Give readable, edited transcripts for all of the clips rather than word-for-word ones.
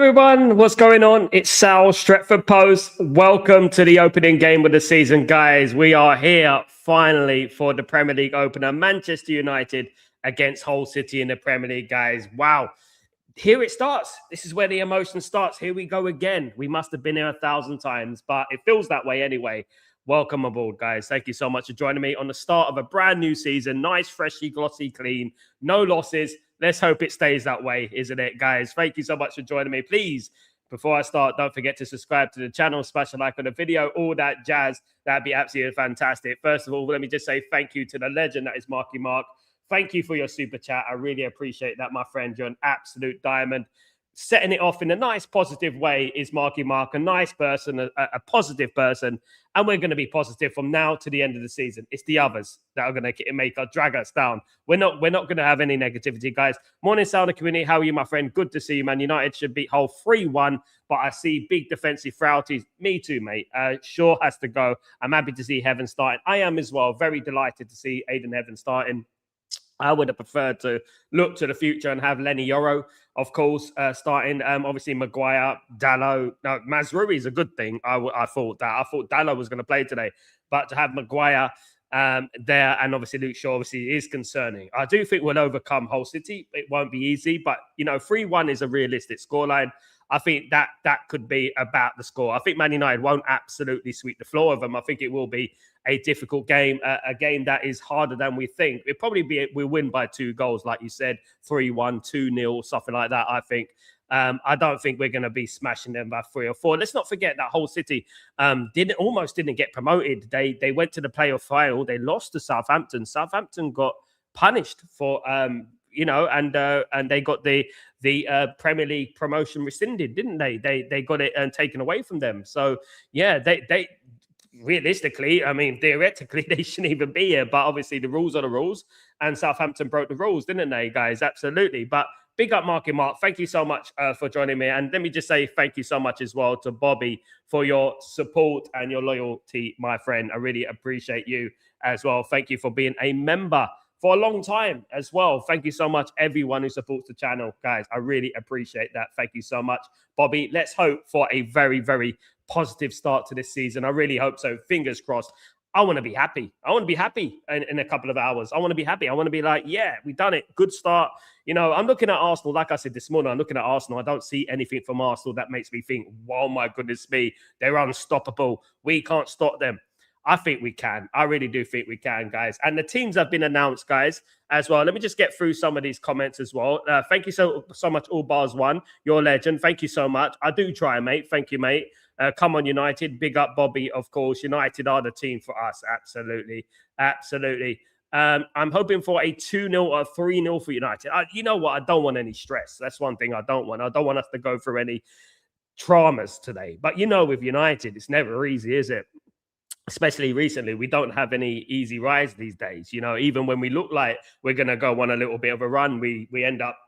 everyone, what's going on? It's Sal, Stretford Post. Welcome to the opening game of the season, guys. We are here finally for the Premier League opener. Manchester United against Hull City in the Premier League, guys. Wow. Here it starts. This is where the emotion starts. Here we go again. We must have been here 1,000 times, but it feels that way anyway. Welcome aboard, guys. Thank you so much for joining me on the start of a brand new season. Nice, freshly, glossy, clean. No losses. Let's hope it stays that way, isn't it, guys? Thank you so much for joining me. Please, before I start, don't forget to subscribe to the channel, smash a like on the video, all that jazz. That'd be absolutely fantastic. First of all, let me just say thank you to the legend that is Marky Mark. Thank you for your super chat. I really appreciate that, my friend. You're an absolute diamond. Setting it off in a nice, positive way is Marky Mark, a nice person, a positive person. And we're going to be positive from now to the end of the season. It's the others that are going to drag us down. We're not going to have any negativity, guys. Morning, Southern community. How are you, my friend? Good to see you, man. United should beat Hull 3-1, but I see big defensive frailties. Me too, mate. Shaw has to go. I'm happy to see Heaven starting. I am as well. Very delighted to see Aiden Heaven starting. I would have preferred to look to the future and have Lenny Yoro, of course, starting. Obviously, Maguire, Dalot. Now, Mazraoui is a good thing. I thought Dalot was going to play today. But to have Maguire there and obviously Luke Shaw obviously is concerning. I do think we'll overcome Hull City. It won't be easy. But, 3-1 is a realistic scoreline. I think that could be about the score. I think Man United won't absolutely sweep the floor of them. I think it will be a difficult game, a game that is harder than we think. It'll probably be we'll win by 2 goals, like you said, 3-1, 2-0, something like that, I think. I don't think we're going to be smashing them by 3 or 4. Let's not forget that Hull City almost didn't get promoted. They went to the playoff final. They lost to Southampton. Southampton got punished for and they got the Premier League promotion rescinded, didn't they? They got it taken away from them. So yeah, they realistically, I mean, theoretically, they shouldn't even be here. But obviously, the rules are the rules, and Southampton broke the rules, didn't they, guys? Absolutely. But big up, Marky Mark. Thank you so much for joining me. And let me just say thank you so much as well to Bobby for your support and your loyalty, my friend. I really appreciate you as well. Thank you for being a member for a long time as well. Thank you so much, everyone who supports the channel, guys. I really appreciate that. Thank you so much, Bobby. Let's hope for a very, very positive start to this season. I really hope so. Fingers crossed. I want to be happy. I want to be happy in a couple of hours. I want to be happy. I want to be like, yeah, we've done it. Good start. I'm looking at Arsenal. Like I said this morning, I'm looking at Arsenal. I don't see anything from Arsenal that makes me think, oh my goodness me, they're unstoppable. We can't stop them. I think we can. I really do think we can, guys. And the teams have been announced, guys, as well. Let me just get through some of these comments as well. Thank you so much, All Bars One. You're a legend. Thank you so much. I do try, mate. Thank you, mate. Come on, United. Big up, Bobby, of course. United are the team for us. Absolutely. Absolutely. I'm hoping for a 2-0 or 3-0 for United. You know what? I don't want any stress. That's one thing I don't want. I don't want us to go through any traumas today. But, with United, it's never easy, is it? Especially recently, we don't have any easy rides these days. Even when we look like we're going to go on a little bit of a run, we end up,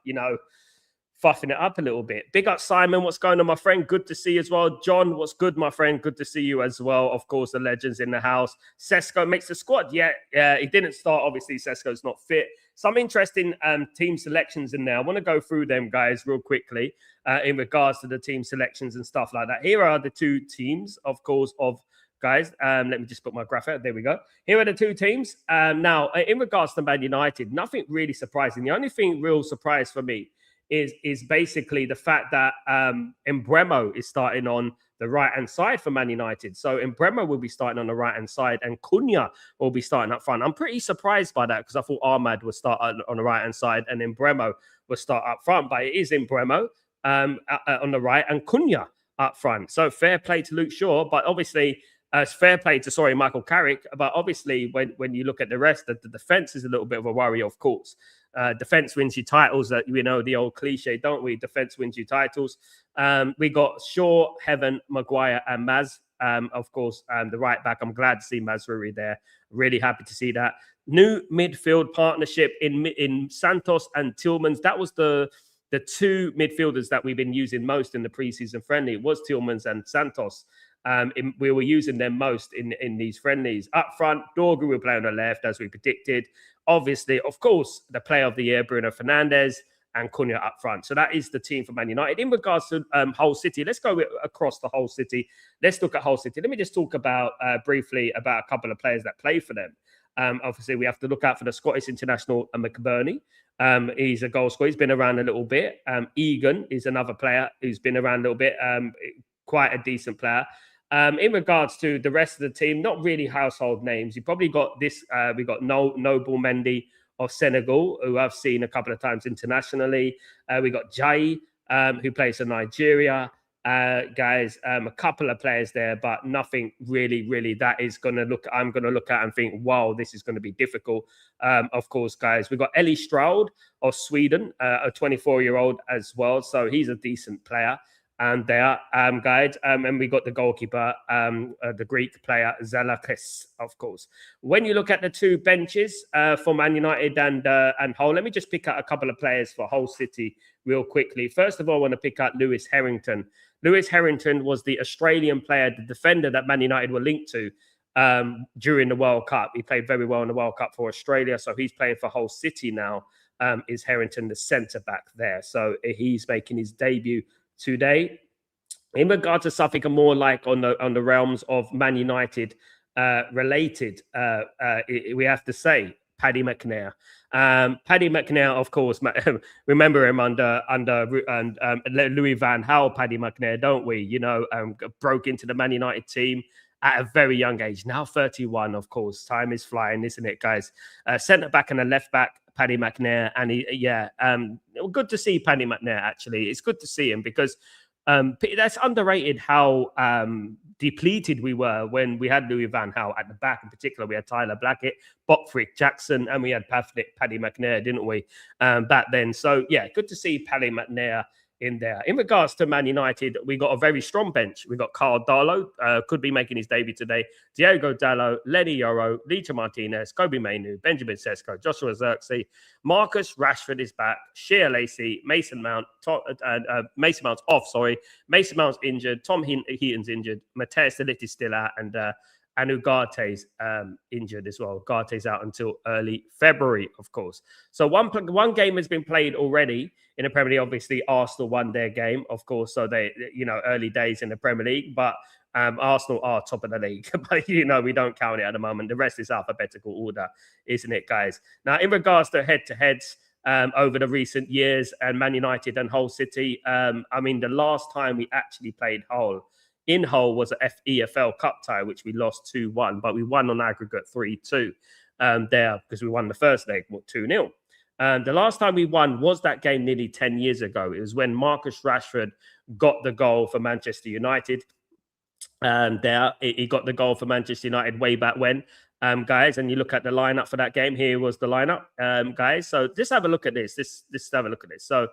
fuffing it up a little bit. Big up, Simon. What's going on, my friend? Good to see you as well. John, what's good, my friend? Good to see you as well. Of course, the legends in the house. Sesko makes the squad. Yeah, he didn't start. Obviously, Sesko's not fit. Some interesting team selections in there. I want to go through them, guys, real quickly in regards to the team selections and stuff like that. Here are the 2 teams, of course, guys, let me just put my graph out. There we go. Here are the 2 teams. Now, in regards to Man United, nothing really surprising. The only thing real surprise for me is basically the fact that Embremo is starting on the right-hand side for Man United. So Embremo will be starting on the right-hand side and Cunha will be starting up front. I'm pretty surprised by that because I thought Ahmad would start on the right-hand side and Embremo would start up front. But it is Embremo on the right and Cunha up front. So fair play to Luke Shaw, but obviously... it's fair play to, Michael Carrick. But obviously, when you look at the rest, the defense is a little bit of a worry, of course. Defense wins you titles, the old cliche, don't we? Defense wins you titles. We got Shaw, Heaven, Maguire, and Maz. Of course, the right back. I'm glad to see Mazraoui there. Really happy to see that. New midfield partnership in Santos and Tillmans. That was the 2 midfielders that we've been using most in the preseason friendly. It was Tillmans and Santos. We were using them most in these friendlies. Up front, Dorgu will play on the left, as we predicted. Obviously, of course, the player of the year, Bruno Fernandes. and Cunha up front. So that is the team for Man United. In regards to Hull City, let's go across the Hull City. Let's look at Hull City. Let me just talk about briefly about a couple of players that play for them. Obviously, we have to look out for the Scottish international McBurney. He's a goal scorer. He's been around a little bit. Egan is another player who's been around a little bit. Quite a decent player. In regards to the rest of the team, not really household names. You probably got this. We got Noble Mendy of Senegal, who I've seen a couple of times internationally. We got Jai, who plays for Nigeria. Guys, a couple of players there, but nothing really that is going to look. I'm going to look at and think, wow, this is going to be difficult. Of course, guys, we've got Ellie Stroud of Sweden, a 24-year-old as well, so he's a decent player. And there, guys, and we got the goalkeeper, the Greek player Zalakis, of course. When you look at the two benches for Man United and Hull, let me just pick out a couple of players for Hull City real quickly. First of all, I want to pick out Lewis Harrington. Lewis Harrington was the Australian player, the defender that Man United were linked to during the World Cup. He played very well in the World Cup for Australia, so he's playing for Hull City now. Is Harrington the centre back there? So he's making his debut today. In regard to something more like on the realms of Man United related, we have to say Paddy McNair. Paddy McNair, of course, remember him under Louis van Gaal. Paddy McNair, don't we? You know, broke into the Man United team at a very young age. Now 31, of course. Time is flying, isn't it, guys? Centre back and a left back, Paddy McNair, and good to see Paddy McNair. Actually, it's good to see him because that's underrated how depleted we were when we had Louis van Gaal at the back. In particular, we had Tyler Blackett, Botfrick Jackson, and we had Paddy McNair, didn't we, back then? So yeah, good to see Paddy McNair in there. In regards to Man United, we got a very strong bench. We got Carl Darlow, could be making his debut today. Diogo Dalot, Lenny Yoro, Licha Martinez, Kobe Mainu, Benjamin Sesko, Joshua Zirkzee, Marcus Rashford is back, Shea Lacey, Mason Mount, Mason Mount's off, sorry. Mason Mount's injured, Tom Heaton's injured, Mateus de Ligt is still out, and Ugarte's injured as well. Ugarte's out until early February, of course. So one game has been played already in the Premier League. Obviously, Arsenal won their game, of course. So they, early days in the Premier League, but Arsenal are top of the league. But we don't count it at the moment. The rest is alphabetical order, isn't it, guys? Now, in regards to head-to-heads over the recent years, and Man United and Hull City, the last time we actually played Hull in Hull was a EFL Cup tie, which we lost 2-1, but we won on aggregate 3-2 there because we won the first leg 2-0. The last time we won was that game nearly 10 years ago. It was when Marcus Rashford got the goal for Manchester United. He got the goal for Manchester United way back when, guys. And you look at the lineup for that game. Here was the lineup, guys. So just have a look at this. Just have a look at this. So,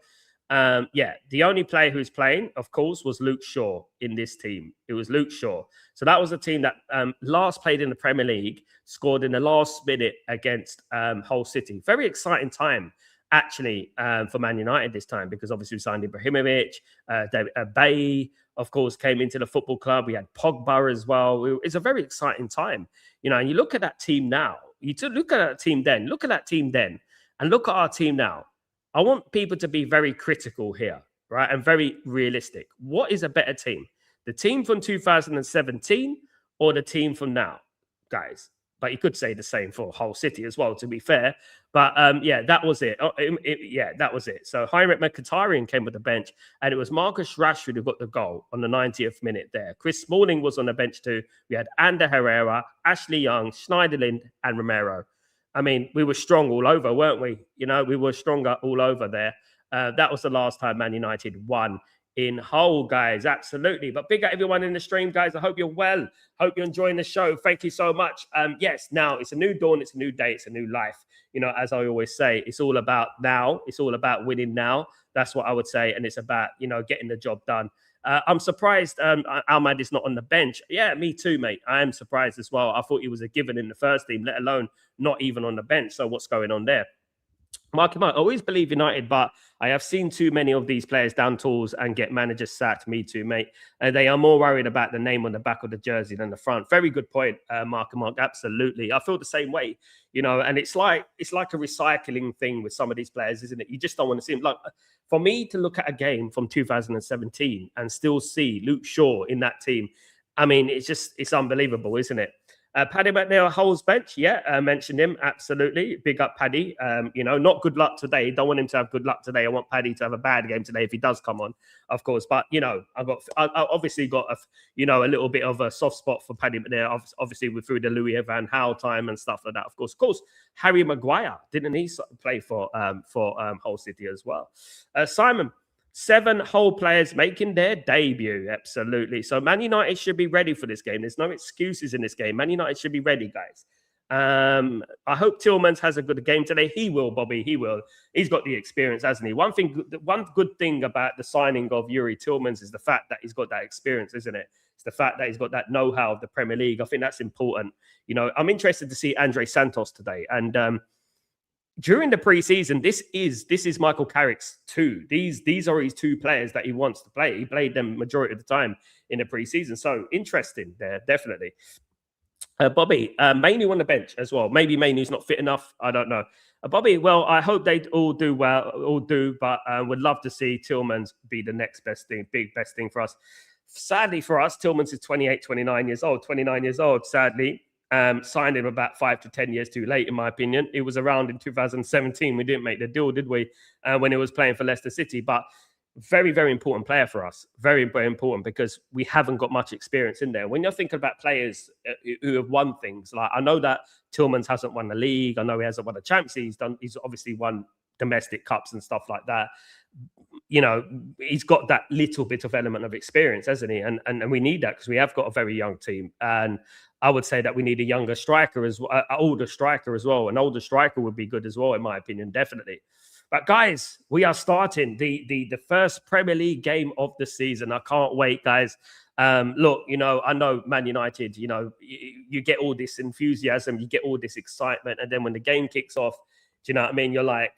the only player who's playing, of course, was Luke Shaw in this team. It was Luke Shaw. So that was the team that last played in the Premier League, scored in the last minute against Hull City. Very exciting time, actually, for Man United this time, because obviously we signed Ibrahimovic, David Bay, of course, came into the football club. We had Pogba as well. It's a very exciting time, and you look at that team now. Look at that team then, and look at our team now. I want people to be very critical here, right? And very realistic. What is a better team? The team from 2017 or the team from now, guys? But you could say the same for Hull City as well, to be fair. But that was it. That was it. So Heinrich Mkhitaryan came with the bench, and it was Marcus Rashford who got the goal on the 90th minute there. Chris Smalling was on the bench too. We had Ander Herrera, Ashley Young, Schneiderlin, and Romero. We were strong all over, weren't we? We were stronger all over there. That was the last time Man United won in Hull, guys. Absolutely. But big up everyone in the stream, guys. I hope you're well. Hope you're enjoying the show. Thank you so much. Yes, now it's a new dawn. It's a new day. It's a new life. As I always say, it's all about now. It's all about winning now. That's what I would say. And it's about, getting the job done. I'm surprised Ahmad is not on the bench. Yeah, me too, mate. I am surprised as well. I thought he was a given in the first team, let alone not even on the bench. So what's going on there? Mark him out. I always believe United, but I have seen too many of these players down tools and get managers sacked. Me too, mate. They are more worried about the name on the back of the jersey than the front. Very good point, Mark and Mark. Absolutely, I feel the same way. And it's like a recycling thing with some of these players, isn't it? You just don't want to see them. Like for me to look at a game from 2017 and still see Luke Shaw in that team, I mean, it's unbelievable, isn't it? Paddy McNeil, Hull's bench. Yeah, mentioned him. Absolutely. Big up, Paddy. Not good luck today. Don't want him to have good luck today. I want Paddy to have a bad game today if he does come on, of course. But, I obviously got, a little bit of a soft spot for Paddy McNeil. Obviously, through the Louis Van Gaal time and stuff like that. Of course, Harry Maguire, didn't he play for Hull City as well? Simon, 7 Hull players making their debut. Absolutely. So Man United should be ready for this game. There's no excuses in this game. Man United should be ready, guys. I hope Tillmans has a good game today. He will, Bobby. He will. He's got the experience, hasn't he? One good thing about the signing of Yuri Tillmans is the fact that he's got that experience, isn't it? It's the fact that he's got that know-how of the Premier League. I think that's important. I'm interested to see Andre Santos today. And during the preseason, this is Michael Carrick's 2. These are his 2 players that he wants to play. He played them majority of the time in the preseason. So interesting there, definitely. Bobby, Mainoo on the bench as well. Maybe Mainoo's not fit enough. I don't know. Bobby, well, I hope they all do well, but would love to see Tillmans be the next best thing for us. Sadly for us, Tillmans is 29 years old, sadly. Signed him about 5 to 10 years too late, in my opinion. It was around in 2017. We didn't make the deal, did we? When it was playing for Leicester City. But very, very important player for us. Very, very important because we haven't got much experience in there. When you're thinking about players who have won things, like I know that Tillmans hasn't won the league. I know he hasn't won the Champions League. He's obviously won domestic cups and stuff like that. He's got that little bit of element of experience, hasn't he? And we need that because we have got a very young team. And I would say that we need a younger striker as well, an older striker as well. An older striker would be good as well, in my opinion, definitely. But guys, we are starting the first Premier League game of the season. I can't wait, guys. Look, I know Man United, you get all this enthusiasm, you get all this excitement. And then when the game kicks off, do you know what I mean? You're like,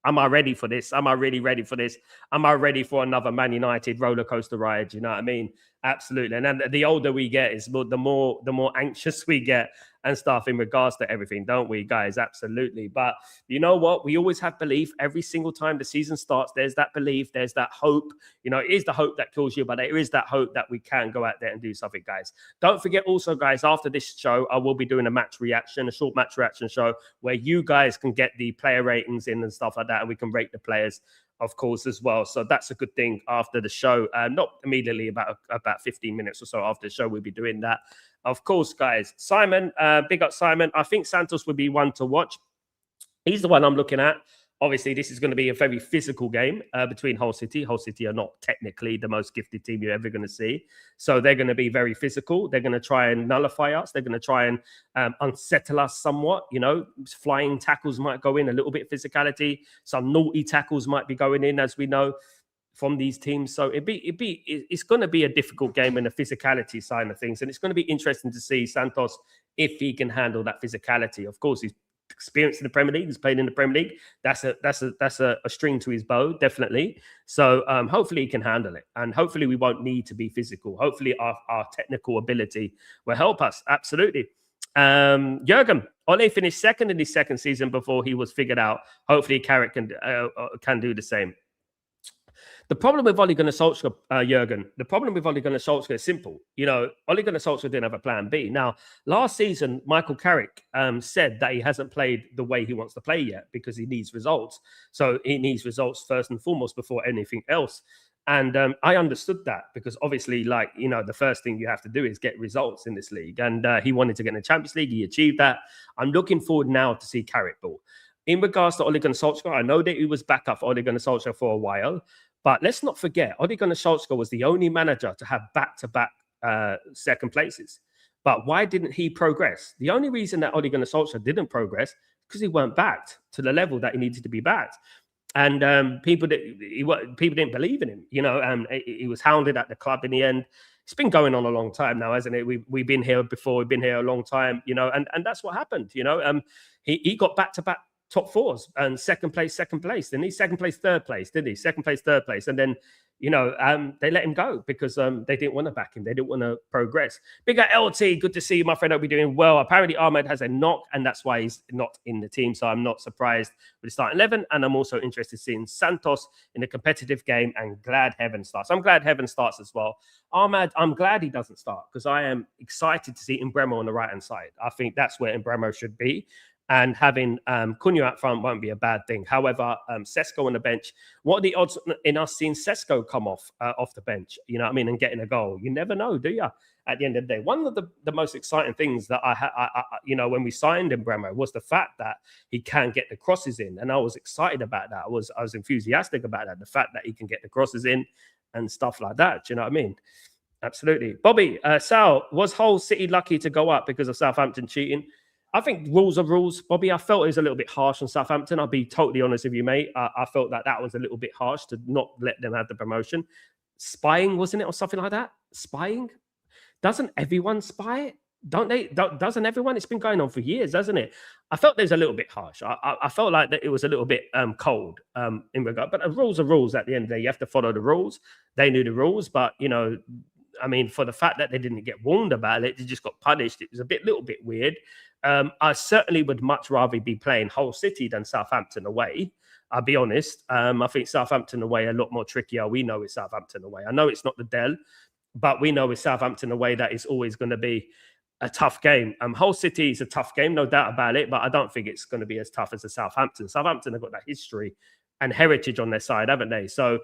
am I ready for this? Am I really ready for this? Am I ready for another Man United roller coaster ride? You know what I mean? Absolutely. And then the older we get, is the more anxious we get and stuff in regards to everything, don't we, guys? Absolutely. But you know what? We always have belief every single time the season starts. There's that belief. There's that hope. It is the hope that kills you, but there is that hope that we can go out there and do something, guys. Don't forget also, guys, after this show, I will be doing a short match reaction show where you guys can get the player ratings in and stuff like that, and we can rate the players, of course, as well. So that's a good thing after the show. Not immediately, about 15 minutes or so after the show, we'll be doing that. Of course, guys. Simon, big up Simon. I think Santos would be one to watch. He's the one I'm looking at. Obviously, this is going to be a very physical game between Hull City. Hull City are not technically the most gifted team you're ever going to see. So they're going to be very physical. They're going to try and nullify us. They're going to try and unsettle us somewhat. Flying tackles might go in, a little bit of physicality. Some naughty tackles might be going in, as we know from these teams. So it's going to be a difficult game in the physicality side of things. And it's going to be interesting to see Santos if he can handle that physicality. Of course, he's experienced in the Premier League. He's played in the Premier League. That's a string to his bow, definitely. So hopefully he can handle it, and hopefully we won't need to be physical. Hopefully our technical ability will help us. Absolutely. Jurgen, Ole finished second in his second season before he was figured out. Hopefully Carrick can do the same. The problem with Ole Gunnar Solskjaer, Jurgen, the problem with Ole Gunnar Solskjaer is simple. Ole Gunnar Solskjaer didn't have a plan B. Now, last season, Michael Carrick said that he hasn't played the way he wants to play yet because he needs results. So he needs results first and foremost before anything else. And I understood that because obviously, the first thing you have to do is get results in this league. And he wanted to get in the Champions League. He achieved that. I'm looking forward now to see Carrick ball. In regards to Ole Gunnar Solskjaer, I know that he was back up for Ole Gunnar Solskjaer for a while. But let's not forget, Ole Gunnar Solskjaer was the only manager to have back-to-back second places. But why didn't he progress? The only reason that Ole Gunnar Solskjaer didn't progress because he weren't backed to the level that he needed to be backed. And people didn't believe in him. He was hounded at the club in the end. It's been going on a long time now, hasn't it? We've been here before. We've been here a long time, and that's what happened. He got back-to-back top fours and second place. Didn't he? Second place, third place, didn't he? Second place, third place. And then, they let him go because they didn't want to back him. They didn't want to progress. Big LT, good to see you, my friend. Hope you're doing well. Apparently, Ahmed has a knock, and that's why he's not in the team. So I'm not surprised with the starting 11. And I'm also interested in seeing Santos in a competitive game, and glad Heaven starts. I'm glad Heaven starts as well. Ahmed, I'm glad he doesn't start because I am excited to see Embremo on the right-hand side. I think that's where Embremo should be. And having Cunha up front won't be a bad thing. However, Sesko on the bench, what are the odds in us seeing Sesko come off the bench, and getting a goal? You never know, do you? At the end of the day, one of the most exciting things that I when we signed Embremo was the fact that he can get the crosses in. And I was excited about that. I was enthusiastic about that. The fact that he can get the crosses in and stuff like that. Do you know what I mean? Absolutely. Bobby, Sal, was Hull City lucky to go up because of Southampton cheating? I think rules are rules, Bobby. I felt it was a little bit harsh on Southampton. I'll be totally honest with you, mate. I felt that was a little bit harsh to not let them have the promotion. Spying, wasn't it, or something like that? Spying? Doesn't everyone spy? Don't they? Doesn't everyone? It's been going on for years, doesn't it? I felt there's a little bit harsh. I felt like that it was a little bit cold in regard. But rules are rules at the end of the day. You have to follow the rules. They knew the rules, but, for the fact that they didn't get warned about it, they just got punished. It was a little bit weird. I certainly would much rather be playing Hull City than Southampton away. I'll be honest. I think Southampton away a lot more trickier. We know it's Southampton away. I know it's not the Dell, but we know it's Southampton away that is always going to be a tough game. Hull City is a tough game, no doubt about it, but I don't think it's going to be as tough as the Southampton. Southampton have got that history and heritage on their side, haven't they? So,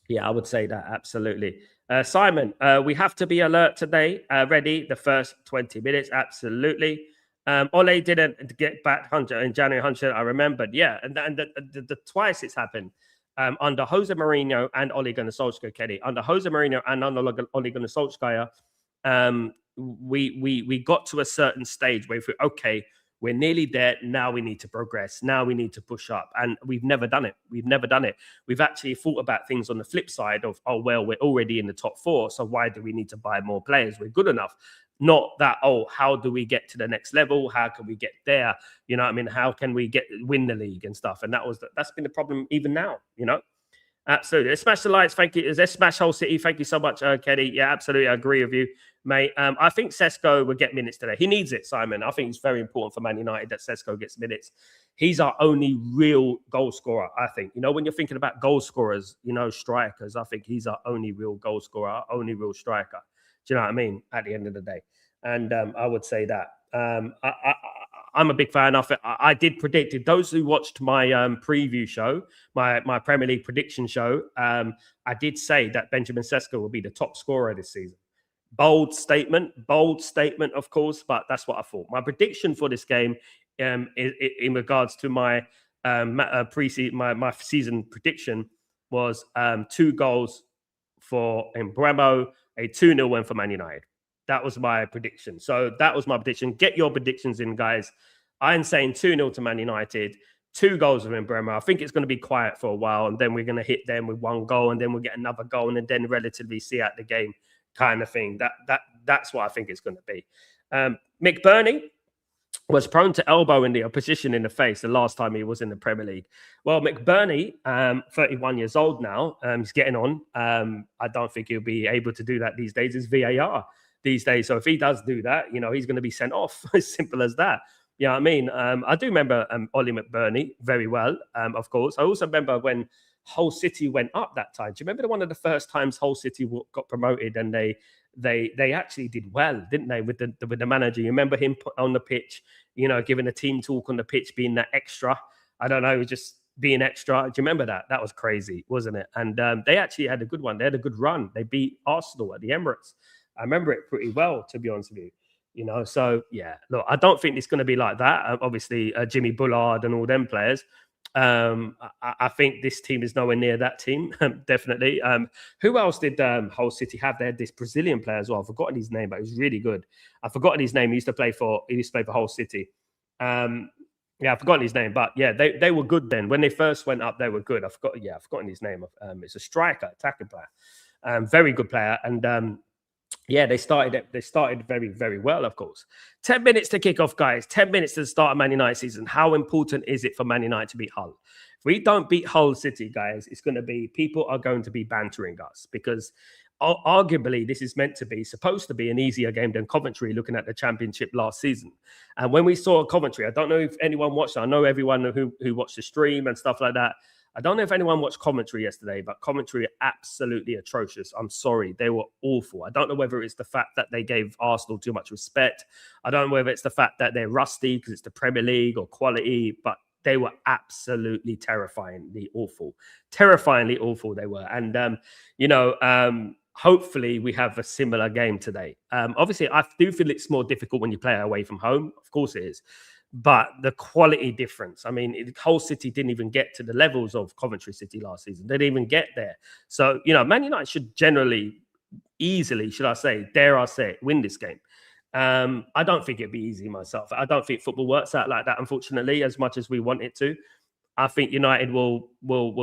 yeah, I would say that absolutely. Simon, we have to be alert today. Ready the first 20 minutes. Absolutely. Ole didn't get back Hunter in January. Hunter, I remembered. Yeah, and the twice it's happened under Jose Mourinho and Ole Gunnar Solskjaer, Kenny. Under Jose Mourinho and under Ole Gunnar Solskjaer, we got to a certain stage where we okay, we're nearly there. Now we need to progress. Now we need to push up. And we've never done it. We've actually thought about things on the flip side of, oh, well, we're already in the top four. So why do we need to buy more players? We're good enough. Not that, oh, how do we get to the next level? How can we get there? You know what I mean? How can we win the league and stuff? And that's been the problem even now, Absolutely. Let's smash the lights. Thank you. Let's smash Hull City. Thank you so much, Kenny. Yeah, absolutely. I agree with you, mate. I think Sesko will get minutes today. He needs it, Simon. I think it's very important for Man United that Sesko gets minutes. He's our only real goal scorer, I think. When you're thinking about goal scorers, strikers, I think he's our only real goal scorer, our only real striker. Do you know what I mean? At the end of the day. And I would say that. I'm a big fan of it. I did predict it. Those who watched my preview show, my Premier League prediction show, I did say that Benjamin Sesko will be the top scorer this season. Bold statement, of course, but that's what I thought. My prediction for this game, in regards to my my season prediction, was 2 goals for Embremo, a 2-0 win for Man United. That was my prediction. So that was my prediction. Get your predictions in, guys. I'm saying 2-0 to Man United, 2 goals of Embremo. I think it's going to be quiet for a while, and then we're going to hit them with 1 goal, and then we'll get another goal, and then relatively see out the game kind of thing. That's what I think it's going to be. McBurney was prone to elbow in the opposition in the face the last time he was in the Premier League. Well, McBurney, 31 years old now, he's getting on. I don't think he'll be able to do that these days. It's VAR these days. So if he does do that, he's going to be sent off. As simple as that. You know what I mean? I do remember Ollie McBurney very well, of course. I also remember when Hull City went up that time. Do you remember one of the first times Hull City got promoted, and they actually did well, didn't they, with the manager? You remember him on the pitch, giving a team talk on the pitch, being that extra. I don't know, just being extra. Do you remember that? That was crazy, wasn't it? And they actually had a good one. They had a good run. They beat Arsenal at the Emirates. I remember it pretty well, to be honest with you. So yeah, look, I don't think it's going to be like that. Obviously, Jimmy Bullard and all them players. I think this team is nowhere near that team, definitely. Who else did Hull City have? They had this Brazilian player as well. I've forgotten his name, but he was really good. I've forgotten his name. He used to play for Hull City. Yeah, I've forgotten his name, but yeah, they were good then. When they first went up, they were good. I've forgotten his name. It's a striker, attacking player. Very good player. And Yeah, they started very, very well, of course. 10 minutes to kick off, guys. 10 minutes to the start of Man United season. How important is it for Man United to beat Hull? If we don't beat Hull City, guys, it's going to be, people are going to be bantering us because arguably this is supposed to be an easier game than Coventry, looking at the Championship last season. And when we saw Coventry, I don't know if anyone watched it. I know everyone who watched the stream and stuff like that. I don't know if anyone watched Coventry yesterday, but Coventry are absolutely atrocious. I'm sorry. They were awful. I don't know whether it's the fact that they gave Arsenal too much respect. I don't know whether it's the fact that they're rusty because it's the Premier League or quality, but they were absolutely terrifyingly awful they were. And, hopefully we have a similar game today. Obviously, I do feel it's more difficult when you play away from home. Of course it is. But the quality difference, I mean, Hull City didn't even get to the levels of Coventry City last season. They didn't even get there. So, Man United should generally, easily, should I say, dare I say it, win this game. I don't think it'd be easy myself. I don't think football works out like that, unfortunately, as much as we want it to. I think United will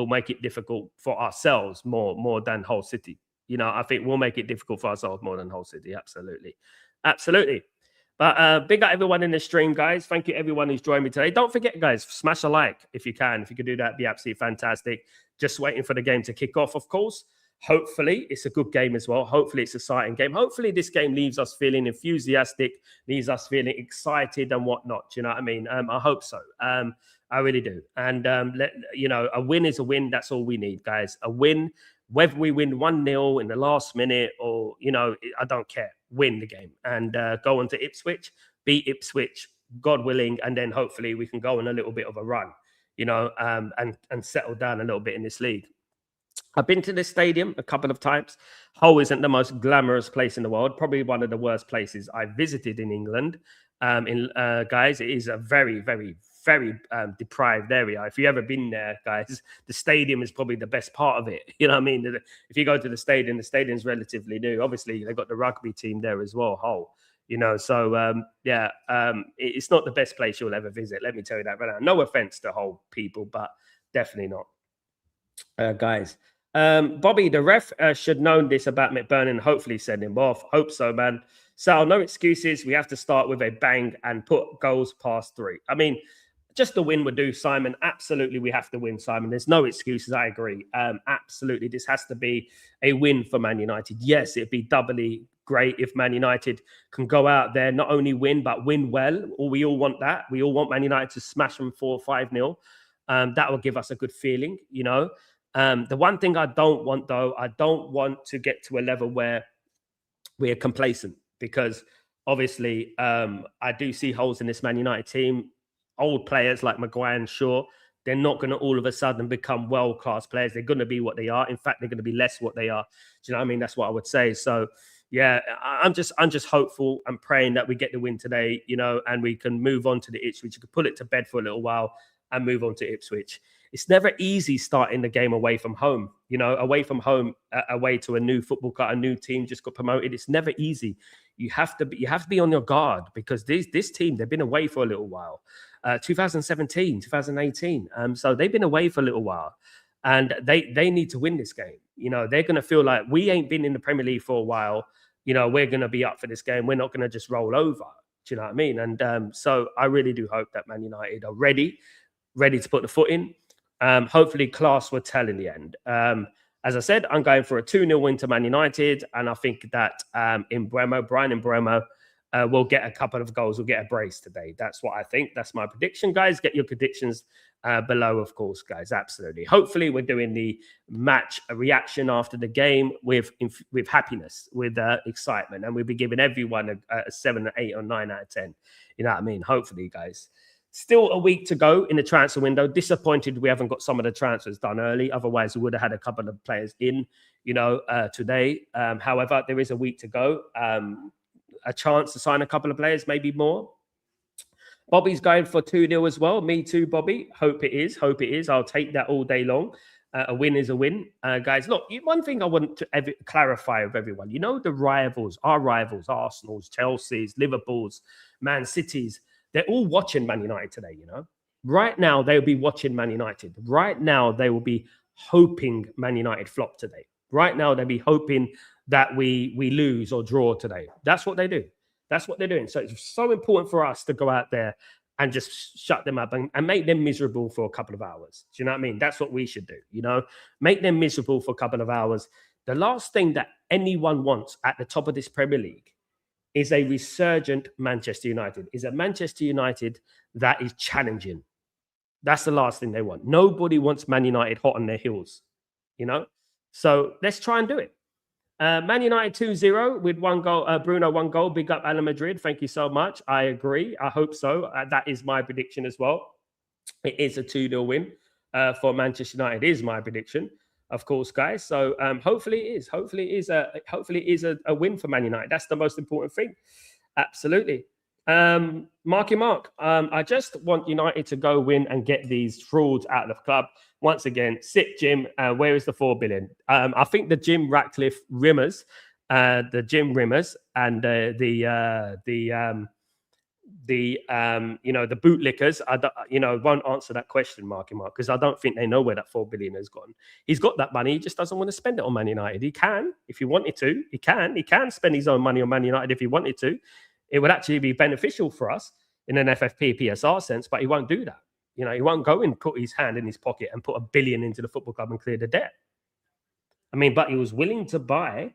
make it difficult for ourselves more than Hull City. I think we'll make it difficult for ourselves more than Hull City. Absolutely. But big up everyone in the stream, guys. Thank you everyone who's joined me today. Don't forget, guys, smash a like if you can. If you could do that, it'd be absolutely fantastic. Just waiting for the game to kick off, of course. Hopefully, it's a good game as well. Hopefully, it's an exciting game. Hopefully, this game leaves us feeling enthusiastic, leaves us feeling excited and whatnot. Do you know what I mean? I hope so. I really do. And, a win is a win. That's all we need, guys. A win. Whether we win 1-0 in the last minute or, I don't care. Win the game and go on to Ipswich, beat Ipswich, God willing, and then hopefully we can go on a little bit of a run, and settle down a little bit in this league. I've been to this stadium a couple of times. Hull isn't the most glamorous place in the world, probably one of the worst places I visited in England. Guys, it is a very, very, very deprived area. If you've ever been there, guys, the stadium is probably the best part of it. You know what I mean? If you go to the stadium's relatively new. Obviously, they've got the rugby team there as well, Hull. So it's not the best place you'll ever visit. Let me tell you that right now. No offense to Hull people, but definitely not. Guys, Bobby, the ref should know this about McBurnie and hopefully send him off. Hope so, man. Sal, no excuses. We have to start with a bang and put goals past 3. I mean, just the win would do, Simon. Absolutely, we have to win, Simon. There's no excuses. I agree. Absolutely, this has to be a win for Man United. Yes, it'd be doubly great if Man United can go out there, not only win, but win well. We all want that. We all want Man United to smash them 4-5-0. That will give us a good feeling, The one thing I don't want, though, I don't want to get to a level where we're complacent because obviously I do see holes in this Man United team. Old players like Maguire and Shaw, they're not going to all of a sudden become world-class players. They're going to be what they are. In fact, they're going to be less what they are. Do you know what I mean? That's what I would say. So, yeah, I'm just hopeful and praying that we get the win today, and we can move on to the Ipswich. We could put it to bed for a little while and move on to Ipswich. It's never easy starting the game away from home, away from home, away to a new football club, a new team just got promoted. It's never easy. You have to be on your guard because this team, they've been away for a little while. 2017, 2018. So they've been away for a little while and they need to win this game. They're going to feel like we ain't been in the Premier League for a while. We're going to be up for this game. We're not going to just roll over. Do you know what I mean? And so I really do hope that Man United are ready to put the foot in. Hopefully class will tell in the end. As I said, I'm going for a 2-0 win to Man United. And I think that Brian Mbeumo will get a couple of goals. We'll get a brace today. That's what I think. That's my prediction, guys. Get your predictions below, of course, guys. Absolutely. Hopefully, we're doing the match reaction after the game with happiness, with excitement. And we'll be giving everyone a 7, 8, or 9 out of 10. You know what I mean? Hopefully, guys. Still a week to go in the transfer window. Disappointed we haven't got some of the transfers done early. Otherwise, we would have had a couple of players in, today. However, there is a week to go. A chance to sign a couple of players, maybe more. Bobby's going for 2-0 as well. Me too, Bobby. Hope it is. I'll take that all day long. A win is a win. Guys, look, one thing I want to clarify with everyone. The rivals, our rivals, Arsenal's, Chelsea's, Liverpool's, Man City's, they're all watching Man United today, Right now, they'll be watching Man United. Right now, they will be hoping Man United flop today. Right now, they'll be hoping that we lose or draw today. That's what they do. That's what they're doing. So it's so important for us to go out there and just shut them up and make them miserable for a couple of hours. Do you know what I mean? That's what we should do. You know, make them miserable for a couple of hours. The last thing that anyone wants at the top of this Premier League is a resurgent Manchester United, is a Manchester United that is challenging. That's the last thing they want. Nobody wants Man United hot on their heels, you know? So let's try and do it. Man United 2-0 with 1 goal. Bruno 1 goal. Big up Ala Madrid. Thank you so much. I agree. I hope so. That is my prediction as well. It is a 2-0 win for Manchester United. Is my prediction, of course, guys. So hopefully it is. Hopefully it is a win for Man United. That's the most important thing. Absolutely. Marky Mark, I just want United to go win and get these frauds out of the club. Once again, sit Jim. Where is the 4 billion? I think the Jim Ratcliffe Rimmers, and the bootlickers, won't answer that question, Marky Mark, because I don't think they know where that 4 billion has gone. He's got that money. He just doesn't want to spend it on Man United. He can, if he wanted to. He can spend his own money on Man United if he wanted to. It would actually be beneficial for us in an FFP PSR sense, but he won't do that. You know, he won't go and put his hand in his pocket and put $1 billion into the football club and clear the debt. I mean, but he was willing to buy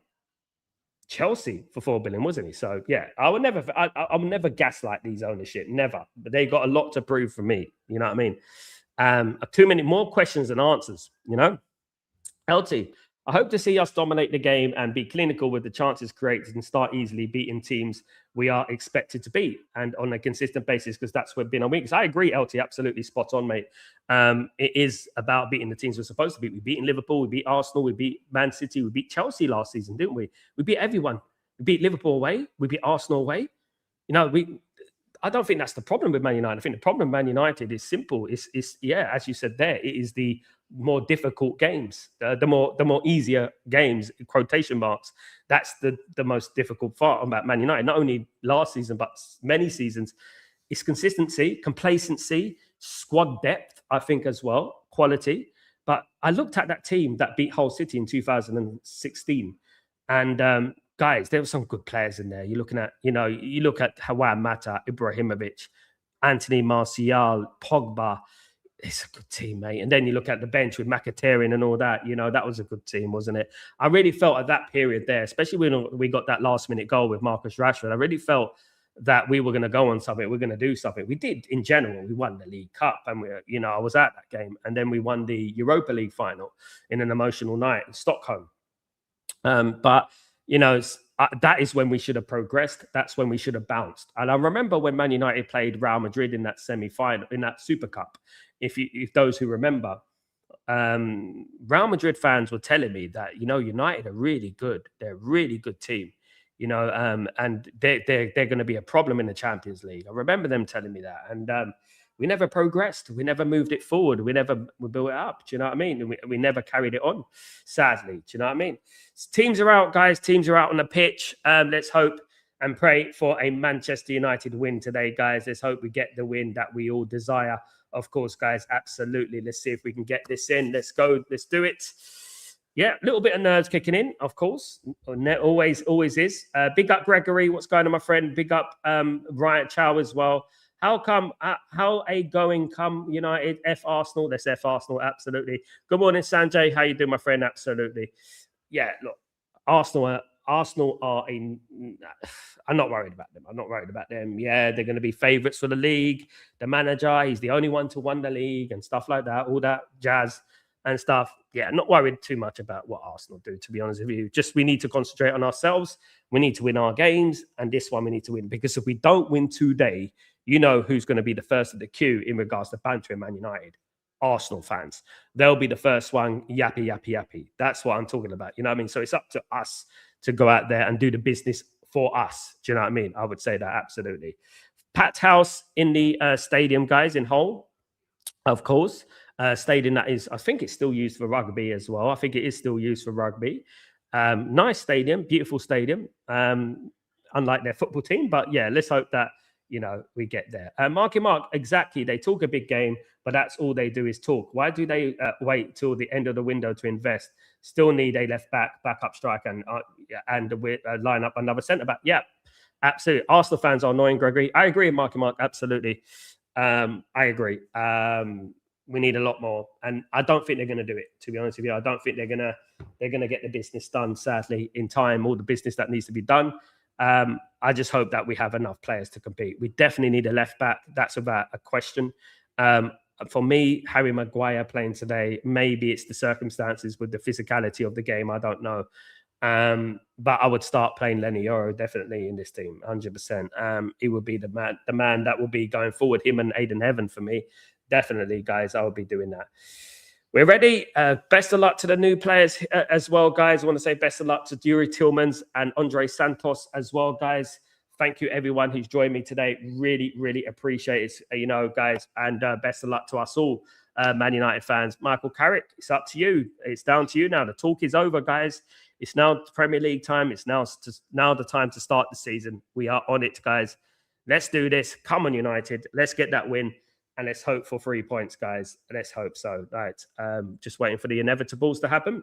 Chelsea for 4 billion, wasn't he? So yeah, I would never gaslight these ownership, never. But they got a lot to prove for me. You know what I mean? Too many more questions than answers. You know, LT. I hope to see us dominate the game and be clinical with the chances created and start easily beating teams we are expected to beat and on a consistent basis, because that's what been on weeks. I agree, LT, absolutely spot on, mate. It is about beating the teams we're supposed to beat. We beat Liverpool, we beat Arsenal, we beat Man City, we beat Chelsea last season, didn't we? We beat everyone. We beat Liverpool away, we beat Arsenal away. You know, I don't think that's the problem with Man United. I think the problem with Man United is simple. It's as you said there, it is the more difficult games, the more easier games, quotation marks. That's the most difficult part about Man United, not only last season, but many seasons. It's consistency, complacency, squad depth, I think, as well, quality. But I looked at that team that beat Hull City in 2016, and guys, there were some good players in there. You're looking at, you look at Hawan Mata, Ibrahimovic, Anthony Martial, Pogba. It's a good team, mate. And then you look at the bench with Mkhitaryan and all that. That was a good team, wasn't it? I really felt at that period there, especially when we got that last-minute goal with Marcus Rashford, I really felt that we were going to go on something. We're going to do something. We did in general. We won the League Cup, and I was at that game. And then we won the Europa League final in an emotional night in Stockholm. But that is when we should have progressed. That's when we should have bounced. And I remember when Man United played Real Madrid in that semi-final, in that Super Cup. If those who remember, Real Madrid fans were telling me that United are really good. They're a really good team. And they're going to be a problem in the Champions League. I remember them telling me that, and we never progressed. We never moved it forward. We built it up. Do you know what I mean? We never carried it on, sadly. Do you know what I mean? Teams are out, guys. Teams are out on the pitch. Let's hope and pray for a Manchester United win today, guys. Let's hope we get the win that we all desire. Of course, guys, absolutely. Let's see if we can get this in. Let's go. Let's do it. Yeah, a little bit of nerves kicking in, of course. Always is. Big up Gregory. What's going on, my friend? Big up Ryan Chow as well. How a going come United? F Arsenal. Let's F Arsenal. Absolutely. Good morning, Sanjay. How you doing, my friend? Absolutely. Yeah, look, Arsenal are in. I'm not worried about them. Yeah, they're going to be favourites for the league. The manager, he's the only one to win the league and stuff like that. All that jazz and stuff. Yeah, not worried too much about what Arsenal do, to be honest with you. Just we need to concentrate on ourselves. We need to win our games, and this one we need to win, because if we don't win today, you know who's going to be the first of the queue in regards to bantering Man United. Arsenal fans. They'll be the first one, yappy. That's what I'm talking about. You know what I mean? So it's up to us to go out there and do the business for us. Do you know what I mean? I would say that absolutely. Packed house in the stadium, guys, in Hull, of course. Stadium that is, I think it's still used for rugby as well. I think it is still used for rugby. Nice stadium, beautiful stadium. Unlike their football team, but yeah, let's hope that we get there. Marky Mark, exactly. They talk a big game, but that's all they do is talk. Why do they wait till the end of the window to invest? Still need a left back, backup striker, and line up another centre back. Yeah, absolutely. Arsenal fans are annoying, Gregory. I agree, Marky Mark. Absolutely. I agree. We need a lot more, and I don't think they're going to do it. To be honest with you, I don't think they're going to get the business done. Sadly, in time, all the business that needs to be done. I just hope that we have enough players to compete. We definitely need a left back. That's without a question. For me, Harry Maguire playing today, maybe it's the circumstances with the physicality of the game. I don't know. But I would start playing Lenny Yoro definitely in this team, 100%. He would be the man that will be going forward. Him and Aiden Heaven for me, definitely, guys. I will be doing that. We're ready. Best of luck to the new players as well, guys. I want to say best of luck to Yuri Tillmans and Andre Santos as well, guys. Thank you, everyone who's joined me today. Really, really appreciate it, guys. And best of luck to us all, Man United fans. Michael Carrick, it's up to you. It's down to you now. The talk is over, guys. It's now Premier League time. It's now the time to start the season. We are on it, guys. Let's do this. Come on, United. Let's get that win. And let's hope for 3 points, guys. Let's hope so. Right. Just waiting for the inevitables to happen.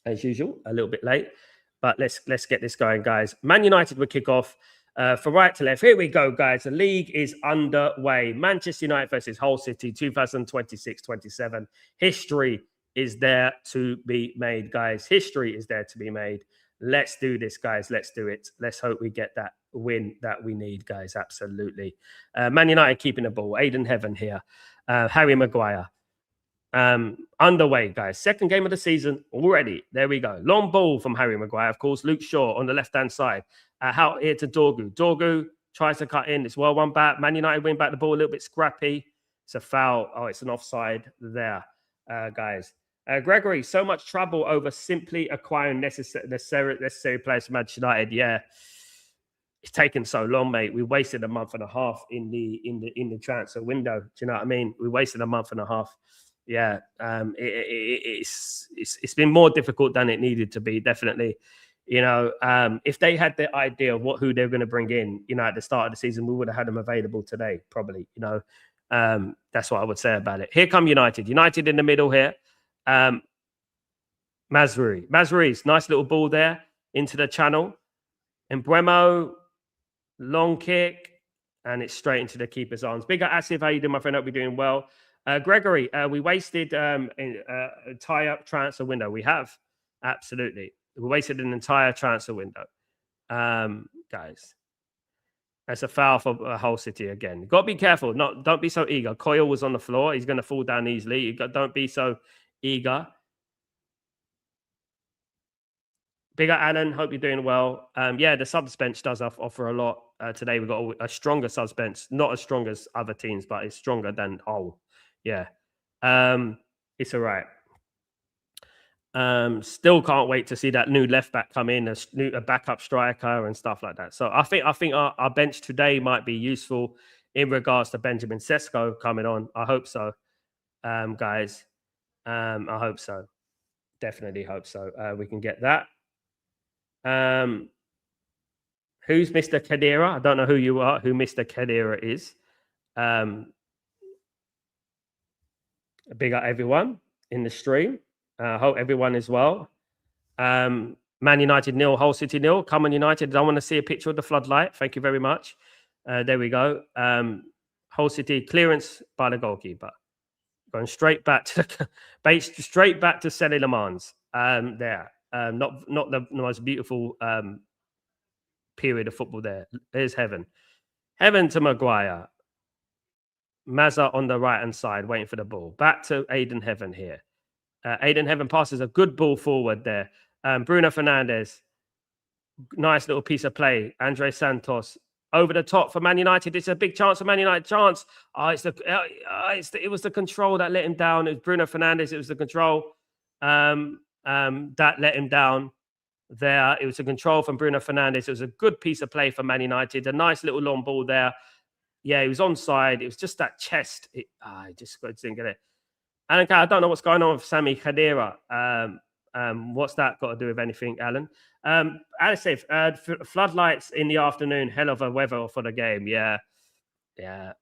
As usual, a little bit late. But let's get this going, guys. Man United will kick off from right to left. Here we go, guys. The league is underway. Manchester United versus Hull City 2026-27. History is there to be made, guys. History is there to be made. Let's do this, guys. Let's do it. Let's hope we get that win that we need, guys. Absolutely. Man United keeping the ball. Aiden Heaven here. Harry Maguire. Underway, guys. Second game of the season already. There we go. Long ball from Harry Maguire. Of course, Luke Shaw on the left-hand side. Out here to Dorgu. Dorgu tries to cut in. It's well one back. Man United win back the ball a little bit scrappy. It's a foul. Oh, it's an offside there, guys. Gregory, so much trouble over simply acquiring necessary players for Manchester United. Yeah, it's taken so long, mate. We wasted a month and a half in the transfer window. Do you know what I mean? We wasted a month and a half. Yeah, it's been more difficult than it needed to be. Definitely, if they had the idea of who they're going to bring in, at the start of the season, we would have had them available today, probably. That's what I would say about it. Here come United. United in the middle here. Mazraoui, nice little ball there into the channel. And Bremo, long kick, and it's straight into the keeper's arms. Big up, Asif. How you doing, my friend? Hope you're doing well. Gregory, we wasted a tie-up transfer window. We have, absolutely. We wasted an entire transfer window. Guys, that's a foul for Hull City again. Got to be careful. Don't be so eager. Coyle was on the floor. He's going to fall down easily. Don't be so eager. Bigger Alan, hope you're doing well. Yeah, the subs bench does offer a lot. Today we've got a stronger subs bench, not as strong as other teams, but it's stronger than Hull. Yeah, it's all right. Still can't wait to see that new left back come in, a backup striker and stuff like that. So I think our bench today might be useful in regards to Benjamin Sesko coming on. I hope so, guys. I hope so. Definitely hope so. We can get that. Who's Mr. Khedira? I don't know who you are, who Mr. Khedira is. Big up everyone in the stream. Hope everyone is well. Man United 0, Hull City 0. Come on, United. I want to see a picture of the floodlight. Thank you very much. There we go. Hull City clearance by the goalkeeper. Going straight back to Sele Lemans. There. Not the most beautiful period of football there. There's Heaven. Heaven to Maguire. Mazza on the right-hand side, waiting for the ball. Back to Aiden Heaven here. Aiden Heaven passes a good ball forward there. Bruno Fernandes. Nice little piece of play. Andre Santos. Over the top for Man United. It's a big chance for Man United. Chance. It was the control that let him down. It was Bruno Fernandes. It was the control that let him down there. It was a control from Bruno Fernandes. It was a good piece of play for Man United. A nice little long ball there. Yeah, he was onside. It was just that chest. I just didn't get it. Alan, I don't know what's going on with Sami Khedira. What's that got to do with anything, Alan? Alice, floodlights in the afternoon, hell of a weather for the game. Yeah, Yeah.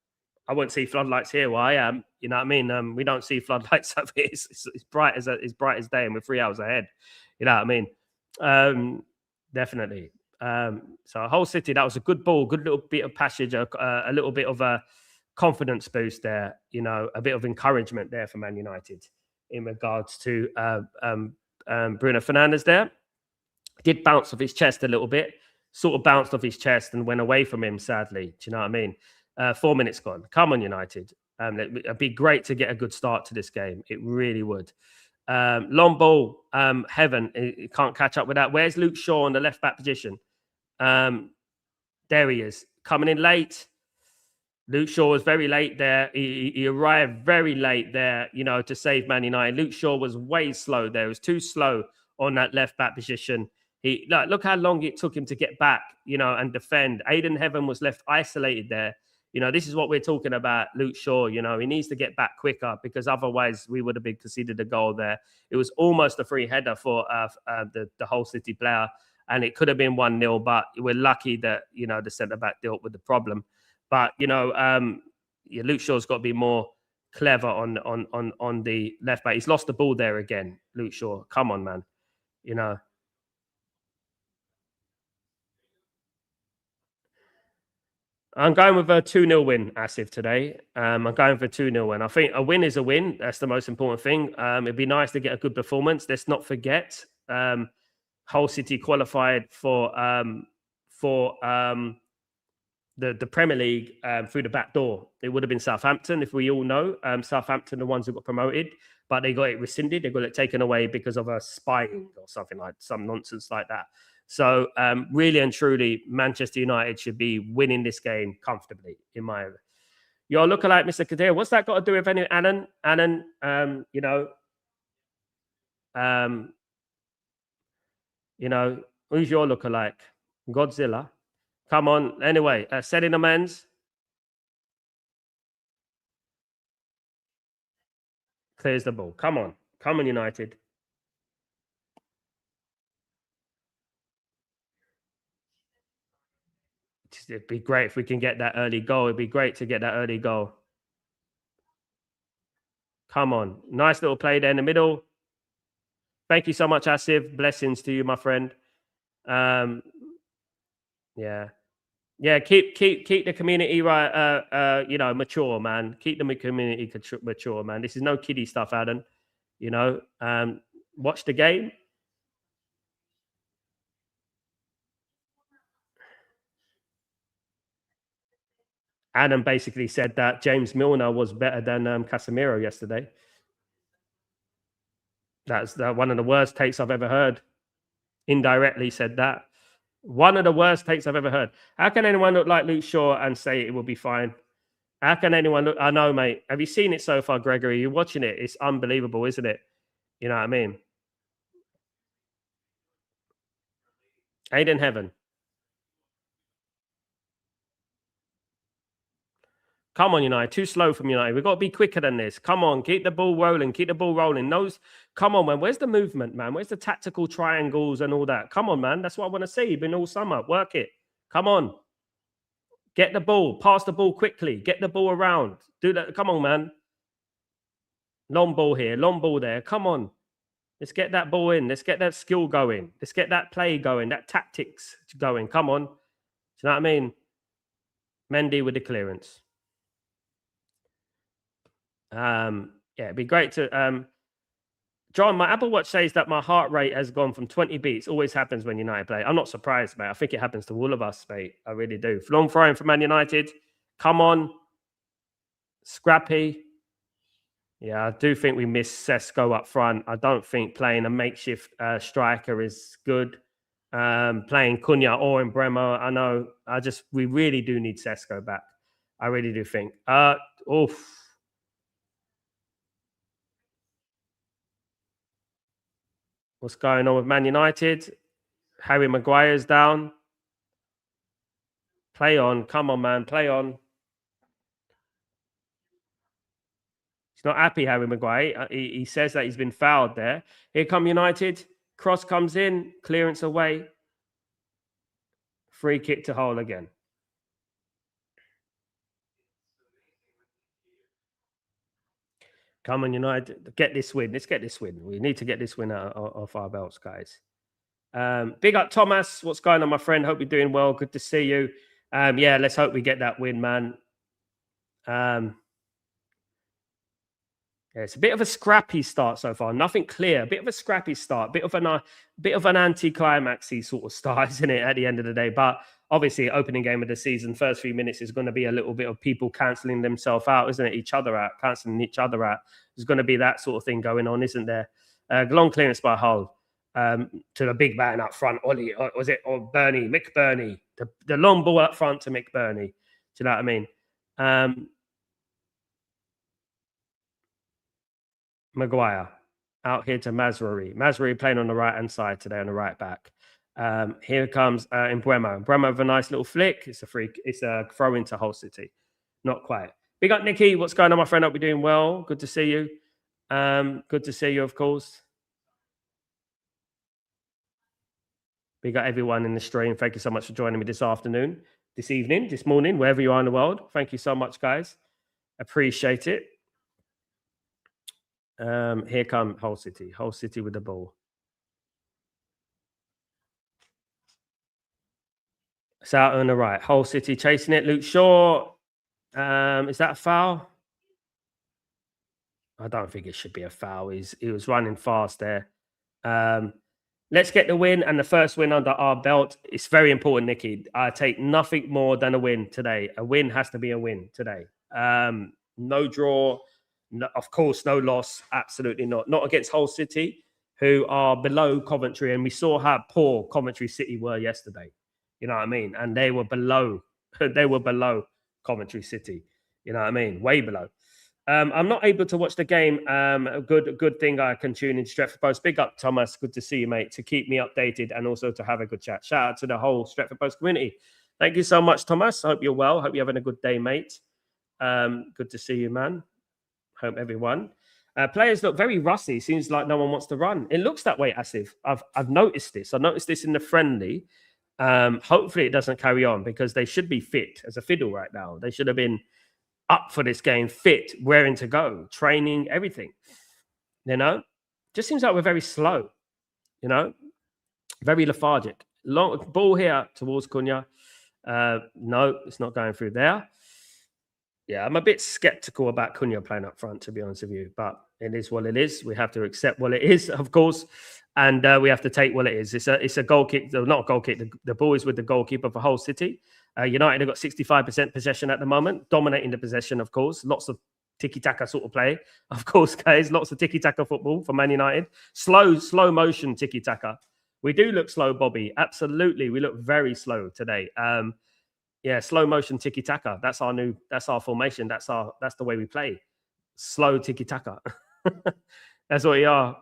I wouldn't see floodlights here where I am. You know what I mean? We don't see floodlights up here. It's bright as day, and we're 3 hours ahead. You know what I mean? Definitely. So Whole City, that was a good ball, good little bit of passage, a little bit of a confidence boost there. You know, a bit of encouragement there for Man United in regards to Bruno Fernandes there. Did bounce off his chest a little bit, sort of bounced off his chest and went away from him, sadly. Do you know what I mean? 4 minutes gone. Come on, United. It'd be great to get a good start to this game. It really would. Long ball, Heaven. He can't catch up with that. Where's Luke Shaw in the left back position? There he is. Coming in late. Luke Shaw was very late there. He arrived very late there, you know, to save Man United. Luke Shaw was way slow there. He was too slow on that left back position. Look how long it took him to get back, you know, and defend. Aiden Heaven was left isolated there. You know, this is what we're talking about, Luke Shaw. You know, he needs to get back quicker because otherwise we would have been conceded a goal there. It was almost a free header for the Whole City player, and it could have been 1-0, but we're lucky that, you know, the centre-back dealt with the problem. But, you know, Luke Shaw's got to be more clever on the left back. He's lost the ball there again, Luke Shaw. Come on, man. You know. I'm going with a 2-0 win, Asif, today. I'm going for a 2-0 win. I think a win is a win. That's the most important thing. It'd be nice to get a good performance. Let's not forget, Hull City qualified for the Premier League through the back door. It would have been Southampton, if we all know. Southampton, the ones who got promoted, but they got it rescinded. They got it taken away because of a spying or something like some nonsense like that. So really and truly, Manchester United should be winning this game comfortably, in my opinion. Your lookalike, Mr. Kadir, what's that got to do with any Annan? You know, who's your lookalike? Godzilla. Come on. Anyway, setting amends. Clears the ball. Come on. Come on, United. It'd be great if we can get that early goal. It'd be great to get that early goal. Come on. Nice little play there in the middle. Thank you so much, Asif. Blessings to you, my friend. Yeah. Yeah, keep the community right, you know, mature, man. Keep the community mature, man. This is no kiddie stuff, Adam. You know, watch the game. Adam basically said that James Milner was better than Casemiro yesterday. That's one of the worst takes I've ever heard. Indirectly said that. One of the worst takes I've ever heard. How can anyone look like Luke Shaw and say it will be fine? How can anyone look? I know, mate. Have you seen it so far, Gregory? You're watching it. It's unbelievable, isn't it? You know what I mean? Aiden Heaven. Come on, United. Too slow from United. We've got to be quicker than this. Come on. Keep the ball rolling. Keep the ball rolling. Come on, man. Where's the movement, man? Where's the tactical triangles and all that? Come on, man. That's what I want to see. You've been all summer. Work it. Come on. Get the ball. Pass the ball quickly. Get the ball around. Do that. Come on, man. Long ball here. Long ball there. Come on. Let's get that ball in. Let's get that skill going. Let's get that play going. That tactics going. Come on. Do you know what I mean? Mendy with the clearance. Yeah, it'd be great to John, my Apple Watch says that my heart rate has gone from 20 beats. Always happens when United play. I'm not surprised, mate. I think it happens to all of us, mate. I really do. Long throwing for Man United. Come on. Scrappy. Yeah, I do think we missed Sesko up front. I don't think playing a makeshift striker is good. Playing Cunha or in Bremer, I know. We really do need Sesko back. I really do think. Oof. What's going on with Man United? Harry Maguire's down. Play on. Come on, man. Play on. He's not happy, Harry Maguire. He says that he's been fouled there. Here come United. Cross comes in. Clearance away. Free kick to Hull again. Come on, United. Get this win. Let's get this win. We need to get this win out off our belts, guys. Big up, Thomas. What's going on, my friend? Hope you're doing well. Good to see you. Yeah, let's hope we get that win, man. Yeah, it's a bit of a scrappy start so far. Nothing clear. A bit of a scrappy start. Bit of an anti-climaxy sort of start, isn't it? At the end of the day, but obviously, opening game of the season, first few minutes is going to be a little bit of people cancelling themselves out, isn't it? Cancelling each other out. There's going to be that sort of thing going on, isn't there? Long clearance by Hull to the big man up front, Ollie. Was it or Bernie? Mick Bernie. The long ball up front to Mick Bernie. Do you know what I mean? Maguire out here to Mazraoui. Mazraoui playing on the right-hand side today on the right back. Here comes Mbeumo. Mbeumo with a nice little flick. It's a throw into Hull City. Not quite. Big up, Nicky. What's going on, my friend? Hope you're doing well. Good to see you. Good to see you, of course. Big up everyone in the stream. Thank you so much for joining me this afternoon, this evening, this morning, wherever you are in the world. Thank you so much, guys. Appreciate it. Here come Hull City. Hull City with the ball. It's out on the right. Hull City chasing it. Luke Shaw. Is that a foul? I don't think it should be a foul. He was running fast there. Let's get the win and the first win under our belt. It's very important, Nicky. I take nothing more than a win today. A win has to be a win today. No draw. No, of course, no loss. Absolutely not. Not against Hull City, who are below Coventry. And we saw how poor Coventry City were yesterday. You know what I mean? And they were below. They were below Coventry City. You know what I mean? Way below. I'm not able to watch the game. A good thing I can tune in Stretford Post. Big up, Thomas. Good to see you, mate. To keep me updated and also to have a good chat. Shout out to the whole Stretford Post community. Thank you so much, Thomas. I hope you're well. Hope you're having a good day, mate. Good to see you, man. Hope everyone. Players look very rusty. Seems like no one wants to run. It looks that way, Asif. I've noticed this. I noticed this in the friendly. Hopefully it doesn't carry on because they should be fit as a fiddle right now. They should have been up for this game, fit, raring to go, training, everything. You know, just seems like we're very slow. You know, very lethargic. Long ball here towards Cunha. No, it's not going through there. Yeah, I'm a bit skeptical about Cunha playing up front, to be honest with you. But it is what it is. We have to accept what it is, of course, and we have to take what it is. It's a goal kick, not a goal kick. The ball is with the goalkeeper for Hull City. United have got 65% possession at the moment, dominating the possession, of course. Lots of tiki-taka sort of play, of course, guys. Lots of tiki-taka football for Man United. Slow motion tiki-taka. We do look slow, Bobby. Absolutely, we look very slow today. Yeah, slow motion tiki taka. That's our formation. That's the way we play. Slow tiki taka. That's what we are.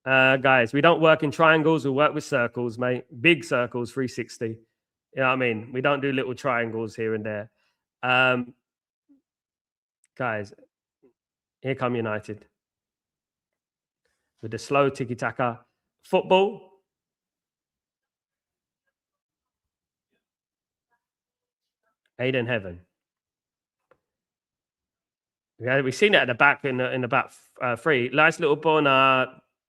Guys, we don't work in triangles, we work with circles, mate. Big circles, 360. You know what I mean? We don't do little triangles here and there. Guys, here come United. With the slow tiki taka. Football. Aiden Heaven. Yeah, we've seen it at the back in the back three. Nice little ball.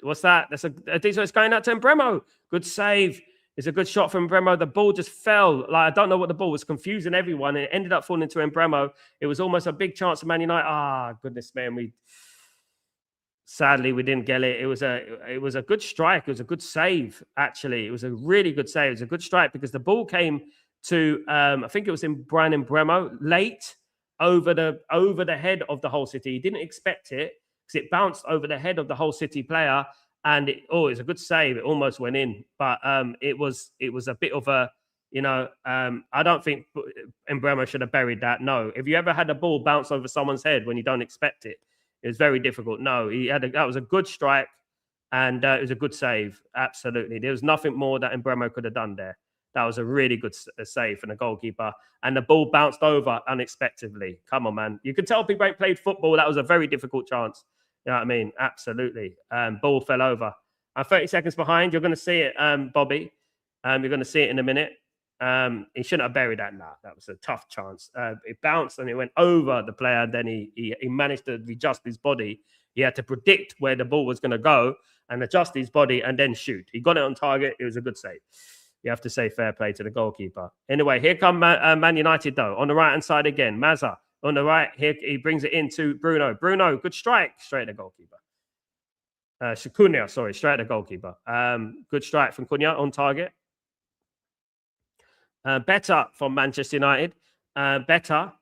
What's that? That's it's going out to Mbeumo. Good save. It's a good shot from Mbeumo. The ball just fell. Like I don't know what the ball was, confusing everyone. It ended up falling to Mbeumo. It was almost a big chance of Man United. Goodness, man. Sadly we didn't get it. It was a good strike. It was a good save. Actually, it was a really good save. It was a good strike because the ball came to I think it was in Brian Mbeumo late over the head of the Hull City. He didn't expect it because it bounced over the head of the Hull City player, and it was a good save. It almost went in, but it was a bit of a I don't think Mbeumo should have buried that. No, if you ever had a ball bounce over someone's head when you don't expect it, it's very difficult. No, that was a good strike, and it was a good save. Absolutely, there was nothing more that Mbeumo could have done there. That was a really good save from the goalkeeper. And the ball bounced over unexpectedly. Come on, man. You can tell people ain't played football. That was a very difficult chance. You know what I mean? Absolutely. Ball fell over. 30 seconds behind. You're going to see it, Bobby. You're going to see it in a minute. He shouldn't have buried that. Nah, that was a tough chance. It bounced and it went over the player. And then he managed to adjust his body. He had to predict where the ball was going to go and adjust his body and then shoot. He got it on target. It was a good save. You have to say fair play to the goalkeeper. Anyway, here come Man United, though. On the right-hand side again. Mazza on the right. Here he brings it into Bruno. Bruno, good strike. Straight at the goalkeeper. Cunha, sorry, straight at the goalkeeper. Good strike from Cunha on target. Better from Manchester United. Better.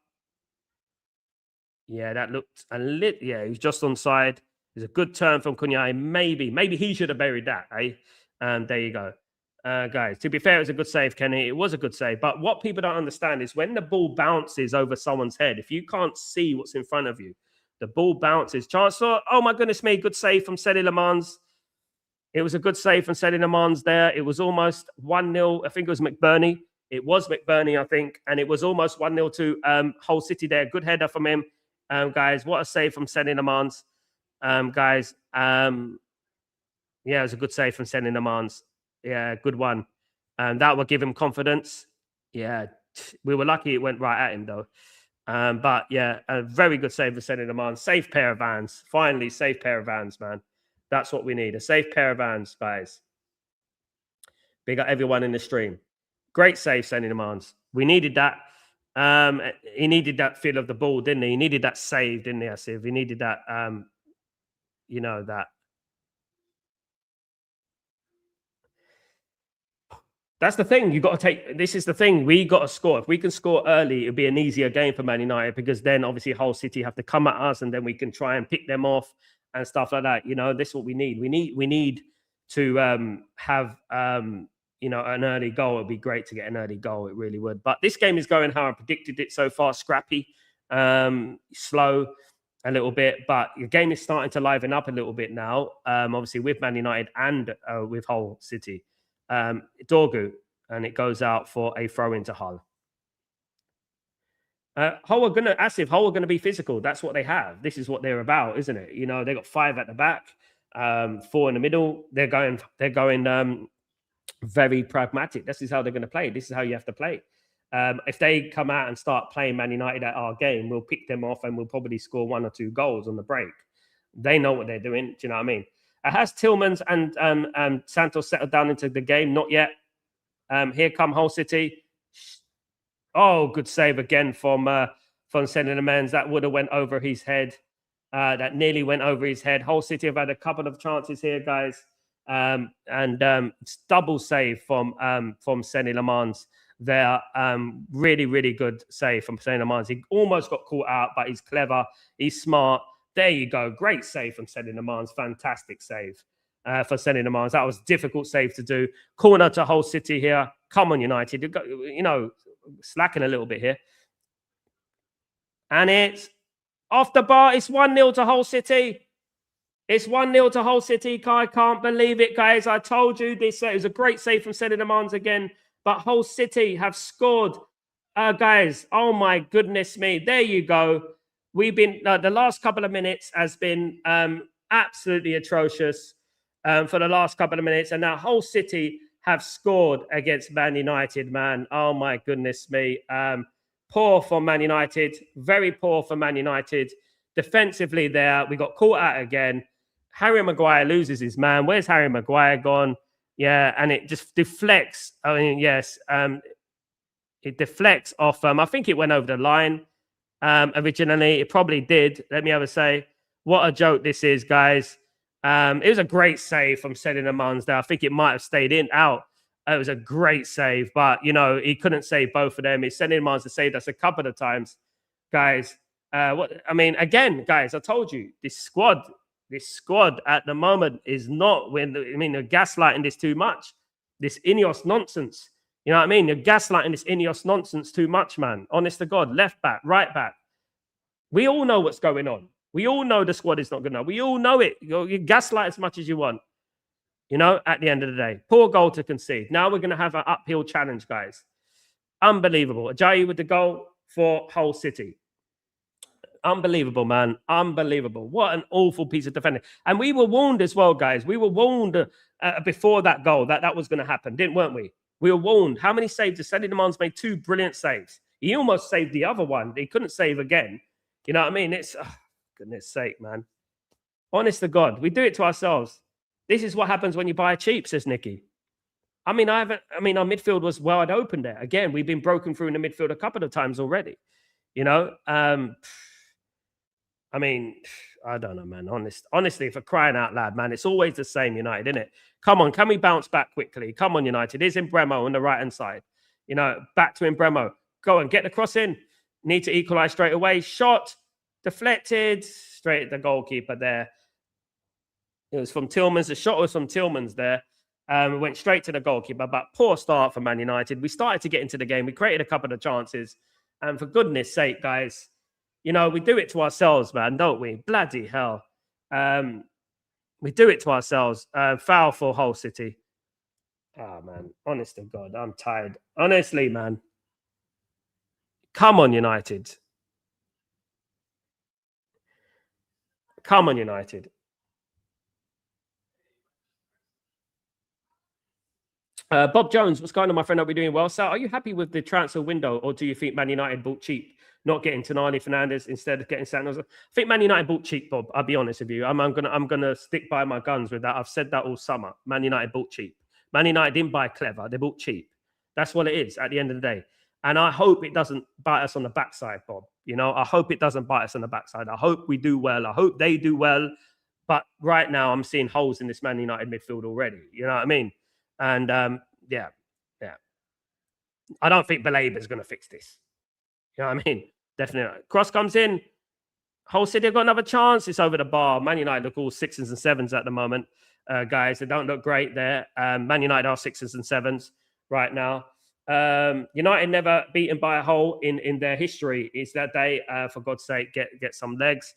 Yeah, that looked a lit. Yeah, he's just onside. It's a good turn from Cunha. Maybe he should have buried that, eh? There you go. Guys, to be fair, it was a good save, Kenny. It was a good save. But what people don't understand is when the ball bounces over someone's head, if you can't see what's in front of you, the ball bounces. Chancellor, oh my goodness me, good save from Sedi Lemans. It was a good save from Sedi Lemans there. It was almost 1-0. I think it was McBurney. It was McBurney, I think. And it was almost 1-0 to Hull City there. Good header from him. Guys, what a save from Sedi Lemans. Guys, yeah, it was a good save from Sedi Lemans. Yeah, good one. That will give him confidence. Yeah, we were lucky it went right at him, though. But yeah, a very good save for Sedi Lemans. Safe pair of Vans. Finally, safe pair of Vans, man. That's what we need. A safe pair of Vans, guys. Big up everyone in the stream. Great save, Sedi Lemans. We needed that. He needed that feel of the ball, didn't he? He needed that save, didn't he, Asif? He needed that, you know, that. That's the thing. You got to take. This is the thing. We got to score. If we can score early, it'll be an easier game for Man United because then obviously Hull City have to come at us, and then we can try and pick them off and stuff like that. You know, this is what we need. We need to have you know, an early goal. It'd be great to get an early goal. It really would. But this game is going how I predicted it so far. Scrappy, slow a little bit, but the game is starting to liven up a little bit now. Obviously with Man United and with Hull City. Dorgu, and it goes out for a throw into Hull. Hull are gonna be physical. That's what they have. This is what they're about, isn't it? You know, they got 5 at the back, 4 in the middle. They're going very pragmatic. This is how they're going to play. This is how you have to play. If they come out and start playing Man United at our game, we'll pick them off and we'll probably score 1 or 2 goals on the break. They know what they're doing. Do you know what I mean? Has Tillmans and Santos settled down into the game? Not yet. Here come Hull City. Oh, good save again from Sedi Lemans. That would have went over his head. That nearly went over his head. Hull City have had a couple of chances here, guys. It's double save from Sedi Lemans there. Really, really good save from Sedi Lemans. He almost got caught out, but he's clever. He's smart. There you go. Great save from Sedi Lemans. Fantastic save for Sedi Lemans. That was a difficult save to do. Corner to Hull City here. Come on, United. You know, slacking a little bit here. And it's off the bar. It's 1-0 to Hull City. It's 1-0 to Hull City. I can't believe it, guys. I told you this. It was a great save from Sedi Lemans again. But Hull City have scored. Guys, oh my goodness me. There you go. We've been, the last couple of minutes has been absolutely atrocious for the last couple of minutes. And now Hull City have scored against Man United, man. Oh my goodness me. Poor for Man United. Very poor for Man United. Defensively there, we got caught out again. Harry Maguire loses his man. Where's Harry Maguire gone? Yeah, and it just deflects. I mean, yes, it deflects off. I think it went over the line. Originally, it probably did. Let me have a say. What a joke this is, guys. It was a great save from Sedi Lemans there. I think it might have stayed out. It was a great save, but, you know, he couldn't save both of them. It's Sedi Lemans to saved us a couple of times, guys. Again, guys, I told you, this squad at the moment is not they're gaslighting this too much. This Ineos nonsense. You know what I mean? You're gaslighting this Ineos nonsense too much, man. Honest to God, left back, right back. We all know what's going on. We all know the squad is not good enough. We all know it. You gaslight as much as you want. You know, at the end of the day. Poor goal to concede. Now we're going to have an uphill challenge, guys. Unbelievable. Ajayi with the goal for Hull City. Unbelievable, man. Unbelievable. What an awful piece of defending. And we were warned as well, guys. We were warned before that goal that was going to happen, weren't we? We were warned. How many saves? The Sadio Mane's made 2 brilliant saves. He almost saved the other one. He couldn't save again. You know what I mean? It's, goodness sake, man. Honest to God, we do it to ourselves. This is what happens when you buy cheap, says Nicky. I mean, our midfield was wide open there. Again, we've been broken through in the midfield a couple of times already. You know, I mean, I don't know, man. Honestly, for crying out loud, man, it's always the same, United, isn't it? Come on, can we bounce back quickly? Come on, United. It's Bremo on the right-hand side. You know, back to Bremo. Go and get the cross in. Need to equalize straight away. Shot, deflected, straight at the goalkeeper there. It was from Tillmans. The shot was from Tillmans there. We went straight to the goalkeeper, but poor start for Man United. We started to get into the game. We created a couple of chances. And for goodness sake, guys, you know, we do it to ourselves, man, don't we? Bloody hell. We do it to ourselves. Foul for Hull City. Oh, man. Honest to God, I'm tired. Honestly, man. Come on, United. Come on, United. Bob Jones, what's going on, my friend? Are we doing well? So, are you happy with the transfer window, or do you think Man United bought cheap, not getting Tonali Fernandes instead of getting Santos? I think Man United bought cheap, Bob. I'll be honest with you. I'm gonna stick by my guns with that. I've said that all summer. Man United bought cheap. Man United didn't buy clever. They bought cheap. That's what it is at the end of the day. And I hope it doesn't bite us on the backside, Bob. You know, I hope it doesn't bite us on the backside. I hope we do well. I hope they do well. But right now, I'm seeing holes in this Man United midfield already. You know what I mean? And yeah. I don't think Belaber's going to fix this. You know what I mean? Definitely not. Cross comes in. Hull City have got another chance. It's over the bar. Man United look all 6s and 7s at the moment, guys. They don't look great there. Man United are 6s and 7s right now. United never beaten by a Hull in their history. Is that they, for God's sake, get some legs.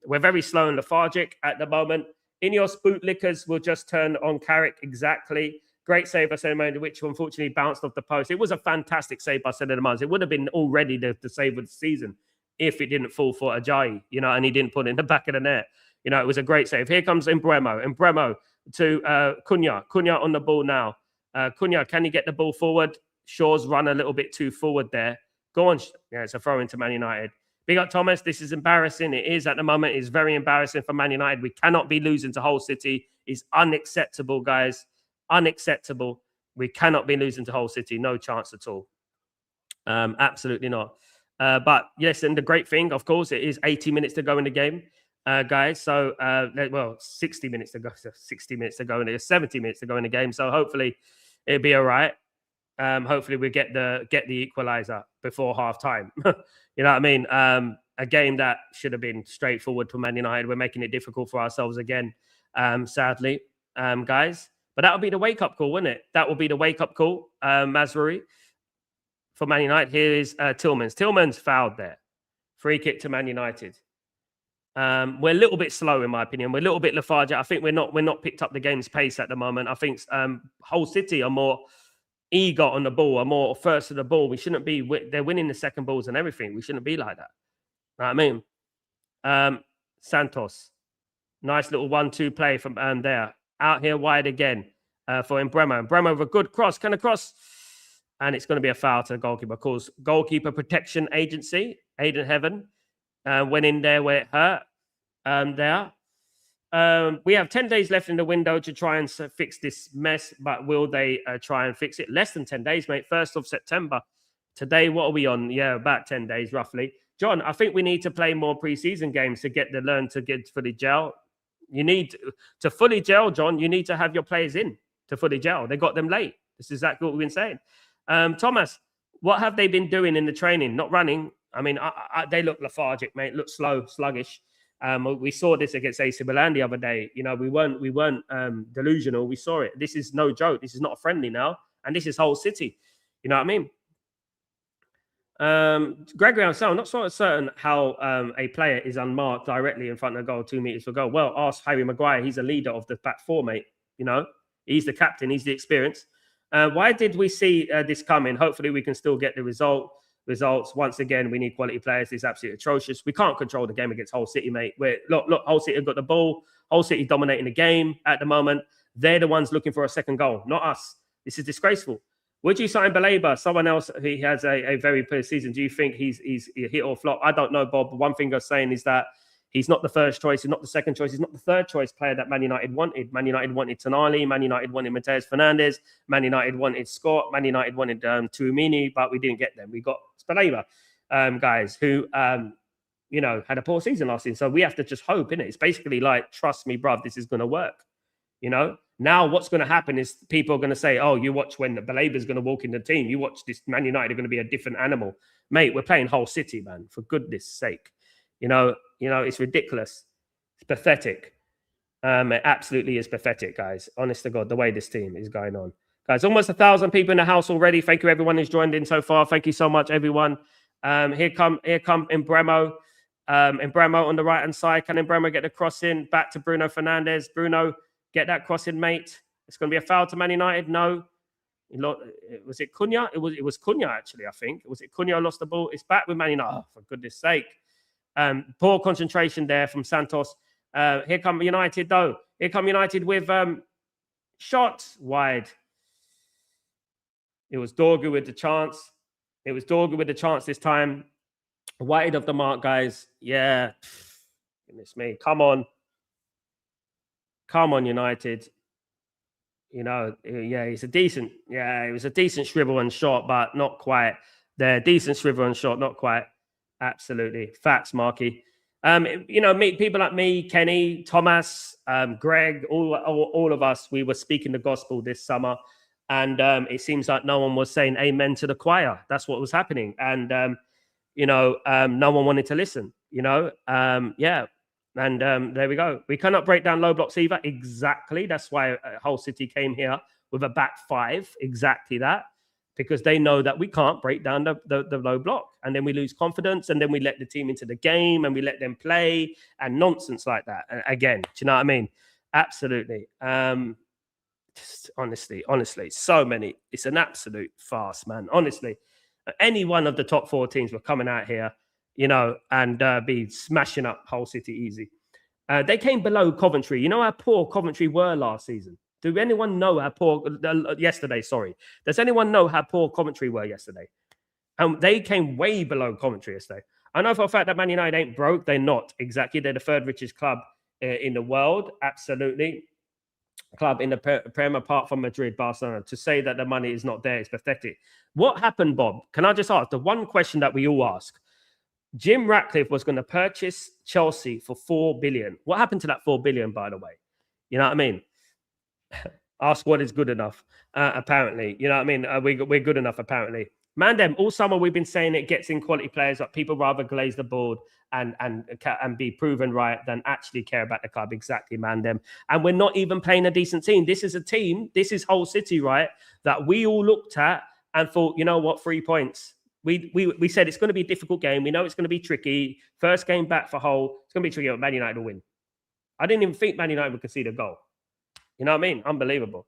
We're very slow and lethargic at the moment. Ineos bootlickers will just turn on Carrick exactly. Great save by Selemani, which unfortunately bounced off the post. It was a fantastic save by Selemani. It would have been already the save of the season if it didn't fall for Ajayi, you know, and he didn't put it in the back of the net. You know, it was a great save. Here comes Mbremo to Cunha. Cunha on the ball now. Cunha, can he get the ball forward? Shaw's run a little bit too forward there. Go on. Yeah, it's a throw into Man United. Big up, Thomas. This is embarrassing. It is at the moment. It's very embarrassing for Man United. We cannot be losing to Hull City. It's unacceptable, guys. Unacceptable. We cannot be losing to Hull City. No chance at all. Absolutely not. But yes, and the great thing, of course, it is 80 minutes to go in the game, guys. So, well, 60 minutes to go. 60 minutes to go in there. 70 minutes to go in the game. So hopefully it'll be all right. Hopefully we get the equalizer before half time. You know what I mean? A game that should have been straightforward for Man United. We're making it difficult for ourselves again, sadly, guys. But that will be the wake-up call, wouldn't it? That will be the wake-up call, Mazraoui, for Man United. Here is Tillmans. Tillmans fouled there. Free kick to Man United. We're a little bit slow, in my opinion. We're a little bit lethargic. I think we're not picked up the game's pace at the moment. I think Hull City are more eager on the ball, are more first to the ball. We shouldn't be. They're winning the second balls and everything. We shouldn't be like that. Know what I mean? Santos. Nice little 1-2 play from there. Out here wide again for Mbremo. Mbremo with a good cross. Can a cross? And it's going to be a foul to the goalkeeper. Of course, Goalkeeper Protection Agency, Aiden Heaven, went in there where it hurt. We have 10 days left in the window to try and fix this mess, but will they try and fix it? Less than 10 days, mate. 1st of September. Today, what are we on? Yeah, about 10 days, roughly. John, I think we need to play more preseason games to get fully gel. You need to fully gel, John. You need to have your players in to fully gel. They got them late. This is exactly what we've been saying. Thomas, what have they been doing in the training? Not running. I mean, they look lethargic, mate. Look slow, sluggish. We saw this against AC Milan the other day. You know, we weren't delusional. We saw it. This is no joke. This is not a friendly now, and this is Hull City. You know what I mean? Gregory, I'm not so certain how a player is unmarked directly in front of the goal, 2 meters for goal. Well, ask Harry Maguire. He's a leader of the back four, mate. You know, he's the captain. He's the experience. Why did we see this coming? Hopefully, we can still get the results. Once again, we need quality players. It's absolutely atrocious. We can't control the game against Hull City, mate. Look, Hull City have got the ball. Hull City dominating the game at the moment. They're the ones looking for a second goal, not us. This is disgraceful. Would you sign Baleba? Someone else who has a very poor season. Do you think he's a hit or flop? I don't know, Bob. One thing I'm saying is that he's not the first choice. He's not the second choice. He's not the third choice player that Man United wanted. Man United wanted Tonali. Man United wanted Mateus Fernandes. Man United wanted Scott. Man United wanted Tuamini, but we didn't get them. We got Baleba, guys, who had a poor season last season. So we have to just hope, innit? It's basically like, trust me, bruv, this is going to work. Now what's going to happen is people are going to say, oh, you watch when Baleba is going to walk in the team. You watch this Man United are going to be a different animal. Mate, we're playing Hull City, man, for goodness sake. It's ridiculous. It's pathetic. It absolutely is pathetic, guys. Honest to God, the way this team is going on. Guys, almost 1,000 people in the house already. Thank you, everyone who's joined in so far. Thank you so much, everyone. Here come Embremo. Embremo on the right-hand side. Can Embremo get the cross in? Back to Bruno Fernandes. Bruno, get that cross in, mate. It's going to be a foul to Man United. No. Was it Cunha? It was Cunha, actually, I think. Was it Cunha lost the ball? It's back with Man United. Oh, for goodness sake. Poor concentration there from Santos. Here come United, though. Here come United with shot wide. It was Dorgu with the chance. It was Dorgu with the chance this time. Wide of the mark, guys. Yeah. Goodness me. Come on. Come on, United. It was a decent shrivel and shot, but not quite there. Decent shrivel and shot, not quite. Absolutely. Facts, Marky. People like me, Kenny, Thomas, Greg, all of us, we were speaking the gospel this summer. And it seems like no one was saying amen to the choir. That's what was happening. And, no one wanted to listen, And there we go. We cannot break down low blocks either. Exactly. That's why Hull City came here with a back five. Exactly that. Because they know that we can't break down the low block. And then we lose confidence. And then we let the team into the game and we let them play and nonsense like that. And again, do you know what I mean? Absolutely. Just honestly, so many. It's an absolute farce, man. Honestly, any one of the top four teams were coming out here, and be smashing up Hull City easy. They came below Coventry. You know how poor Coventry were last season? Do anyone know how poor yesterday? Sorry. Does anyone know how poor Coventry were yesterday? And they came way below Coventry yesterday. I know for a fact that Man United ain't broke. They're not exactly. They're the third richest club in the world. Absolutely. Club in the Prem apart from Madrid, Barcelona. To say that the money is not there is pathetic. What happened, Bob? Can I just ask the one question that we all ask? Jim Ratcliffe was going to purchase Chelsea for 4 billion. What happened to that 4 billion, by the way? You know what I mean? Ask what is good enough, apparently. You know what I mean? We're good enough, apparently. Man, all summer we've been saying it gets in quality players. That people rather glaze the board and be proven right than actually care about the club. Exactly, man. And we're not even playing a decent team. This is a team. This is Hull City, right? That we all looked at and thought, you know what, 3 points. We said it's going to be a difficult game. We know it's going to be tricky. First game back for Hull. It's going to be tricky, but Man United will win. I didn't even think Man United would concede a goal. You know what I mean? Unbelievable.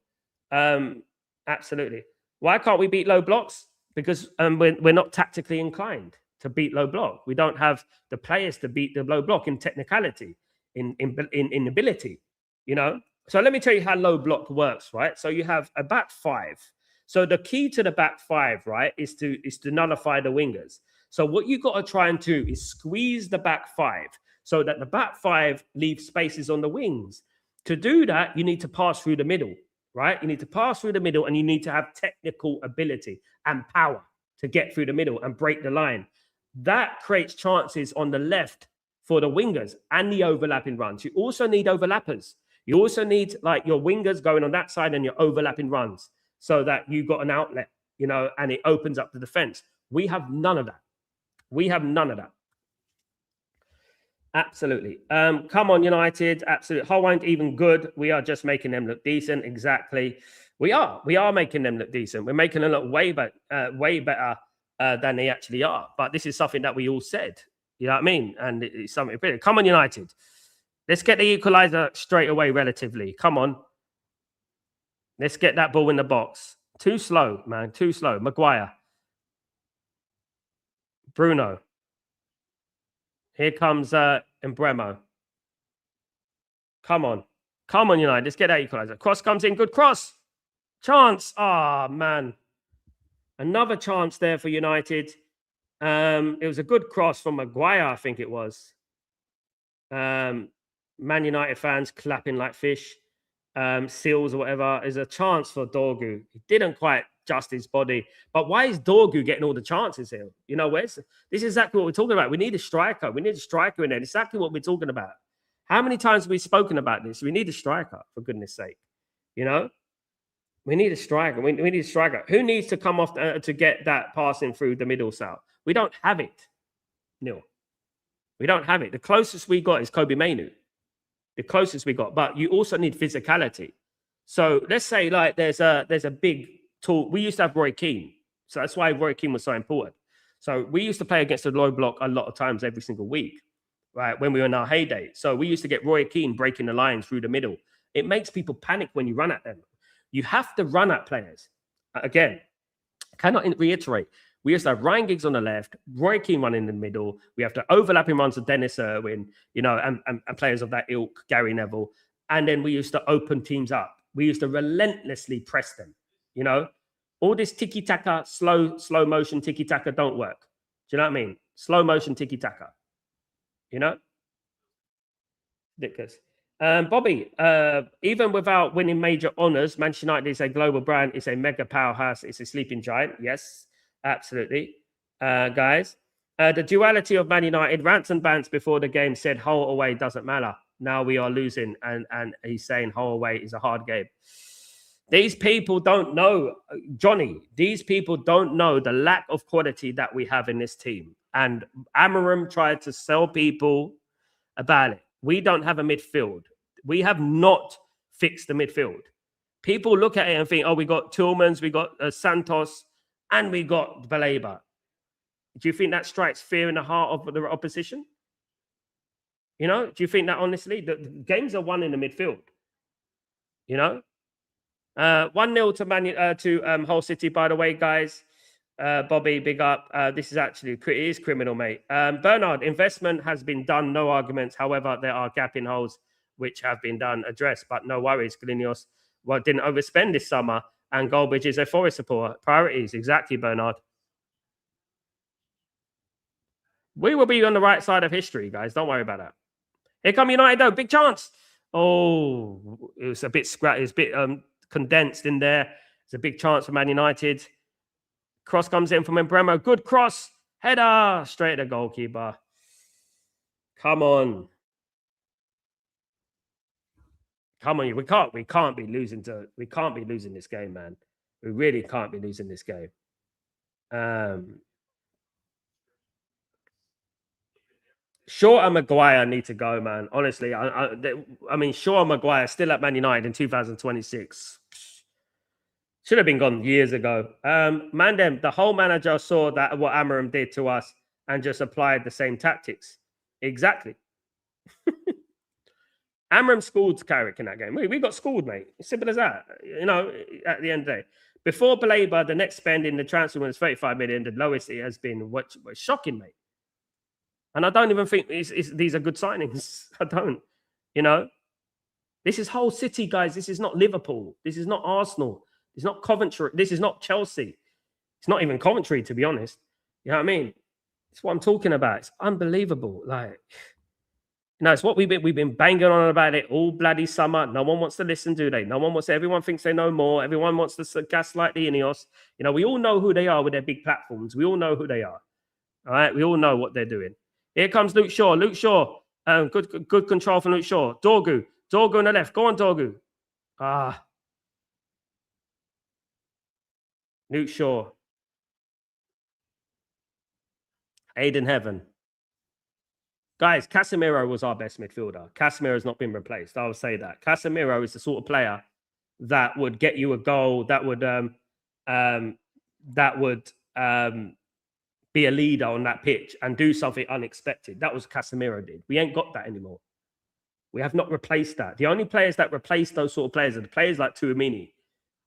Absolutely. Why can't we beat low blocks? Because we're not tactically inclined to beat low block. We don't have the players to beat the low block in technicality, in ability, So let me tell you how low block works, right? So you have a back five. So the key to the back five, right, is to nullify the wingers. So what you got to try and do is squeeze the back five so that the back five leaves spaces on the wings. To do that, you need to pass through the middle, right? You need to pass through the middle and you need to have technical ability and power to get through the middle and break the line. That creates chances on the left for the wingers and the overlapping runs. You also need overlappers. You also need like your wingers going on that side and your overlapping runs so that you got an outlet, and it opens up the defense. We have none of that. Absolutely. Come on, United. Absolutely. Hull ain't even good. We are just making them look decent. Exactly. We are making them look decent. We're making them look way better than they actually are. But this is something that we all said. You know what I mean? And it's something brilliant. Come on, United. Let's get the equaliser straight away, relatively. Come on. Let's get that ball in the box. Too slow, man. Too slow. Maguire. Bruno. Here comes Embremo. Come on, United. Let's get that equaliser. Cross comes in. Good cross. Chance. Ah, man. Another chance there for United. It was a good cross from Maguire, I think it was. Man United fans clapping like fish. Seals or whatever. Is a chance for Dorgu. He didn't quite just his body. But why is Dorgu getting all the chances here? You know, this is exactly what we're talking about. We need a striker. We need a striker in there. Exactly what we're talking about. How many times have we spoken about this? We need a striker, for goodness sake. You know, we need a striker. We need a striker. Who needs to come off to get that passing through the middle, Sal? We don't have it, Neil. We don't have it. The closest we got is Kobe Mainu. The closest we got. But you also need physicality. So let's say like there's a big tall. We used to have Roy Keane. So that's why Roy Keane was so important. So we used to play against the low block a lot of times every single week, right? When we were in our heyday. So we used to get Roy Keane breaking the line through the middle. It makes people panic when you run at them. You have to run at players. Again, cannot reiterate. We used to have Ryan Giggs on the left, Roy Keane running in the middle. We have to overlapping runs with Dennis Irwin, you know, and players of that ilk, Gary Neville. And then we used to open teams up. We used to relentlessly press them, you know. All this tiki-taka, slow motion tiki-taka don't work. Do you know what I mean? Slow motion tiki-taka, you know? Ridiculous. Bobby, even without winning major honors, Manchester United is a global brand, it's a mega powerhouse, it's a sleeping giant. Yes, absolutely. Guys, the duality of Man United, rants and bants before the game said Hull away doesn't matter. Now we are losing, and he's saying Hull away is a hard game. These people don't know, Johnny, these people don't know the lack of quality that we have in this team. And Amarim tried to sell people about it. We don't have a midfield. We have not fixed the midfield. People look at it and think, oh, we got Tillmans, we got Santos, and we got Baleba. Do you think that strikes fear in the heart of the opposition? You know, do you think that honestly? The games are won in the midfield. You know? 1-0 to Hull City, by the way, guys. Bobby, big up. This is actually, it is criminal, mate. Bernard, investment has been done, no arguments. However, there are gaping holes which have been done, addressed, but no worries. Galinios didn't overspend this summer, and Goldbridge is a Forest supporter. Priorities, exactly, Bernard. We will be on the right side of history, guys. Don't worry about that. Here come United, though. Big chance. Oh, it was a bit scratchy. It was a bit condensed in there. It's a big chance for Man United. Cross comes in from Embremo. Good cross. Header. Straight at the goalkeeper. Come on. Come on. We can't be losing this game, man. We really can't be losing this game. Shaw and Maguire need to go, man. Honestly, I mean, Shaw and Maguire still at Man United in 2026. Should have been gone years ago. Mandem, the whole manager saw that what Amarim did to us and just applied the same tactics. Exactly. Amarim schooled Carrick in that game. We got schooled, mate. As simple as that. You know, at the end of the day. Before Baleba, the next spend in the transfer was 35 million. The lowest it has been. What shocking, mate. And I don't even think these are good signings. I don't. You know, this is Hull City, guys. This is not Liverpool. This is not Arsenal. It's not Coventry. This is not Chelsea. It's not even Coventry, to be honest. You know what I mean? It's what I'm talking about. It's unbelievable. Like, you know, it's what we've been banging on about it all bloody summer. No one wants to listen, do they? No one wants to. Everyone thinks they know more. Everyone wants to gaslight the Ineos. You know, we all know who they are with their big platforms. We all know who they are. All right, we all know what they're doing. Here comes Luke Shaw. Luke Shaw. Good control from Luke Shaw. Dorgu on the left. Go on, Dorgu. Luke Shaw. Aiden Heaven. Guys, Casemiro was our best midfielder. Casemiro has not been replaced. I'll say that. Casemiro is the sort of player that would get you a goal, that would be a leader on that pitch and do something unexpected. That was Casemiro did. We ain't got that anymore. We have not replaced that. The only players that replace those sort of players are the players like Tuamini.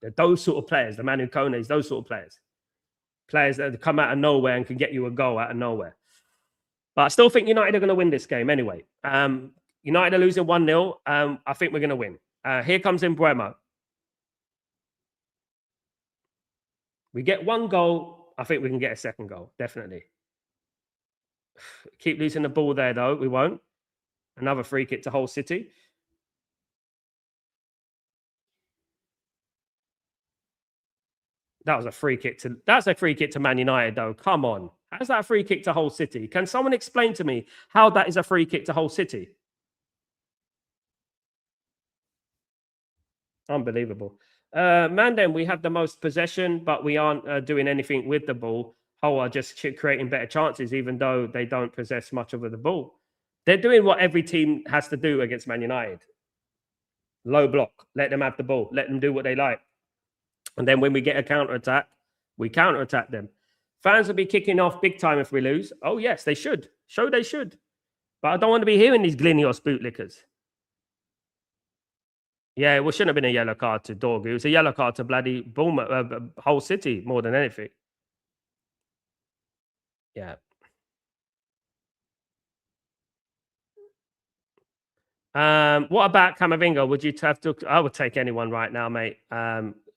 They're those sort of players, the Manu Kones, those sort of players. Players that come out of nowhere and can get you a goal out of nowhere. But I still think United are going to win this game anyway. United are losing 1-0. I think we're going to win. Here comes Mbeumo. We get one goal. I think we can get a second goal. Definitely. Keep losing the ball there, though. We won't. Another free kick to Hull City. That was a free kick to. That's a free kick to Man United, though. Come on. How's that a free kick to Hull City? Can someone explain to me how that is a free kick to Hull City? Unbelievable. Mandan, we have the most possession, but we aren't doing anything with the ball. Hull are just creating better chances, even though they don't possess much of the ball. They're doing what every team has to do against Man United. Low block, let them have the ball, let them do what they like. And then when we get a counter-attack, we counter-attack them. Fans will be kicking off big time if we lose. Oh, yes, they should. Show they should. But I don't want to be hearing these Glinios bootlickers. Yeah, it shouldn't have been a yellow card to Dorgu. It was a yellow card to bloody Bournemouth, Hull City, more than anything. Yeah. What about Camavinga? Would you have to? I would take anyone right now, mate.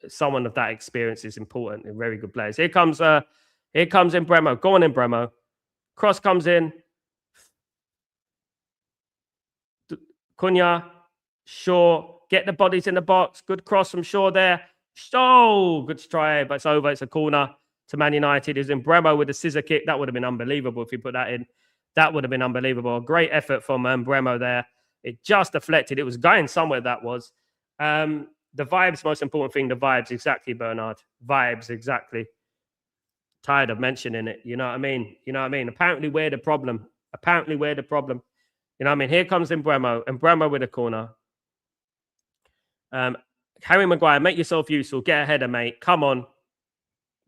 Someone of that experience is important. And very good players. Here comes Bremo. Go on in, Bremo. Cross comes in. Cunha, Shaw, get the bodies in the box. Good cross from Shaw there. Oh, good try, but it's over. It's a corner to Man United. Is in Bremo with a scissor kick. That would have been unbelievable if he put that in. That would have been unbelievable. A great effort from Bremo there. It just deflected. It was going somewhere, that was. The vibes, most important thing, the vibes. Exactly, Bernard. Vibes, exactly. Tired of mentioning it. You know what I mean? You know what I mean? Apparently, we're the problem. Apparently, we're the problem. You know what I mean? Here comes Bremo. And Bremo with a corner. Harry Maguire, make yourself useful. Get a header, mate. Come on.